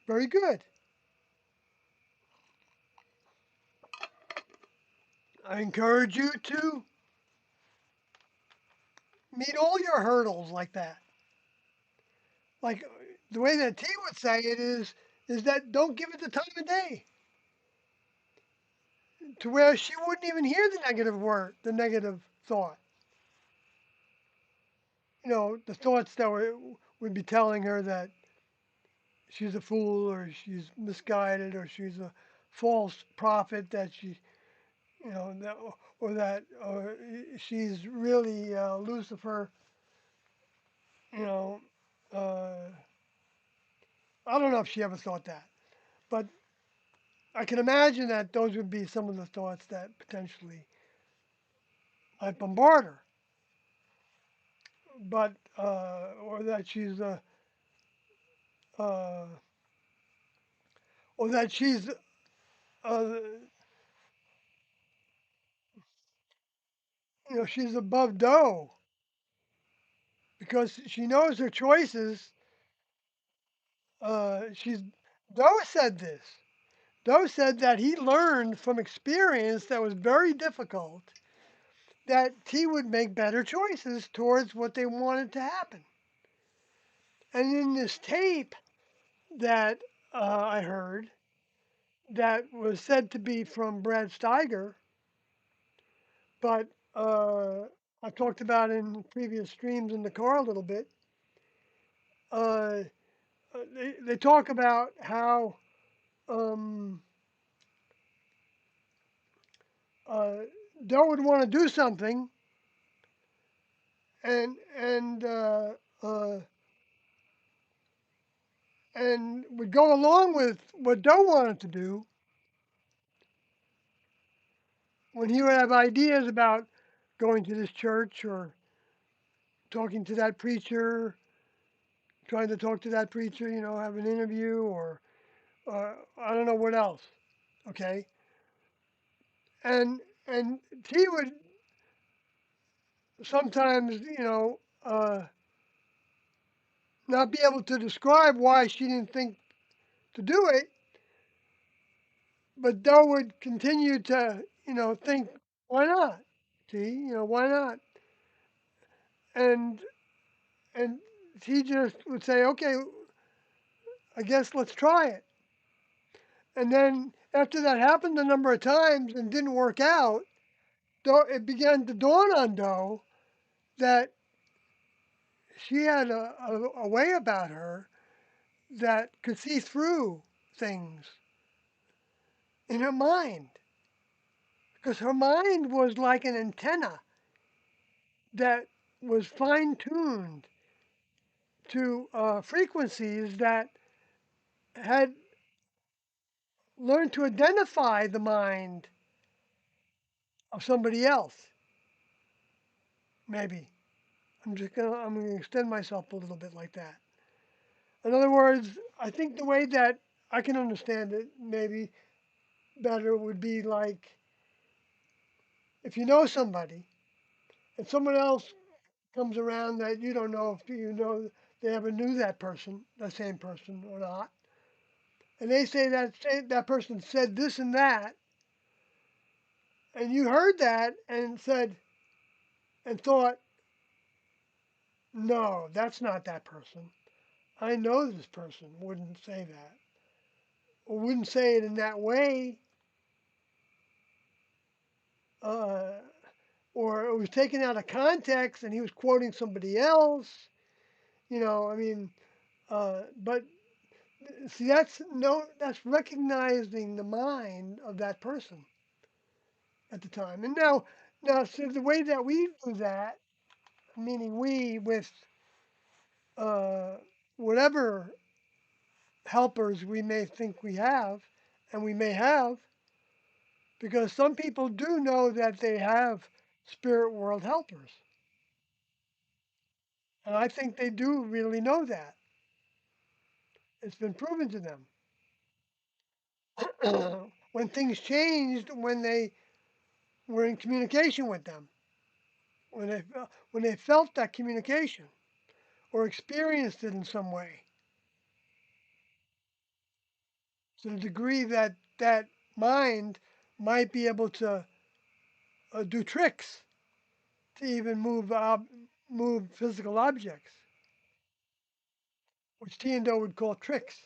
very good. I encourage you to meet all your hurdles like that. Like the way that T would say it is that don't give it the time of day to where she wouldn't even hear the negative word, the negative thought. The thoughts that would be telling her that she's a fool or she's misguided or she's a false prophet that she, that, or that she's really Lucifer, you know, uh, I don't know if she ever thought that, but I can imagine that those would be some of the thoughts that potentially might bombard her. But or that she's uh, or that uh, she's above Doe because she knows her choices. She's Doe said this. Doe said that he learned from experience that was very difficult that he would make better choices towards what they wanted to happen. And in this tape that I heard, that was said to be from Brad Steiger, but I talked about in previous streams in the car a little bit. Uh, they talk about how um, uh, Doe would want to do something and uh, and would go along with what Doe wanted to do when he would have ideas about going to this church or talking to that preacher, trying to talk to that preacher, have an interview or I don't know what else. Okay, and and he would sometimes, not be able to describe why she didn't think to do it, but Doe would continue to, think, why not? See, why not? And and he just would say, okay, I guess let's try it. And then after that happened a number of times and didn't work out, it began to dawn on Doe that she had a way about her that could see through things in her mind. Because her mind was like an antenna that was fine tuned to frequencies that had learned to identify the mind of somebody else. Maybe I'm gonna extend myself a little bit like that. In other words, I think the way that I can understand it maybe better would be like if you know somebody and someone else comes around that you don't know if you know they ever knew that person, the same person or not, and they say that person said this and that, and you heard that and said and thought, no, that's not that person. I know this person wouldn't say that or wouldn't say it in that way, uh, or it was taken out of context and he was quoting somebody else. I mean, but see, that's no, that's recognizing the mind of that person at the time. And now, so the way that we do that, meaning we with uh, whatever helpers we may think we have, and we may have, because some people do know that they have spirit world helpers, and I think they do really know that. It's been proven to them. When things changed, when they were in communication with them, when they felt that communication or experienced it in some way, to the degree that that mind might be able to do tricks to even move physical objects, which Tiendo would call tricks.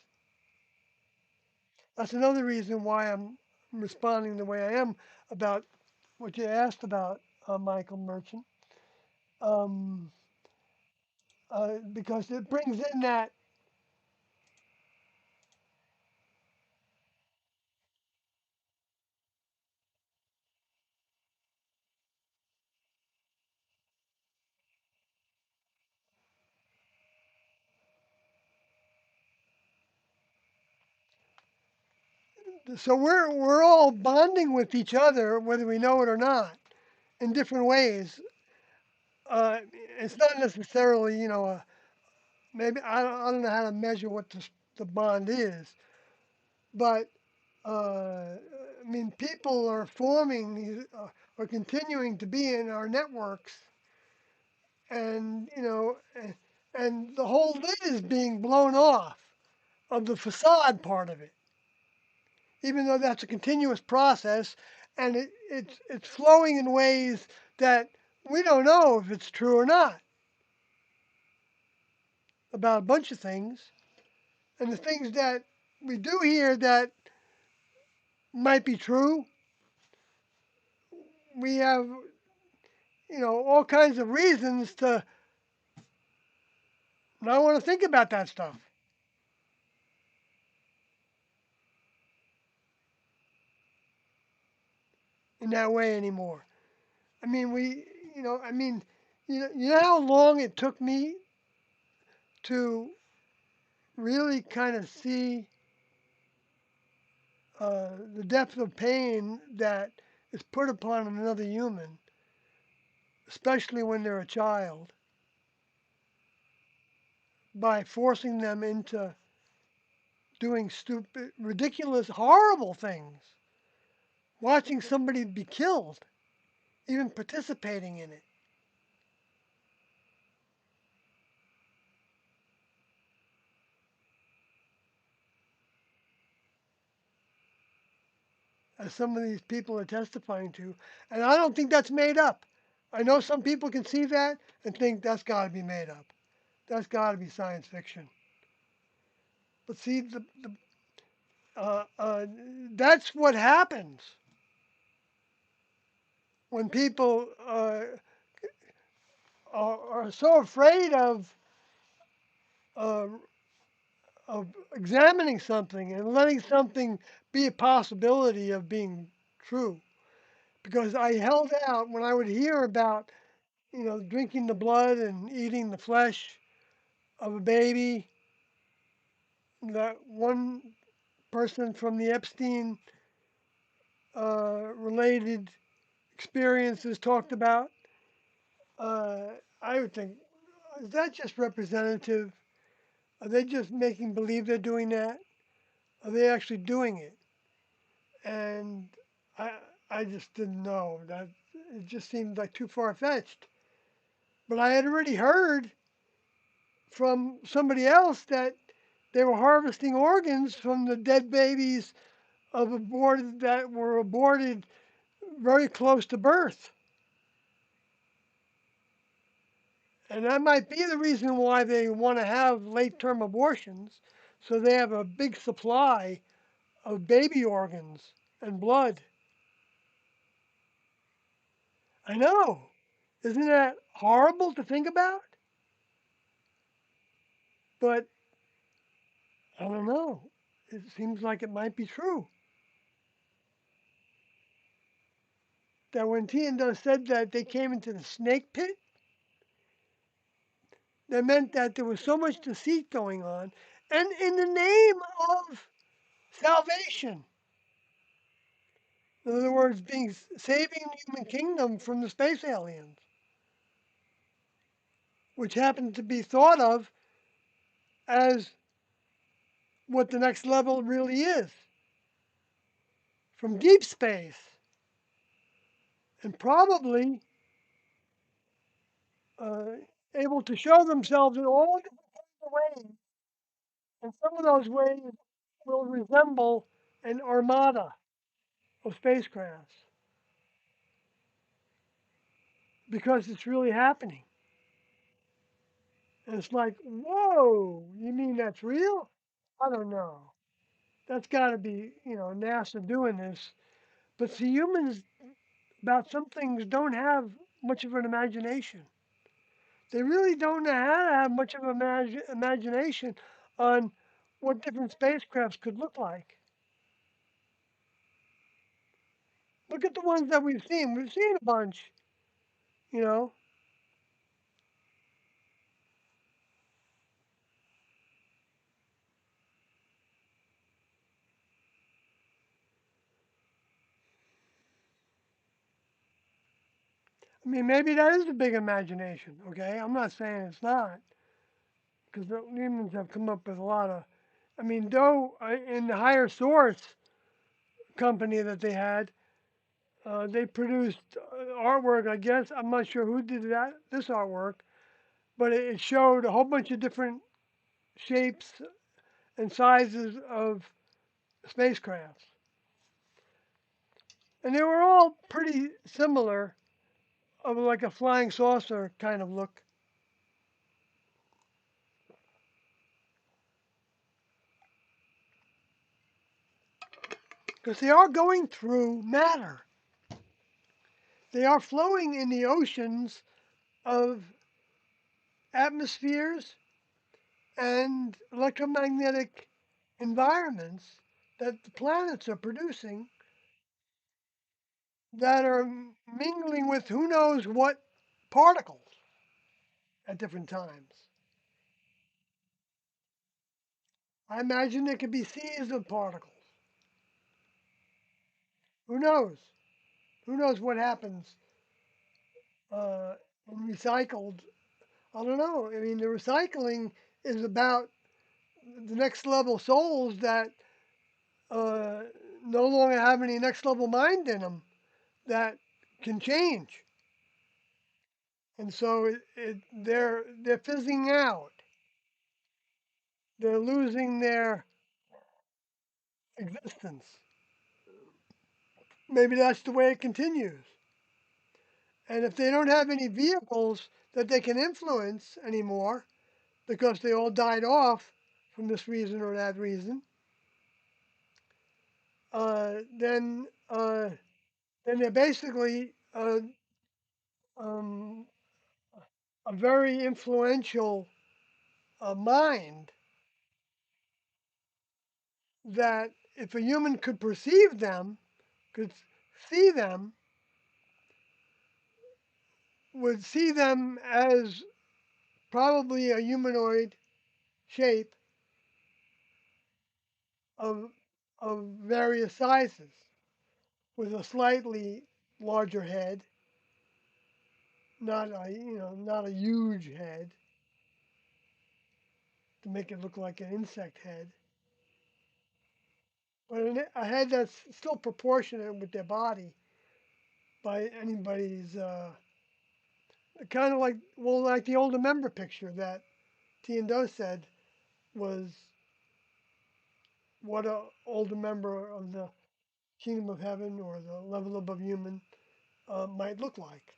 That's another reason why I'm responding the way I am about what you asked about, Michael Merchant, um, because it brings in that. So we're all bonding with each other, whether we know it or not, in different ways. Uh, it's not necessarily, maybe I don't know how to measure what the bond is, but I mean, people are forming these, are continuing to be in our networks, and and the whole lid is being blown off of the facade part of it, even though that's a continuous process, and it's flowing in ways that we don't know if it's true or not about a bunch of things, and the things that we do hear that might be true, we have all kinds of reasons to not want to think about that stuff in that way anymore. I mean, I mean, you know how long it took me to really kind of see the depth of pain that is put upon another human, especially when they're a child, by forcing them into doing stupid, ridiculous, horrible things, watching somebody be killed, even participating in it. As some of these people are testifying to. And I don't think that's made up. I know some people can see that and think that's got to be made up. That's got to be science fiction. But see, uh, uh, that's what happens when people are so afraid uh, of examining something and letting something be a possibility of being true. Because I held out when I would hear about, drinking the blood and eating the flesh of a baby that one person from the Epstein related experiences talked about. Uh, I would think, is that just representative? Are they just making believe they're doing that? Are they actually doing it? And I, I just didn't know. That it just seemed like too far fetched. But I had already heard from somebody else that they were harvesting organs from the dead babies of aborted that were aborted very close to birth. And that might be the reason why they want to have late term abortions, so they have a big supply of baby organs and blood. I know. Isn't that horrible to think about? But I don't know. It seems like it might be true. That when T and Doe said that they came into the snake pit, that meant that there was so much deceit going on. And in the name of salvation, in other words, being saving the human kingdom from the space aliens, which happen to be thought of as what the next level really is from deep space, and probably uh, able to show themselves in all different ways, and some of those ways will resemble an armada of spacecrafts because it's really happening. And it's like, whoa, you mean that's real? I don't know. That's got to be, NASA doing this. But see, humans, about some things, don't have much of an imagination. They really don't know how to have much of an imagination on what different spacecrafts could look like. Look at the ones that we've seen. We've seen a bunch, you know. I mean, maybe that is a big imagination, okay? I'm not saying it's not, because the humans have come up with a lot of. I mean, though in the higher source company that they had, they produced artwork. I guess I'm not sure who did that this artwork, but it showed a whole bunch of different shapes and sizes of spacecrafts, and they were all pretty similar, of like a flying saucer kind of look, because they are going through matter. They are flowing in the oceans of atmospheres and electromagnetic environments that the planets are producing that are mingling with who knows what particles at different times. I imagine there could be seas of particles. Who knows? Who knows what happens uh, in recycled? I don't know. I mean, the recycling is about the next level souls that uh, no longer have any next level mind in them that can change, and so they're fizzing out. They're losing their existence. Maybe that's the way it continues. And if they don't have any vehicles that they can influence anymore, because they all died off from this reason or that reason, uh, then uh, then they're basically um, a very influential mind that if a human could perceive them, could see them, would see them as probably a humanoid shape of various sizes, with a slightly larger head, not a huge head to make it look like an insect head, but a head that's still proportionate with their body by anybody's kind of like, well, like the older member picture that Tiendo said was what a older member of the kingdom of heaven or the level above human might look like.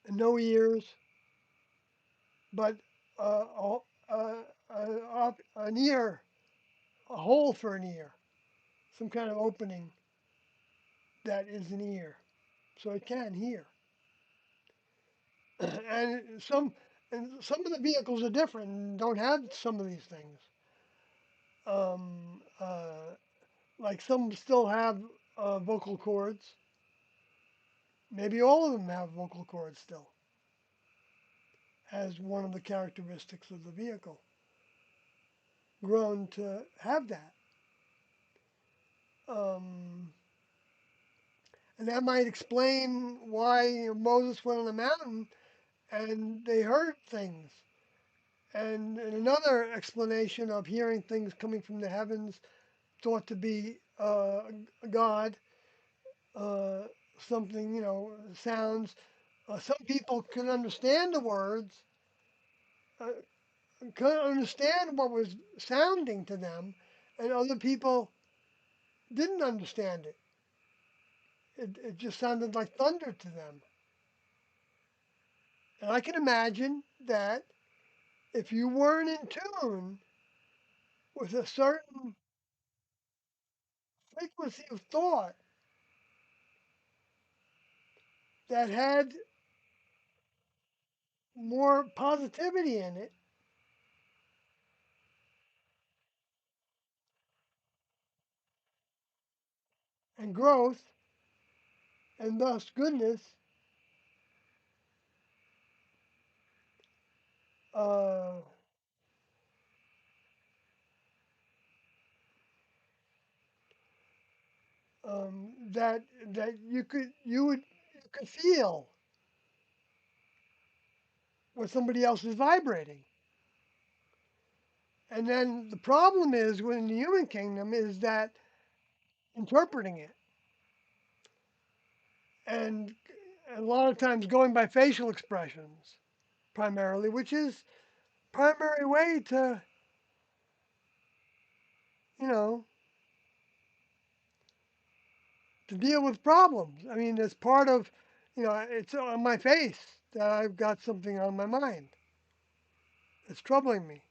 No ears, but an ear, a hole for an ear, some kind of opening that is an ear, so it can hear. and some of the vehicles are different and don't have some of these things. Um, uh, like some still have vocal cords. Maybe all of them have vocal cords still, as one of the characteristics of the vehicle. Grown to have that. Um, and that might explain why Moses went on the mountain and they heard things. And another explanation of hearing things coming from the heavens thought to be God, uh, something, sounds. Some people can understand the words, uh, can understand what was sounding to them, and other people didn't understand it. It just sounded like thunder to them. And I can imagine that if you weren't in tune with a certain frequency of thought that had more positivity in it and growth and thus goodness, uh, that you could feel what somebody else is vibrating. And then the problem is within the human kingdom is that interpreting it and a lot of times going by facial expressions primarily, which is primary way to you know to deal with problems. I mean, it's part of it's on my face that I've got something on my mind. It's troubling me.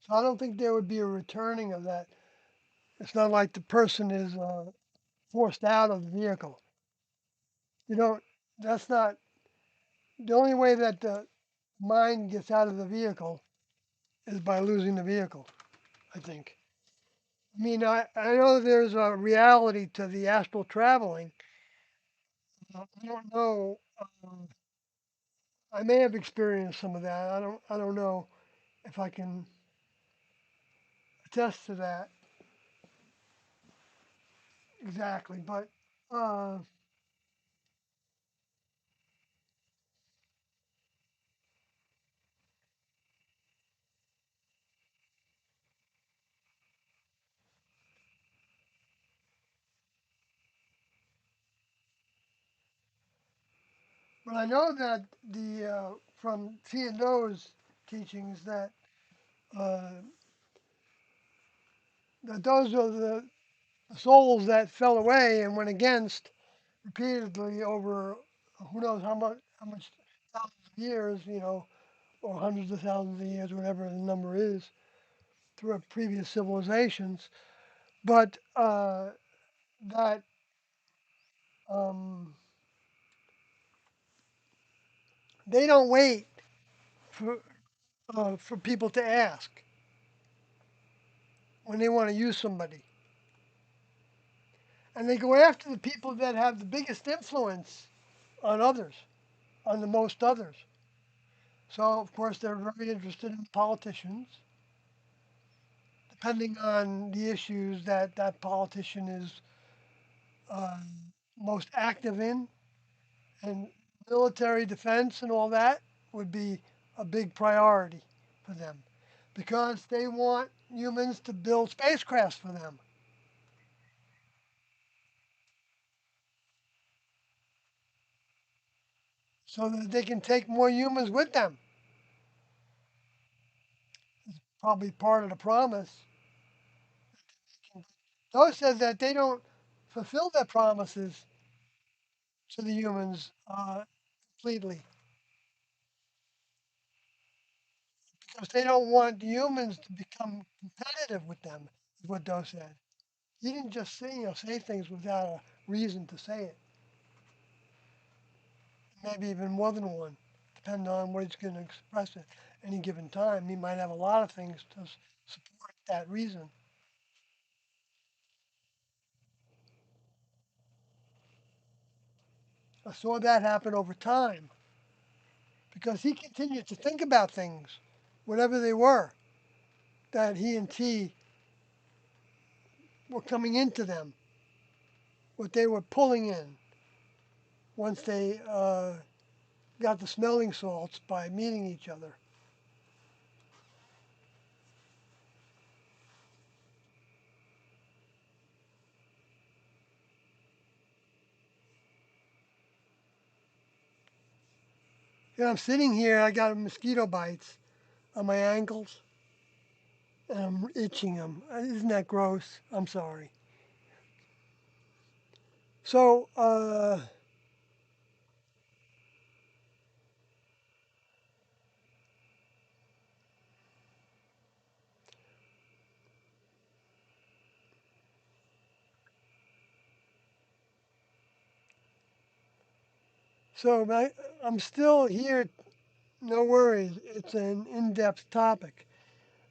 So I don't think there would be a returning of that. It's not like the person is forced out of the vehicle. You know, that's not the only way that the mind gets out of the vehicle is by losing the vehicle, I think. I mean, I know there's a reality to the astral traveling. I don't know. I may have experienced some of that. I don't know if I can attest to that exactly, uh, but I know that the from Theodore's teachings uh, that those are the souls that fell away and went against repeatedly over who knows how much thousands of years, or hundreds of thousands of years, whatever the number is, through previous civilizations. But that um, they don't wait for for people to ask when they want to use somebody, and they go after the people that have the biggest influence on others, on the most others. So of course they're very interested in politicians, depending on the issues that that politician is most active in, and military defense and all that would be a big priority for them because they want humans to build spacecrafts for them so that they can take more humans with them. Probably part of the promise. Those says that they don't fulfill their promises to the humans completely because they don't want the humans to become competitive with them, is what Doe said. He didn't just say, say things without a reason to say it, maybe even more than one, depending on what he's going to express at any given time. He might have a lot of things to support that reason. I saw that happen over time because he continued to think about things, whatever they were, that he and T were coming into them, what they were pulling in once they got the smelling salts by meeting each other. And I'm sitting here, I got mosquito bites on my ankles, and I'm itching them. Isn't that gross? I'm sorry. So, I'm still here. No worries. It's an in-depth topic.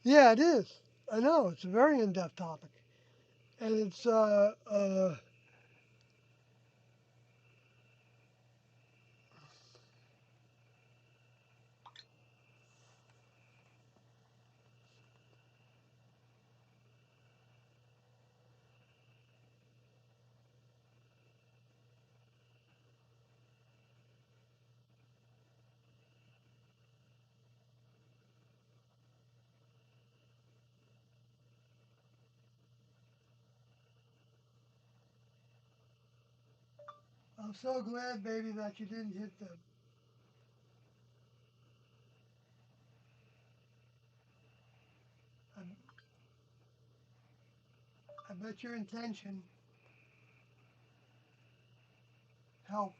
Yeah, it is. I know it's a very in-depth topic, and it's I'm so glad, baby, that you didn't hit them. I, I bet your intention helped.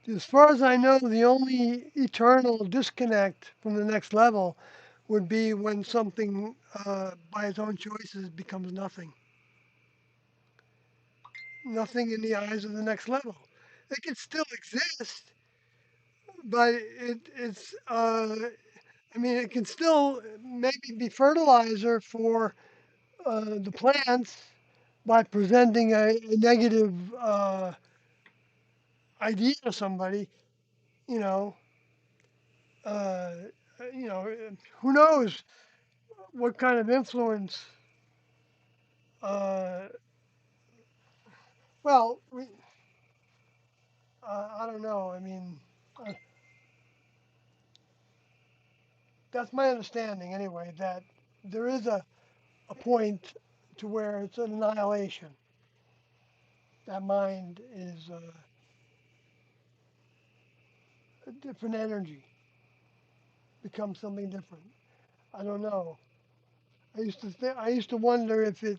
As far as I know, the only eternal disconnect from the next level would be when something, by its own choices, becomes nothing. Nothing in the eyes of the next level. It can still exist, but I mean, it can still maybe be fertilizer for the plants by presenting a negative idea to somebody, you know, uh, you know, who knows what kind of influence. Uh, well, I don't know. I mean, uh, that's my understanding anyway. That there is a point to where it's an annihilation. That mind is a different energy, becomes something different. I don't know. I used to wonder if it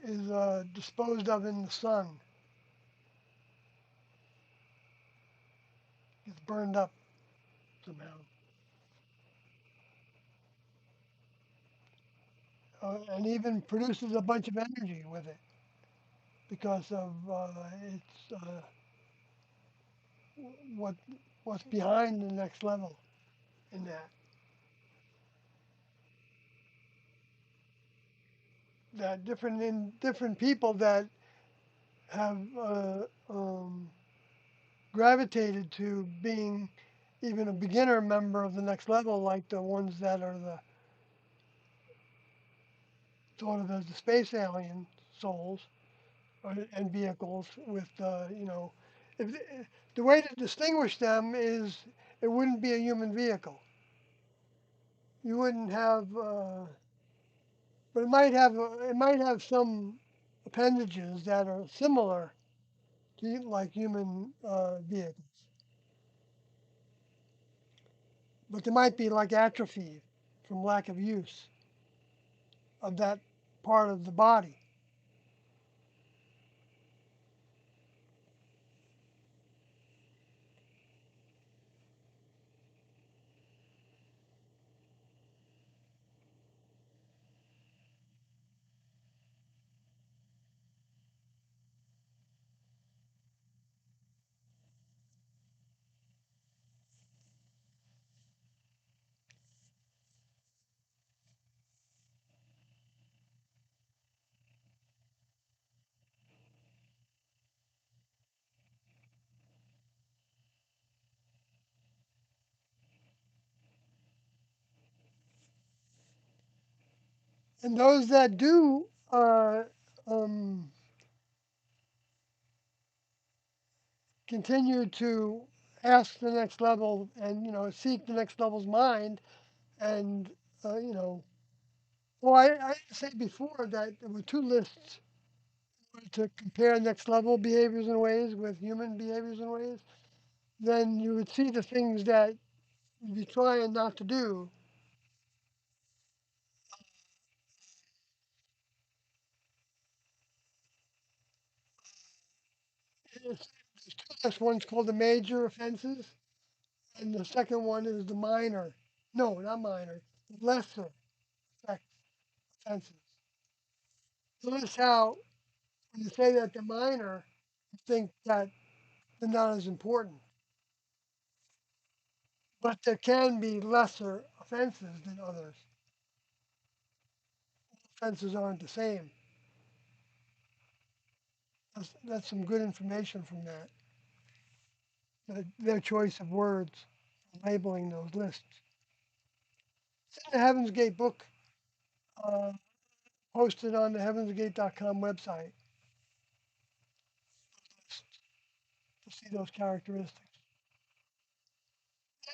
is disposed of in the sun, gets burned up somehow, and even produces a bunch of energy with it because of its what what's behind the next level in that different people that have gravitated to being even a beginner member of the next level, like the ones that are the thought of as the space alien souls and vehicles with if the way to distinguish them is it wouldn't be a human vehicle. You wouldn't have, but it might have some appendages that are similar to like human vehicles, but they might be like atrophied from lack of use of that part of the body. And those that do um, continue to ask the next level and seek the next level's mind and you know well I said before that there were two lists to compare next level behaviors and ways with human behaviors and ways. Then you would see the things that you'd be trying not to do. There's two lists. One's called the major offenses and the second one is the minor, no, not minor, lesser offenses. Notice how when you say that they're minor, you think that they're not as important. But there can be lesser offenses than others. Offenses aren't the same. That's some good information from that. Their choice of words, labeling those lists. It's in the Heaven's Gate book, uh, posted on the heavensgate.com website to see those characteristics.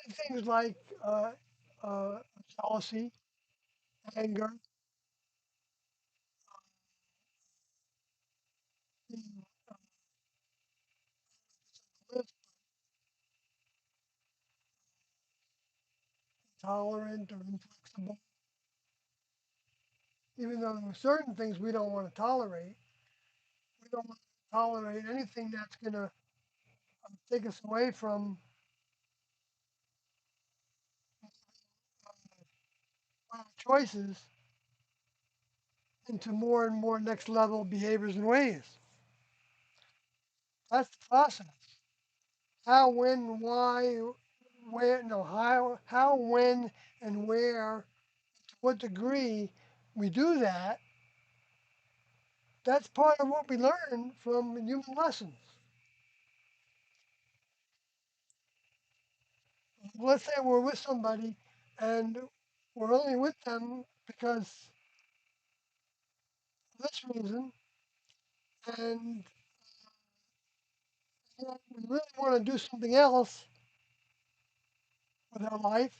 And things like uh, jealousy, anger, being tolerant or inflexible, even though there are certain things we don't want to tolerate. We don't want to tolerate anything that's going to take us away from our choices into more and more next level behaviors and ways. That's the process. How, when, why, where, no, how, when, and where, to what degree we do that, that's part of what we learn from human lessons. Let's say we're with somebody and we're only with them because of this reason, and we really want to do something else with our life,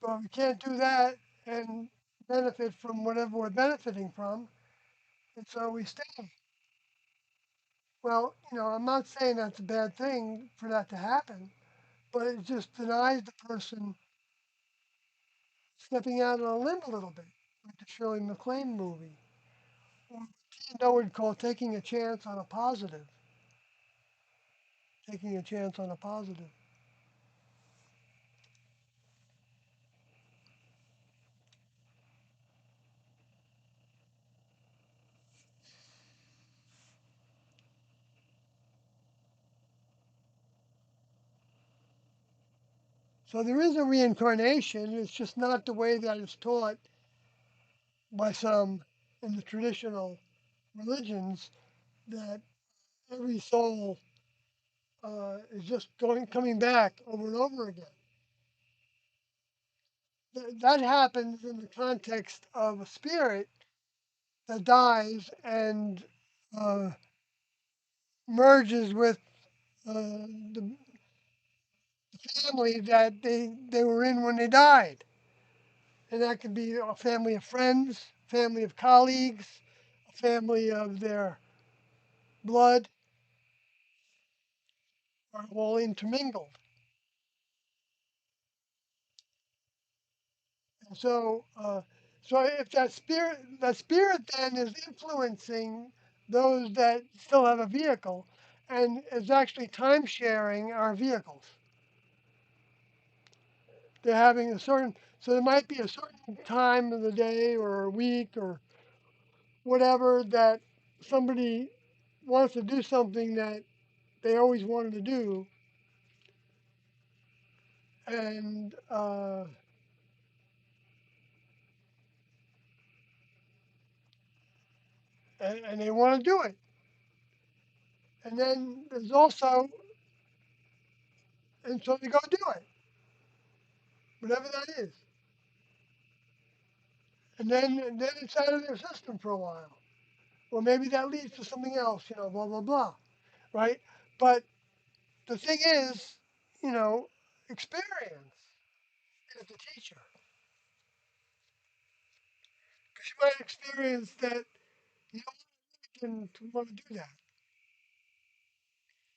but we can't do that and benefit from whatever we're benefiting from, and so we stay. Well, I'm not saying that's a bad thing for that to happen, but it just denies the person stepping out on a limb a little bit, like the Shirley MacLaine movie, or what Noah would call taking a chance on a positive, taking a chance on a positive. So there is a reincarnation. It's just not the way that it's taught by some in the traditional religions, that every soul is just coming back over and over again. That happens in the context of a spirit that dies and uh, merges with the family that they were in when they died. And that could be a family of friends, family of colleagues, a family of their blood, are all intermingled. And so if that spirit then is influencing those that still have a vehicle, and is actually time sharing our vehicles. They're having so there might be a certain time of the day or a week or whatever that somebody wants to do something that they always wanted to do, and and they want to do it. And then there's also, and so they go do it, whatever that is. And then it's out of their system for a while. Or maybe that leads to something else, blah blah blah, right? But the thing is, you know, experience is the teacher. Because you might experience that you don't want to do that.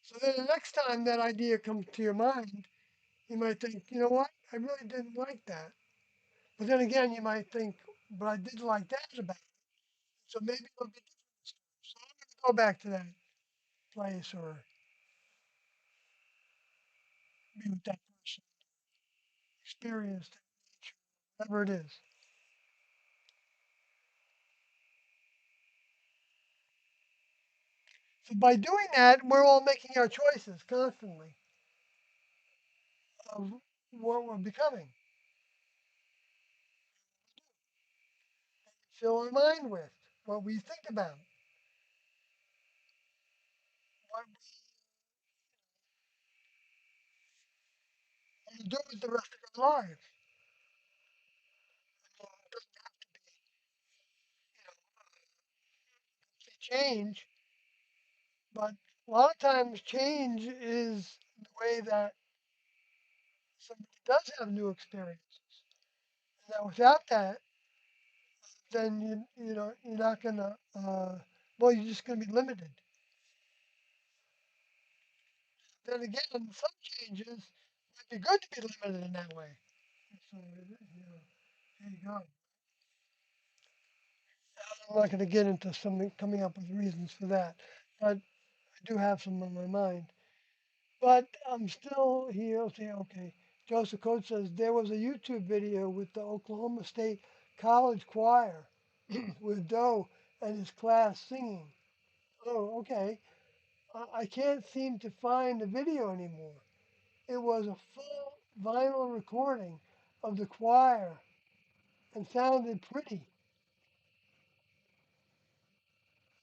So then the next time that idea comes to your mind, you might think, you know what, I really didn't like that. But then again, you might think, but I did like that about it. So maybe it'll be different. So I'm going to go back to that place or be with that person, experience that nature, whatever it is. So by doing that, we're all making our choices constantly of what we're becoming, fill our mind with, what we think about, what we do with the rest of our lives. It doesn't have to change, but a lot of times change is the way that somebody does have new experiences. Now, without that, then you're not gonna. Well, you're just gonna be limited. Then again, some changes might be good to be limited in that way. So there you go. I'm not going to get into something coming up with reasons for that, but I do have some on my mind. But I'm still here saying, okay. Joseph Coates says there was a YouTube video with the Oklahoma State College Choir with Doe and his class singing. Oh, okay. I can't seem to find the video anymore. It was a full vinyl recording of the choir and sounded pretty.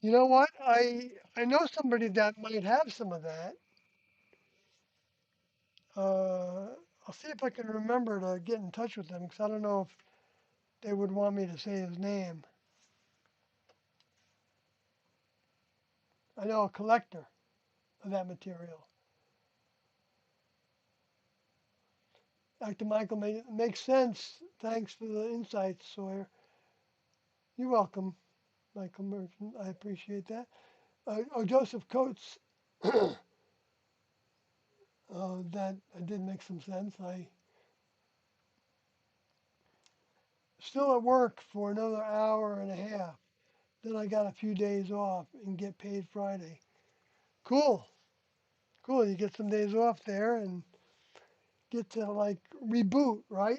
You know what? I know somebody that might have some of that. Uh, I'll see if I can remember to get in touch with them because I don't know if they would want me to say his name. I know a collector of that material. Dr. Michael makes sense. Thanks for the insights, Sawyer. You're welcome, Michael Merchant. I appreciate that. Joseph Coates, that did make some sense. I still at work for another hour and a half. Then I got a few days off and get paid Friday. Cool, cool. You get some days off there and get to like reboot, right?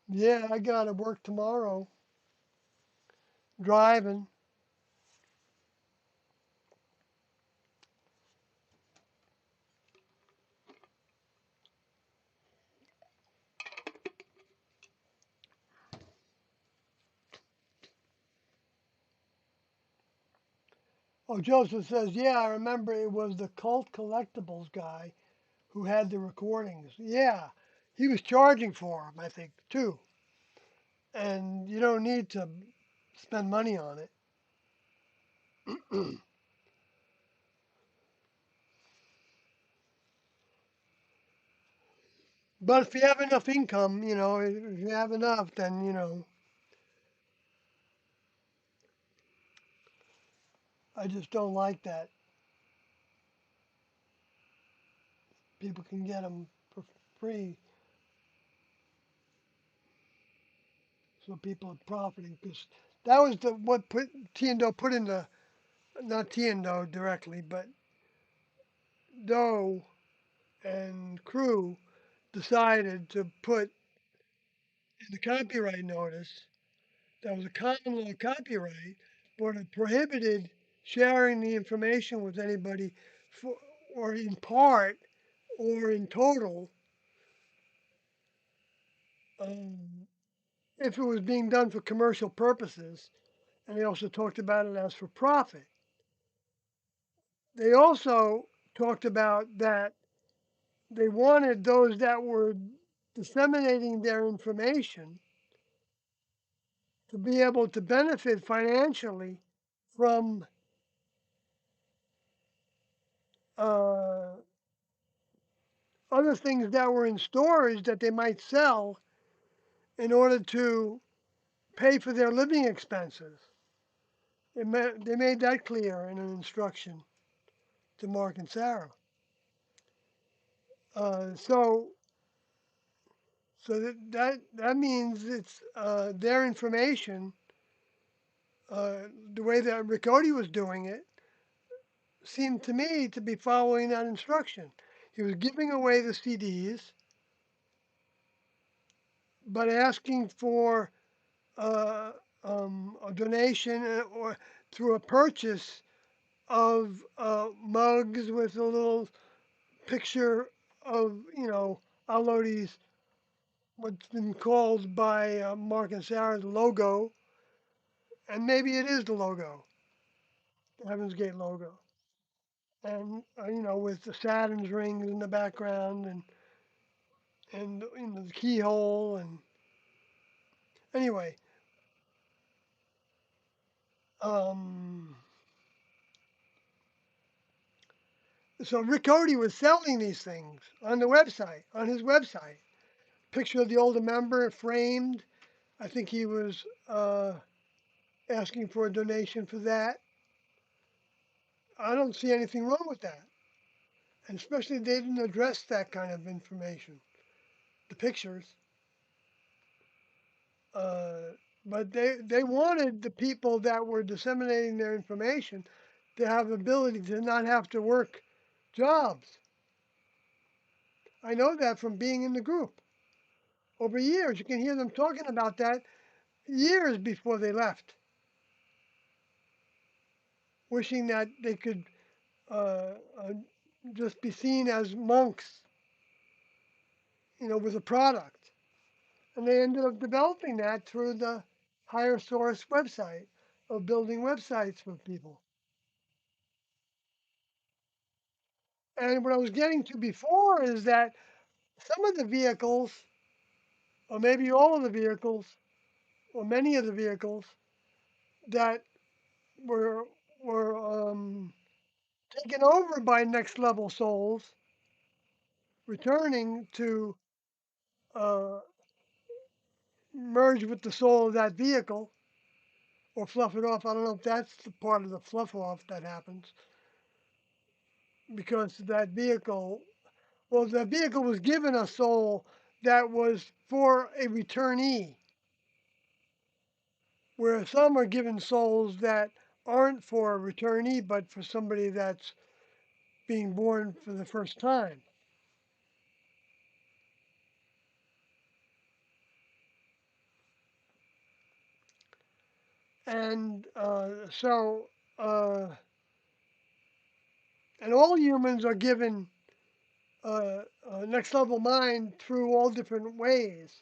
Yeah, I got to work tomorrow driving. Oh, Joseph says, yeah, I remember it was the Cult Collectibles guy who had the recordings. Yeah, he was charging for them, I think, too. And you don't need to spend money on it. But if you have enough income, if you have enough, then, I just don't like that. People can get them for free, so people are profiting. Because that was what Tiendo put in the, not Tiendo directly, but Doe and Crew decided to put in the copyright notice that was a common law copyright, but it prohibited sharing the information with anybody for, or in part or in total, um, if it was being done for commercial purposes. And they also talked about it as for profit. They also talked about that they wanted those that were disseminating their information to be able to benefit financially from uh, other things that were in storage that they might sell in order to pay for their living expenses. They made that clear in an instruction to Mark and Sarah. So that means it's their information. The way that Riccoti was doing it seemed to me to be following that instruction. He was giving away the CDs, but asking for uh, a donation or through a purchase of mugs with a little picture of, Alodi's, what's been called by Mark and Sarah's logo, and maybe it is the logo, the Heaven's Gate logo, and with the Saturn's rings in the background and the keyhole and anyway, um, so Rick Cody was selling these things on the website, on his website. Picture of the older member framed. I think he was asking for a donation for that. I don't see anything wrong with that. And especially they didn't address that kind of information. The pictures. But they wanted the people that were disseminating their information to have the ability to not have to work jobs. I know that from being in the group. Over years, you can hear them talking about that years before they left, wishing that they could just be seen as monks, with a product. And they ended up developing that through the Higher Source website of building websites for people. And what I was getting to before is that some of the vehicles, or maybe all of the vehicles, or many of the vehicles that were were taken over by next level souls, returning to uh, merge with the soul of that vehicle or fluff it off. I don't know if that's the part of the fluff off that happens because that vehicle, well, the vehicle was given a soul that was for a returnee, where some are given souls that aren't for a returnee but for somebody that's being born for the first time. And uh, and all humans are given next level mind through all different ways,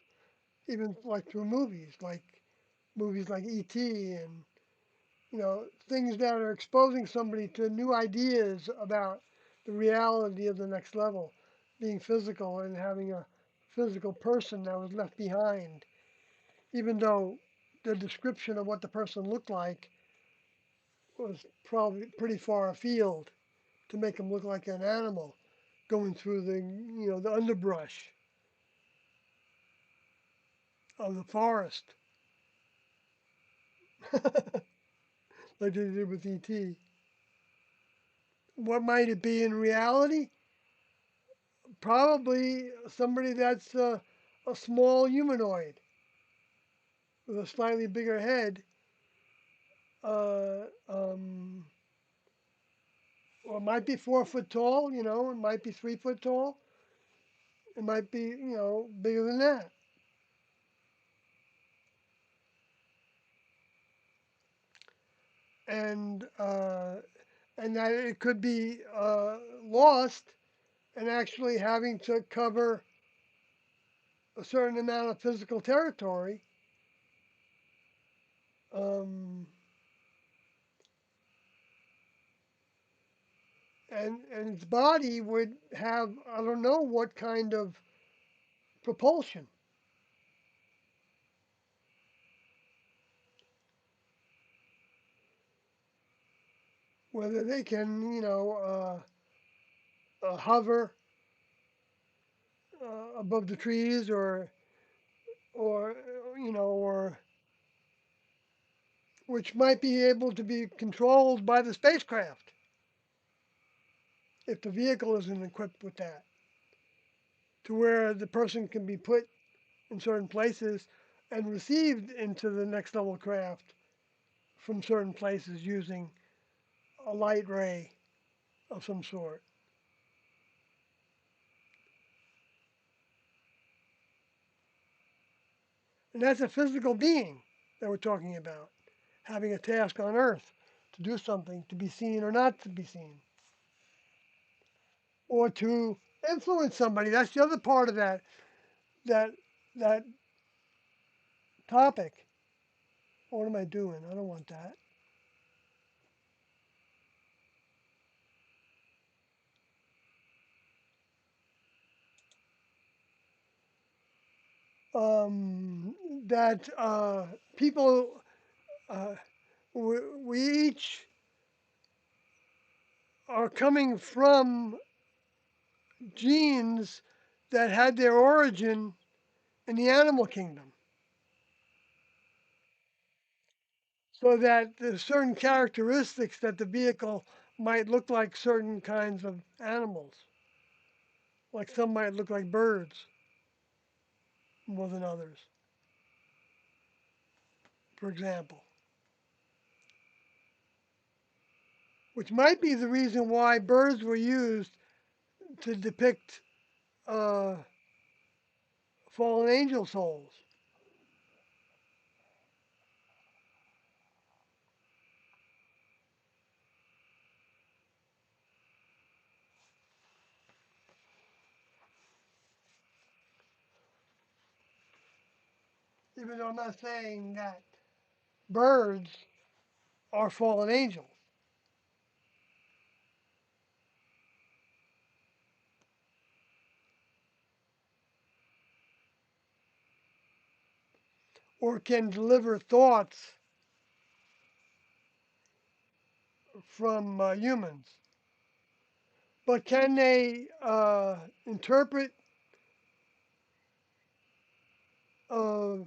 even like through movies like E.T. and things that are exposing somebody to new ideas about the reality of the next level, being physical and having a physical person that was left behind, even though the description of what the person looked like was probably pretty far afield to make him look like an animal going through the underbrush of the forest, like they did with ET. What might it be in reality? Probably somebody that's a small humanoid with a slightly bigger head, uh, um, or it might be 4 foot tall. It might be 3 foot tall. It might be bigger than that, and and that it could be lost and actually having to cover a certain amount of physical territory. Um, and its body would have, I don't know what kind of propulsion, whether they can hover above the trees or or which might be able to be controlled by the spacecraft if the vehicle isn't equipped with that, to where the person can be put in certain places and received into the next level craft from certain places using a light ray of some sort. And that's a physical being that we're talking about, having a task on Earth to do something, to be seen or not to be seen, or to influence somebody. That's the other part of that that topic. What am I doing? I don't want that. That people, uh, we each are coming from genes that had their origin in the animal kingdom. So that there's certain characteristics that the vehicle might look like certain kinds of animals. Like some might look like birds more than others. for example, which might be the reason why birds were used to depict uh, fallen angel souls. Even though I'm not saying that birds are fallen angels, or can deliver thoughts from humans, but can they interpret uh,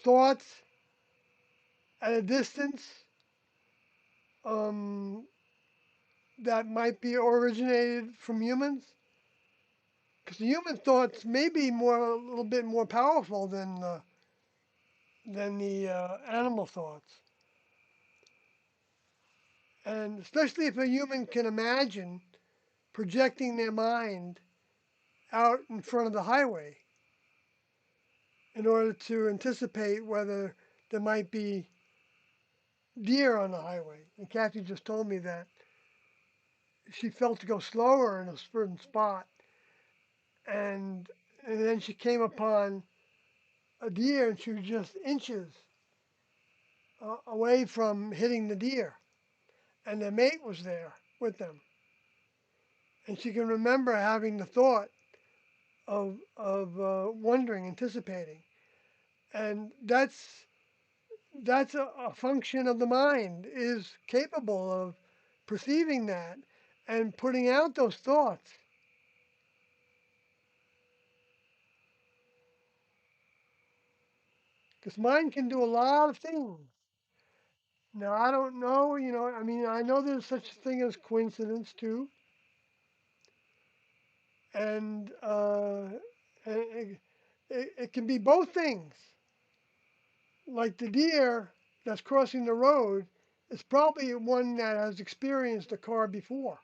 thoughts at a distance um, that might be originated from humans? Because the human thoughts may be a little bit more powerful than the animal thoughts, and especially if a human can imagine projecting their mind out in front of the highway in order to anticipate whether there might be deer on the highway. And Kathy just told me that she felt to go slower in a certain spot, and and then she came upon a deer, and she was just inches away from hitting the deer, and their mate was there with them, and she can remember having the thought of wondering, anticipating, and that's a function of the mind is capable of perceiving that and putting out those thoughts. Because mind can do a lot of things. Now, I don't know, I mean, I know there's such a thing as coincidence too, and it can be both things. Like the deer that's crossing the road is probably one that has experienced a car before.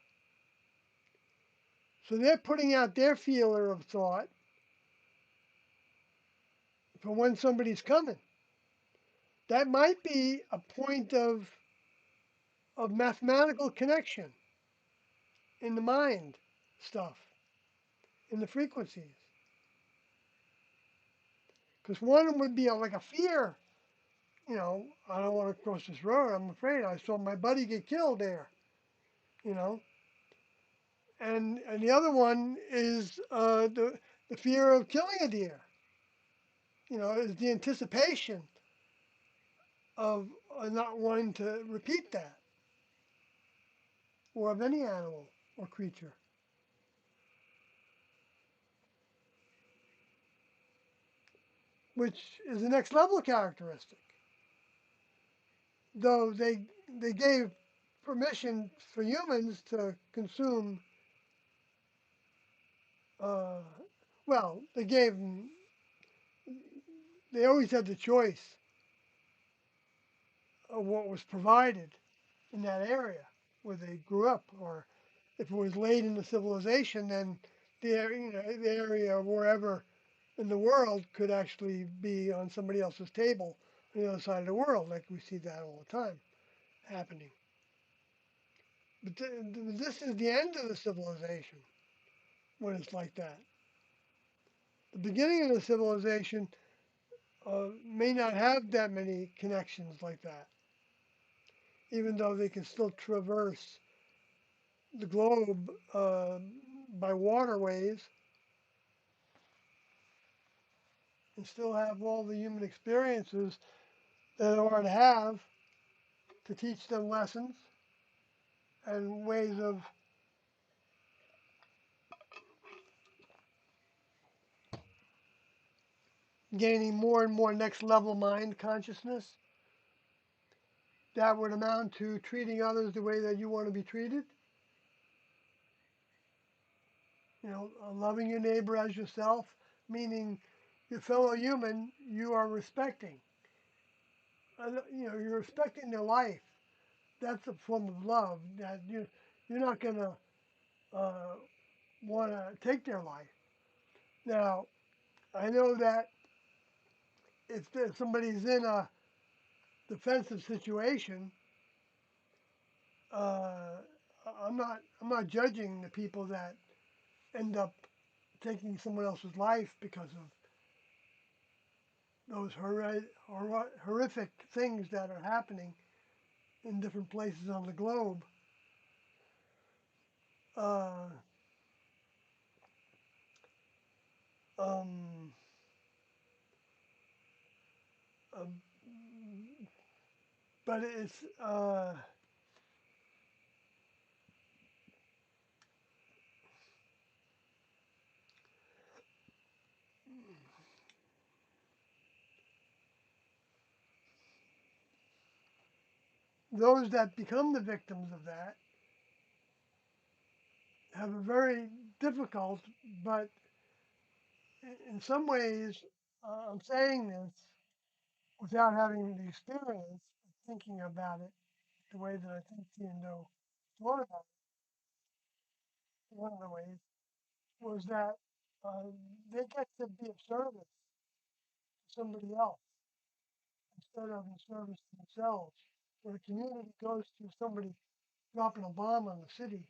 So they're putting out their feeler of thought for when somebody's coming. That might be a point of mathematical connection in the mind stuff, in the frequencies. Because one would be like a fear, I don't want to cross this road. I'm afraid I saw my buddy get killed there, you know. And the other one is the fear of killing a deer, is the anticipation of not wanting to repeat that, or of any animal or creature, which is the next level characteristic. Though they gave permission for humans to consume, uh, well, they always had the choice of what was provided in that area where they grew up, or if it was late in the civilization, then the area wherever in the world could actually be on somebody else's table on the other side of the world, like we see that all the time happening. But this is the end of the civilization when it's like that. The beginning of the civilization may not have that many connections like that, even though they can still traverse the globe by waterways and still have all the human experiences that are to have to teach them lessons and ways of gaining more and more next level mind consciousness that would amount to treating others the way that you want to be treated. Loving your neighbor as yourself, meaning your fellow human you are respecting. you're respecting their life. That's a form of love that you're not gonna uh, want to take their life. Now, I know that if somebody's in a defensive situation, uh, I'm not judging the people that end up taking someone else's life because of those horrific things that are happening in different places on the globe. Uh, um, um, but it's those that become the victims of that have a very difficult, but in some ways, I'm saying this without having the experience, thinking about it the way that I think Tiendo thought about it, one of the ways, was that uh, they get to be of service to somebody else instead of in service to themselves. When a community goes to somebody dropping a bomb on the city,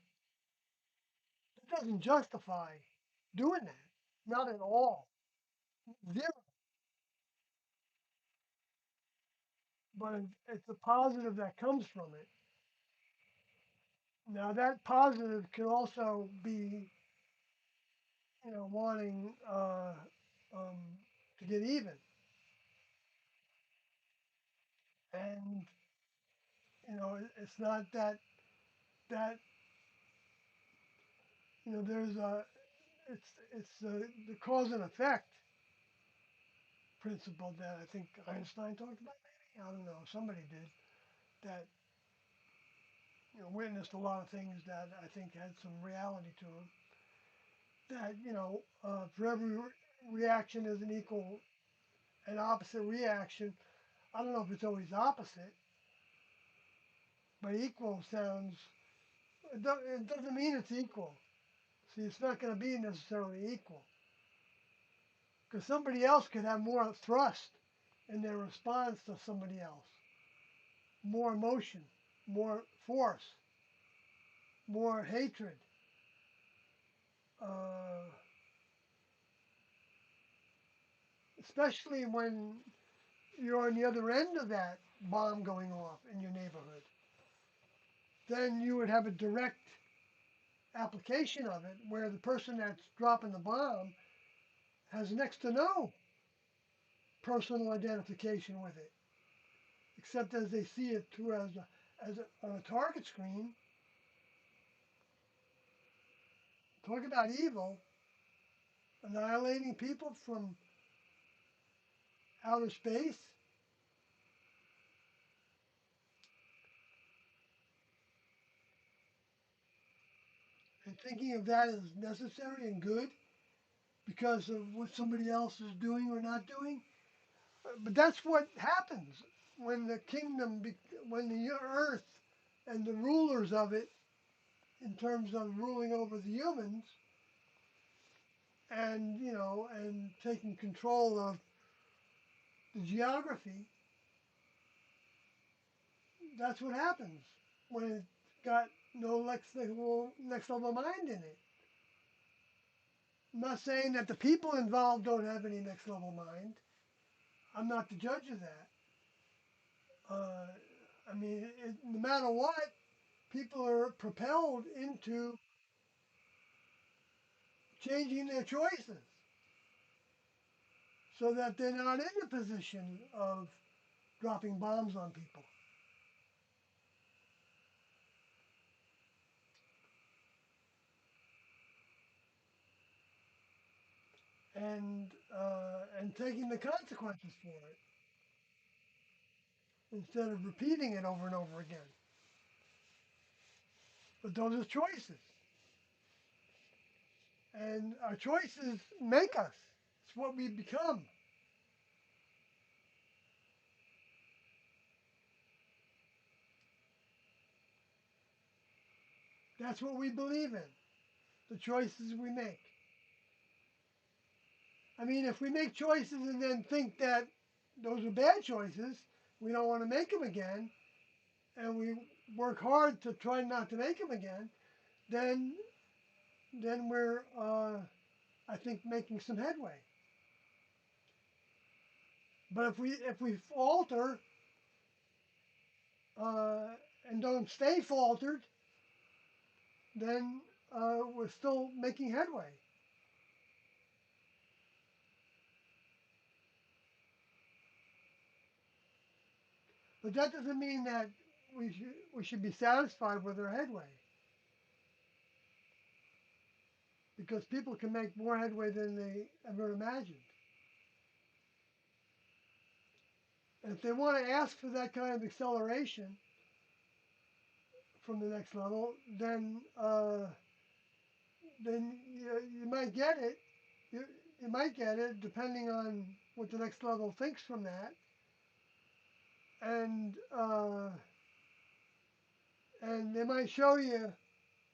it doesn't justify doing that. Not at all. Zero. But it's a positive that comes from it. Now that positive can also be, wanting um, to get even, and it's not that there's a it's the cause and effect principle that I think Einstein talked about. Maybe I don't know. Somebody did that. Witnessed a lot of things that I think had some reality to them. That for every reaction is an equal and opposite reaction. I don't know if it's always opposite, but equal sounds. It doesn't mean it's equal. See, it's not going to be necessarily equal because somebody else could have more thrust in their response to somebody else, more emotion, more force, more hatred. Uh, Especially when you're on the other end of that bomb going off in your neighborhood, then you would have a direct application of it where the person that's dropping the bomb has next to no personal identification with it, except as they see it through on a target screen. Talk about evil, annihilating people from outer space, and thinking of that as necessary and good because of what somebody else is doing or not doing. But that's what happens when the when the earth and the rulers of it, in terms of ruling over the humans and and taking control of the geography. That's what happens when it's got no next level mind in it. I'm not saying that the people involved don't have any next level mind. I'm not the judge of that. Uh, I mean, no matter what, people are propelled into changing their choices so that they're not in a position of dropping bombs on people. And taking the consequences for it instead of repeating it over and over again. But those are choices, and our choices make us. It's what we become. That's what we believe in, the choices we make. I mean, if we make choices and then think that those are bad choices, we don't want to make them again, and we work hard to try not to make them again, then we're, I think, making some headway. But if we falter uh, and don't stay faltered, then we're still making headway. But that doesn't mean that we should be satisfied with our headway, because people can make more headway than they ever imagined. And if they want to ask for that kind of acceleration from the next level, then you might get it. You, you might get it depending on what the next level thinks from that, and they might show you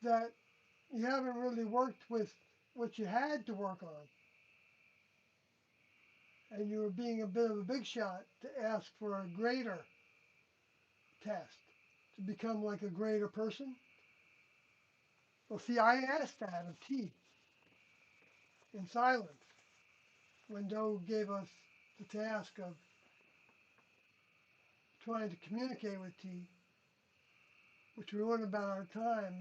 that you haven't really worked with what you had to work on, and you were being a bit of a big shot to ask for a greater test to become like a greater person. Well, see, I asked that of T in silence when Doe gave us the task of trying to communicate with T, which we went about our time,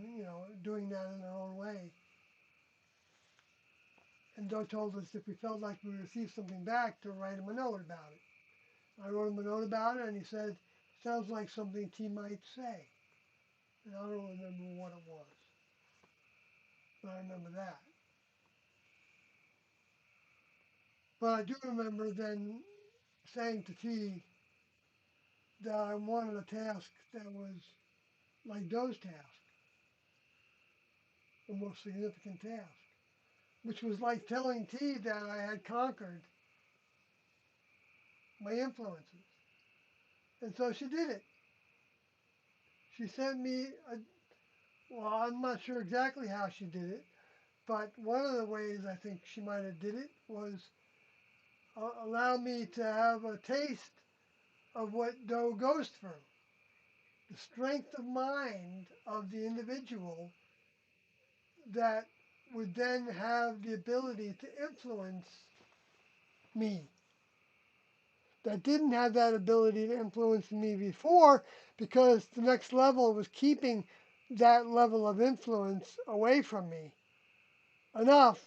doing that in our own way. And Doe told us if we felt like we received something back to write him a note about it. I wrote him a note about it, and he said, "Sounds like something T might say." And I don't remember what it was, but I remember that. But I do remember then saying to T that I wanted a task that was like Doe's task, the most significant task, which was like telling T that I had conquered my influences. And so she did it. She sent me well, I'm not sure exactly how she did it, but one of the ways I think she might have did it was allow me to have a taste of what Doe goes through, the strength of mind of the individual that would then have the ability to influence me, that didn't have that ability to influence me before, because the next level was keeping that level of influence away from me enough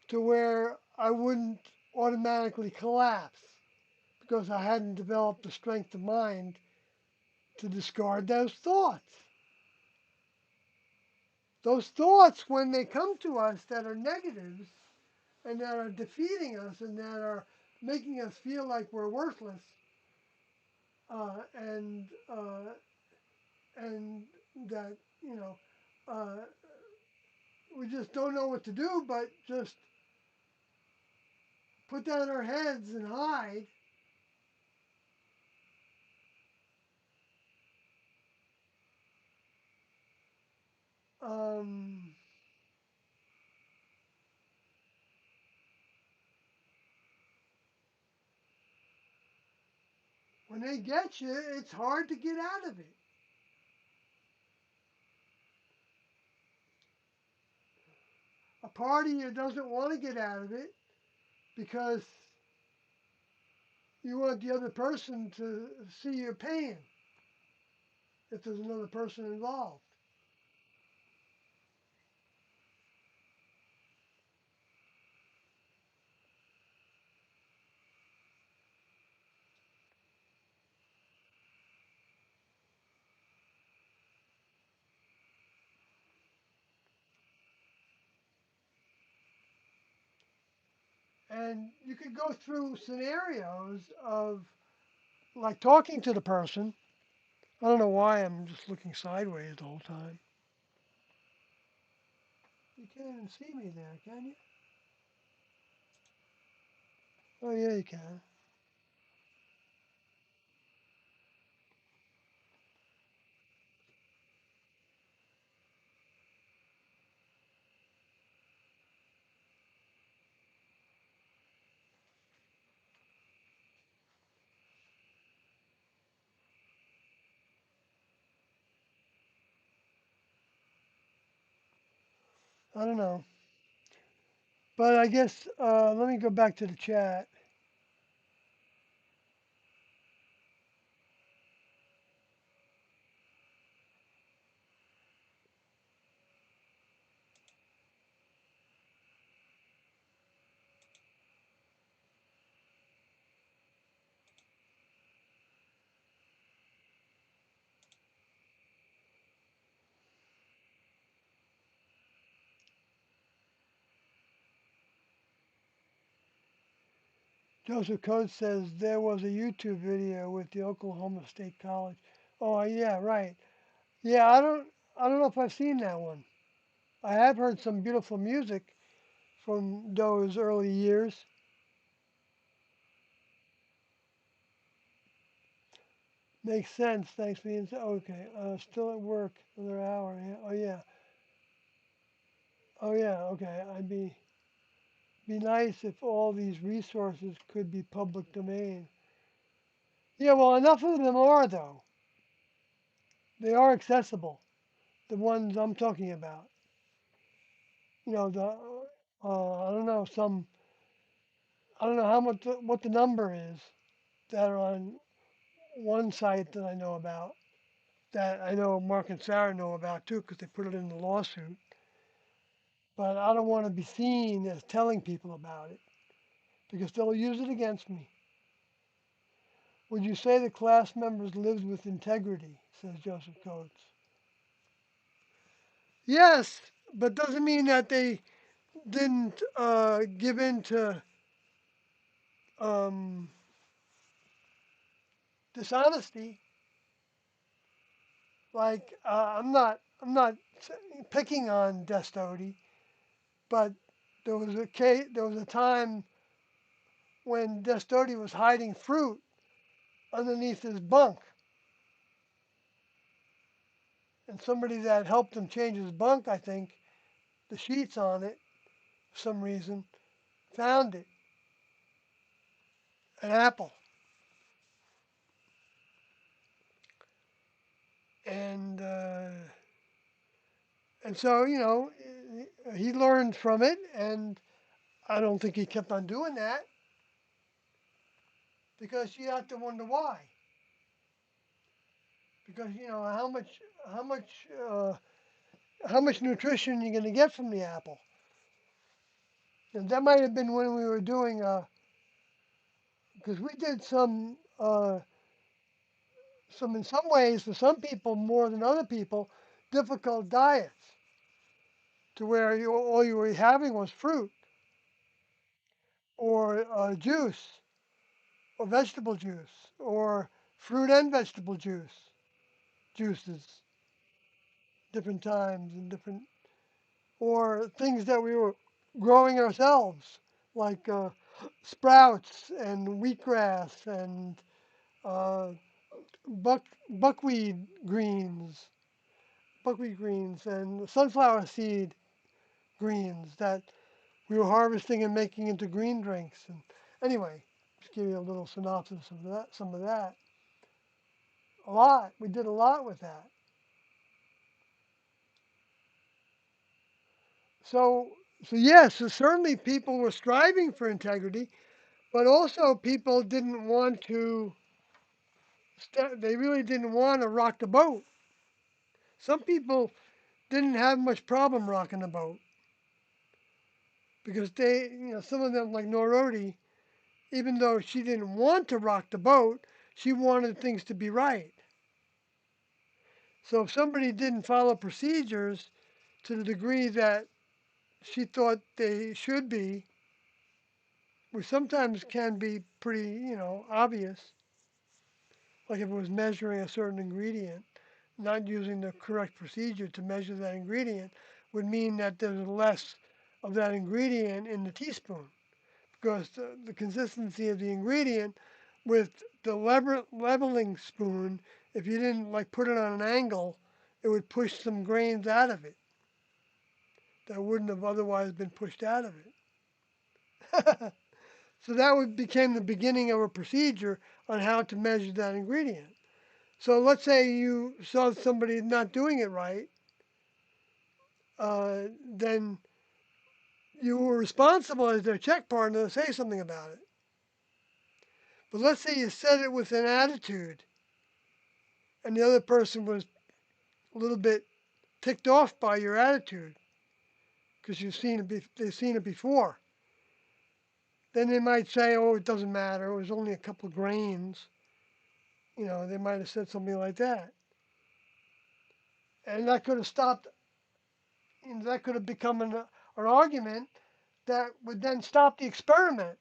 to where I wouldn't automatically collapse, because I hadn't developed the strength of mind to discard those thoughts. Those thoughts, when they come to us that are negatives and that are defeating us and that are making us feel like we're worthless, uh, and uh, and that uh, we just don't know what to do, but just put down our heads and hide. Um, when they get you, it's hard to get out of it. A part of you doesn't want to get out of it because you want the other person to see your pain if there's another person involved. And you could go through scenarios of like talking to the person. I don't know why I'm just looking sideways the whole time. You can't even see me there, can you? Oh, yeah, you can. I don't know. But I guess let me go back to the chat. Joseph Coates says there was a YouTube video with the Oklahoma State College. Oh yeah, right. Yeah, I don't know if I've seen that one. I have heard some beautiful music from those early years. Makes sense. Thanks for the insight. Okay, still at work. Another hour. Yeah. Oh yeah. Oh yeah. Okay. I'd be nice if all these resources could be public domain. Yeah. Well, enough of them are though. They are accessible. The ones I'm talking about. The I don't know some. I don't know how much what the number is that are on one site that I know about. That I know Mark and Sarah know about too, because they put it in the lawsuit. But I don't want to be seen as telling people about it because they'll use it against me. Would you say the class members lived with integrity? Says Joseph Coates. Yes, but doesn't mean that they didn't give in to um, dishonesty. Like I'm not picking on Destody, but there was a time when Destody was hiding fruit underneath his bunk, and somebody that helped him change his bunk, I think, the sheets on it, for some reason, found it, an apple, and so he learned from it, and I don't think he kept on doing that because you have to wonder why. Because how much uh, how much nutrition you're going to get from the apple. And that might have been when we were doing because we did some in some ways for some people more than other people difficult diets to where all you were having was fruit or juice or vegetable juice or fruit and vegetable juices different times and different or things that we were growing ourselves like sprouts and wheatgrass and uh, buckwheat greens and sunflower seed greens that we were harvesting and making into green drinks. And anyway, just give you a little synopsis of that, some of that. A lot. We did a lot with that. So, so yes, so certainly people were striving for integrity, but also people didn't want to. They really didn't want to rock the boat. Some people didn't have much problem rocking the boat because some of them like Norodi, even though she didn't want to rock the boat, she wanted things to be right. So if somebody didn't follow procedures to the degree that she thought they should be, which sometimes can be pretty, obvious, like if it was measuring a certain ingredient, not using the correct procedure to measure that ingredient would mean that there's less of that ingredient in the teaspoon because the consistency of the ingredient with the leveling spoon, if you didn't like put it on an angle, it would push some grains out of it that wouldn't have otherwise been pushed out of it. So that became the beginning of a procedure on how to measure that ingredient. So let's say you saw somebody not doing it right, then you were responsible as their check partner to say something about it. But let's say you said it with an attitude, and the other person was a little bit ticked off by your attitude because they've seen it before. Then they might say, "Oh, it doesn't matter. It was only a couple of grains." They might have said something like that, and that could have stopped. That could have become an argument that would then stop the experiment.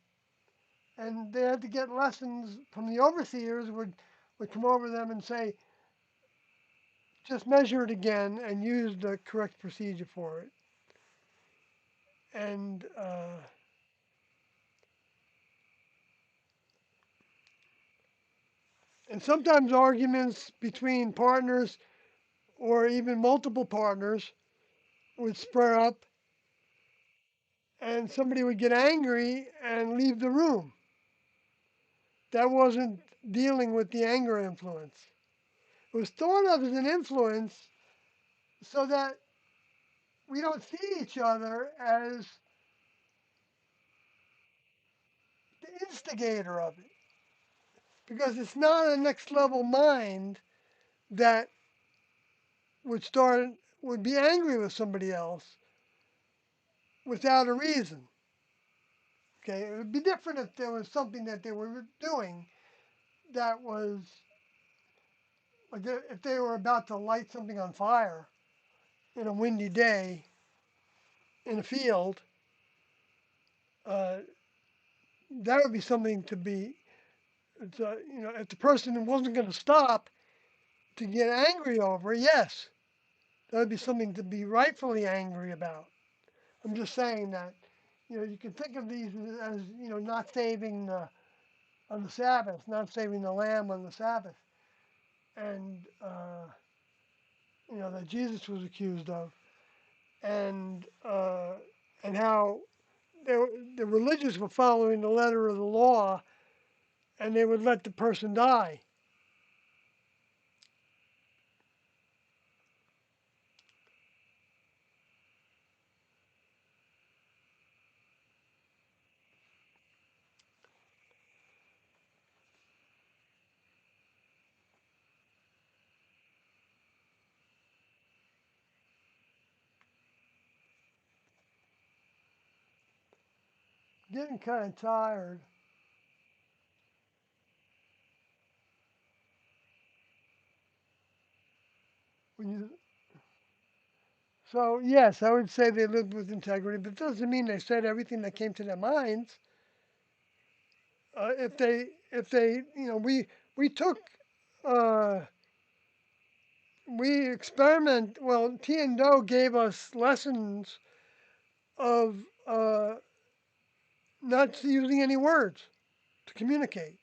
And they had to get lessons from the overseers would come over them and say, just measure it again and use the correct procedure for it. And sometimes arguments between partners or even multiple partners would spur up, and somebody would get angry and leave the room. That wasn't dealing with the anger influence. It was thought of as an influence so that we don't see each other as the instigator of it. Because it's not a next level mind that would be angry with somebody else without a reason. Okay, it would be different if there was something that they were doing that was like if they were about to light something on fire in a windy day in a field. Uh, that would be something to be, if the person wasn't going to stop to get angry over, yes, that would be something to be rightfully angry about. I'm just saying that, you can think of these as, not saving on the Sabbath, not saving the lamb on the Sabbath, and that Jesus was accused of, and and how the religious were following the letter of the law, and they would let the person die. Getting kind of tired. When you, so yes, I would say they lived with integrity, but it doesn't mean they said everything that came to their minds. If they, we took, uh, we experiment. Well, Tian gave us lessons of not using any words to communicate.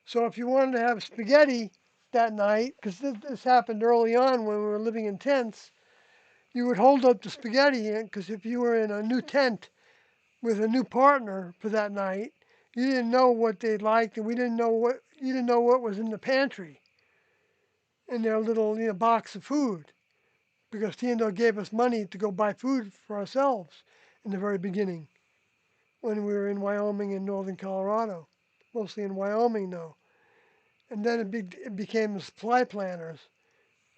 So if you wanted to have spaghetti that night, because this happened early on when we were living in tents, you would hold up the spaghetti, because if you were in a new tent with a new partner for that night, you didn't know what they liked, and we didn't know what you didn't know what was in the pantry in their little box of food, because Tiendo gave us money to go buy food for ourselves in the very beginning when we were in Wyoming and northern Colorado, mostly in Wyoming though. And then it became the supply planners,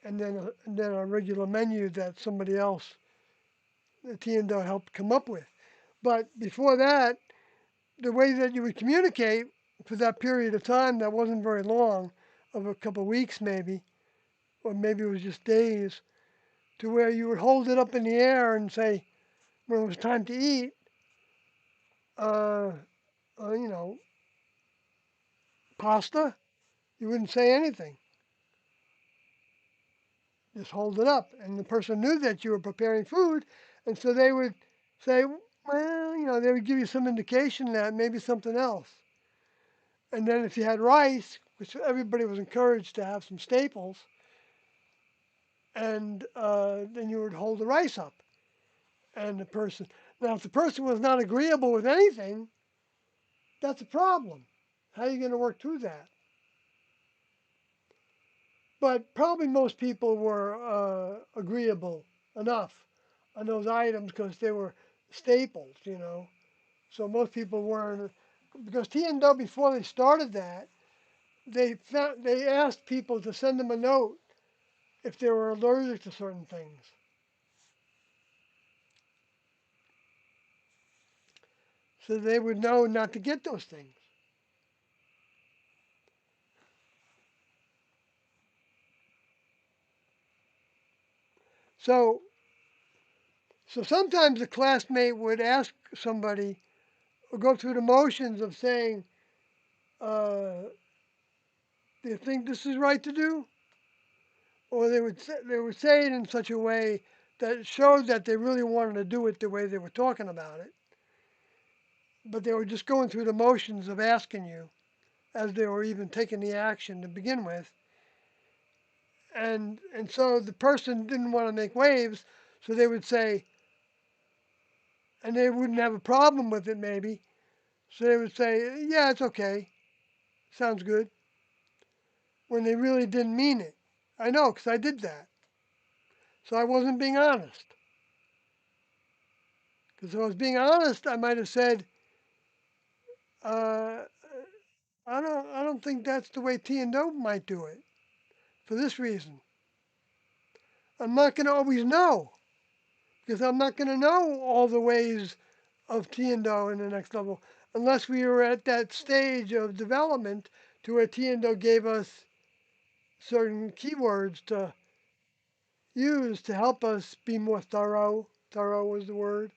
and then a regular menu that somebody else, the Tiendo, helped come up with. But before that, the way that you would communicate for that period of time that wasn't very long, of a couple of weeks maybe, or maybe it was just days, to where you would hold it up in the air and say, when it was time to eat, uh, uh, you know, pasta, you wouldn't say anything. Just hold it up. And the person knew that you were preparing food, and so they would say, well, they would give you some indication that maybe something else. And then if you had rice, which everybody was encouraged to have some staples, and then you would hold the rice up. And now if the person was not agreeable with anything, that's a problem. How are you going to work through that? But probably most people were agreeable enough on those items because they were staples, you know. So most people weren't, because T&O before they started that, they asked people to send them a note if they were allergic to certain things, so they would know not to get those things. So so sometimes a classmate would ask somebody or go through the motions of saying, uh, "Do you think this is right to do?" Or they would say it in such a way that showed that they really wanted to do it the way they were talking about it, but they were just going through the motions of asking you as they were even taking the action to begin with. And so the person didn't want to make waves, so they would say, and they wouldn't have a problem with it maybe, so they would say, "Yeah, it's okay, sounds good," when they really didn't mean it. I know, because I did that. So I wasn't being honest. Because if I was being honest, I might have said, uh, I don't think that's the way T&O might do it for this reason. I'm not going to always know, because I'm not going to know all the ways of T&O in the next level unless we were at that stage of development to where T&O gave us certain keywords to use to help us be more thorough. Thorough was the word,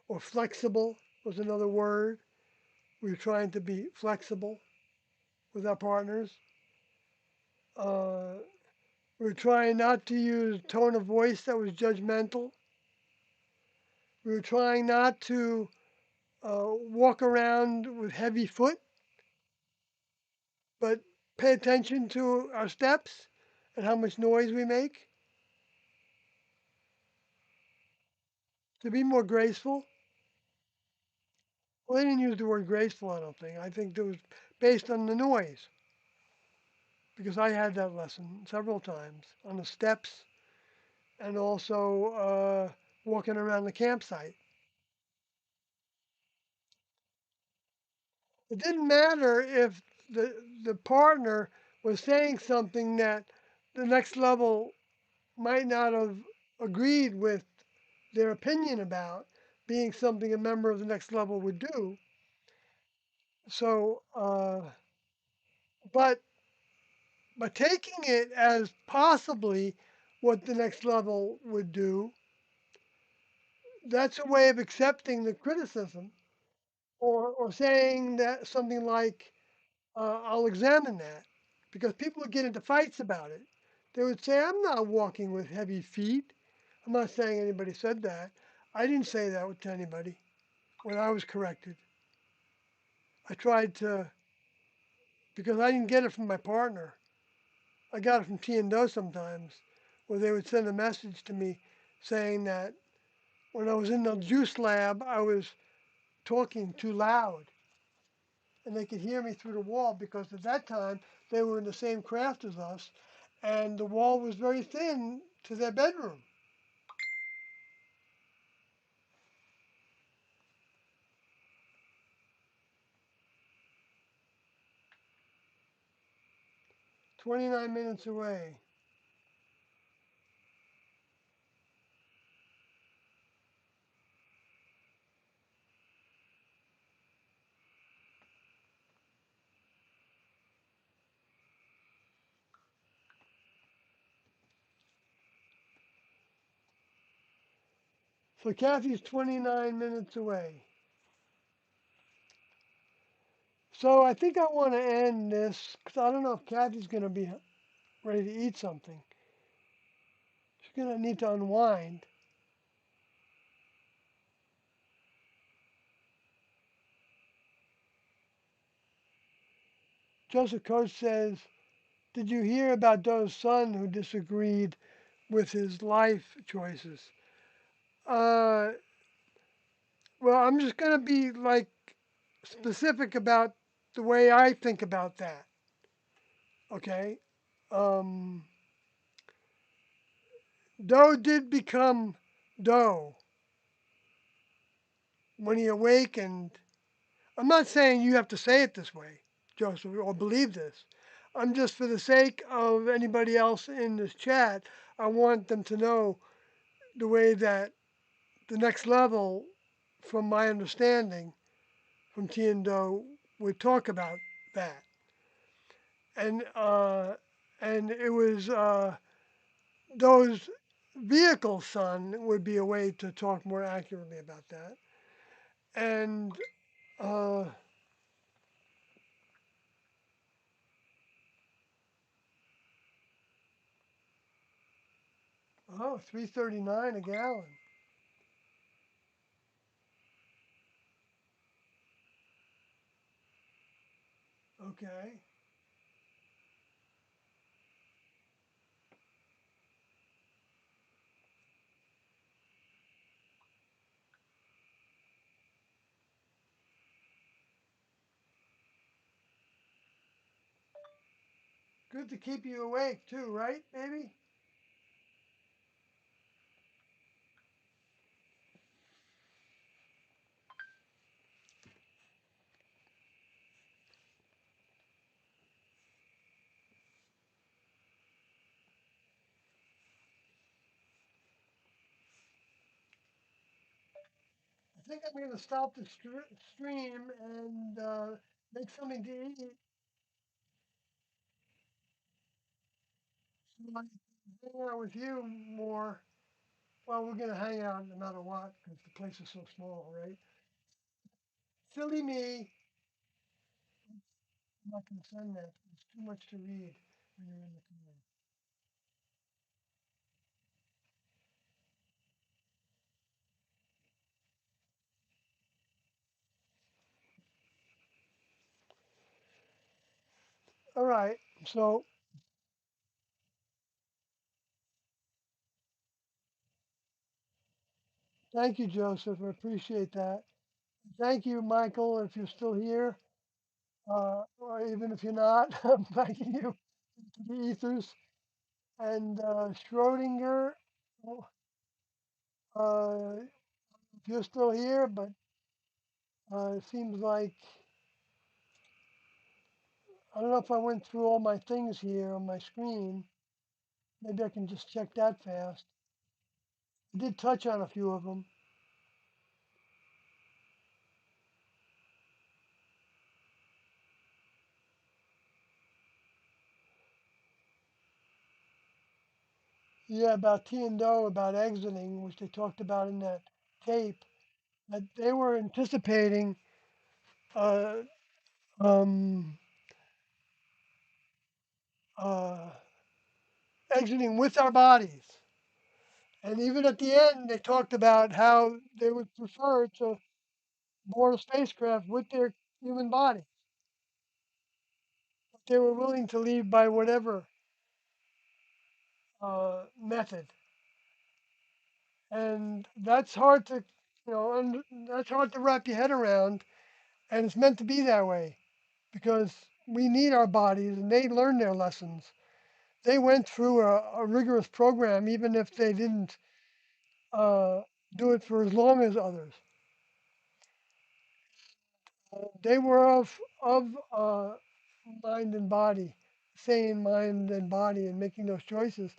or flexible was another word. We were trying to be flexible with our partners. Uh, we were trying not to use tone of voice that was judgmental. We were trying not to walk around with heavy foot, but pay attention to our steps and how much noise we make to be more graceful. Well, they didn't use the word graceful, I don't think. I think it was based on the noise because I had that lesson several times on the steps and also walking around the campsite. It didn't matter if the partner was saying something that the next level might not have agreed with their opinion about being something a member of the next level would do. So, but taking it as possibly what the next level would do, that's a way of accepting the criticism or saying that something like, I'll examine that. Because people would get into fights about it. They would say, I'm not walking with heavy feet. I'm not saying anybody said that. I didn't say that to anybody when I was corrected. I tried to, because I didn't get it from my partner. I got it from T and Do sometimes, where they would send a message to me saying that when I was in the juice lab, I was talking too loud and they could hear me through the wall because at that time they were in the same craft as us and the wall was very thin to their bedroom. 29 minutes away. So Kathy's 29 minutes away. So I think I want to end this because I don't know if Kathy's going to be ready to eat something. She's going to need to unwind. Joseph Coach says, did you hear about Doe's son who disagreed with his life choices? Uh, well, I'm just going to be like specific about the way I think about that. Okay. Um, Doe did become Doe when he awakened, I'm not saying you have to say it this way, Joseph, or believe this. I'm just for the sake of anybody else in this chat, I want them to know the way that the next level, from my understanding, from Tiendo, would talk about that. And it was those vehicles, son, would be a way to talk more accurately about that. And uh, oh, 339 a gallon. Okay. Good to keep you awake too, right, baby? I think I'm going to stop the stream and make something to eat so I can hang out with you more. Well, we're going to hang out no matter what because the place is so small, right? Silly me. I'm not going to send that. It's too much to read when you're in the car. All right. So thank you, Joseph. I appreciate that. Thank you, Michael, if you're still here, or even if you're not. I'm thanking you to the ethers. And Schrodinger, well, if you're still here, but it seems like I don't know if I went through all my things here on my screen. Maybe I can just check that fast. I did touch on a few of them. Yeah, about T and O, about exiting, which they talked about in that tape, that they were anticipating uh, um, uh, exiting with our bodies. And even at the end, they talked about how they would prefer to board a spacecraft with their human body. They were willing to leave by whatever method. And that's hard to, and that's hard to wrap your head around. And it's meant to be that way because we need our bodies and they learned their lessons. They went through a rigorous program, even if they didn't uh, do it for as long as others. They were of mind and body, sane mind and body, and making those choices.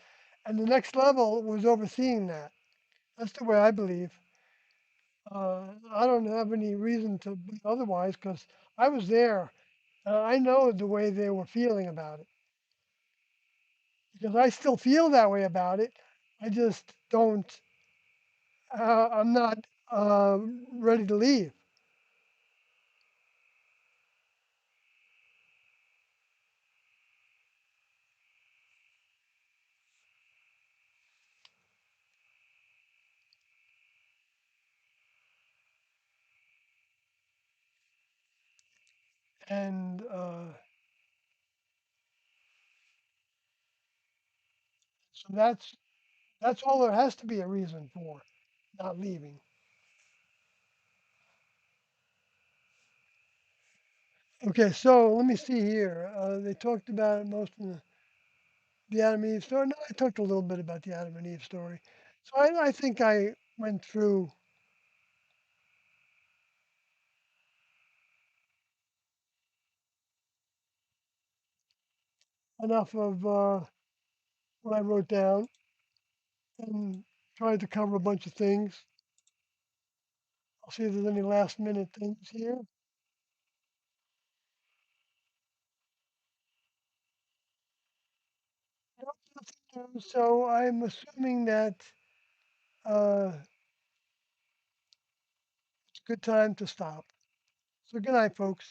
And the next level was overseeing that. That's the way I believe. I don't have any reason to believe otherwise because I was there. I know the way they were feeling about it because I still feel that way about it. I just don't. I'm not ready to leave. And so that's all there has to be a reason for not leaving. Okay, so let me see here. They talked about most of the Adam and Eve story. No, I talked a little bit about the Adam and Eve story. So I think I went through enough of what I wrote down and tried to cover a bunch of things. I'll see if there's any last minute things here. Nope, nothing new. So I'm assuming that it's a good time to stop. So good night, folks.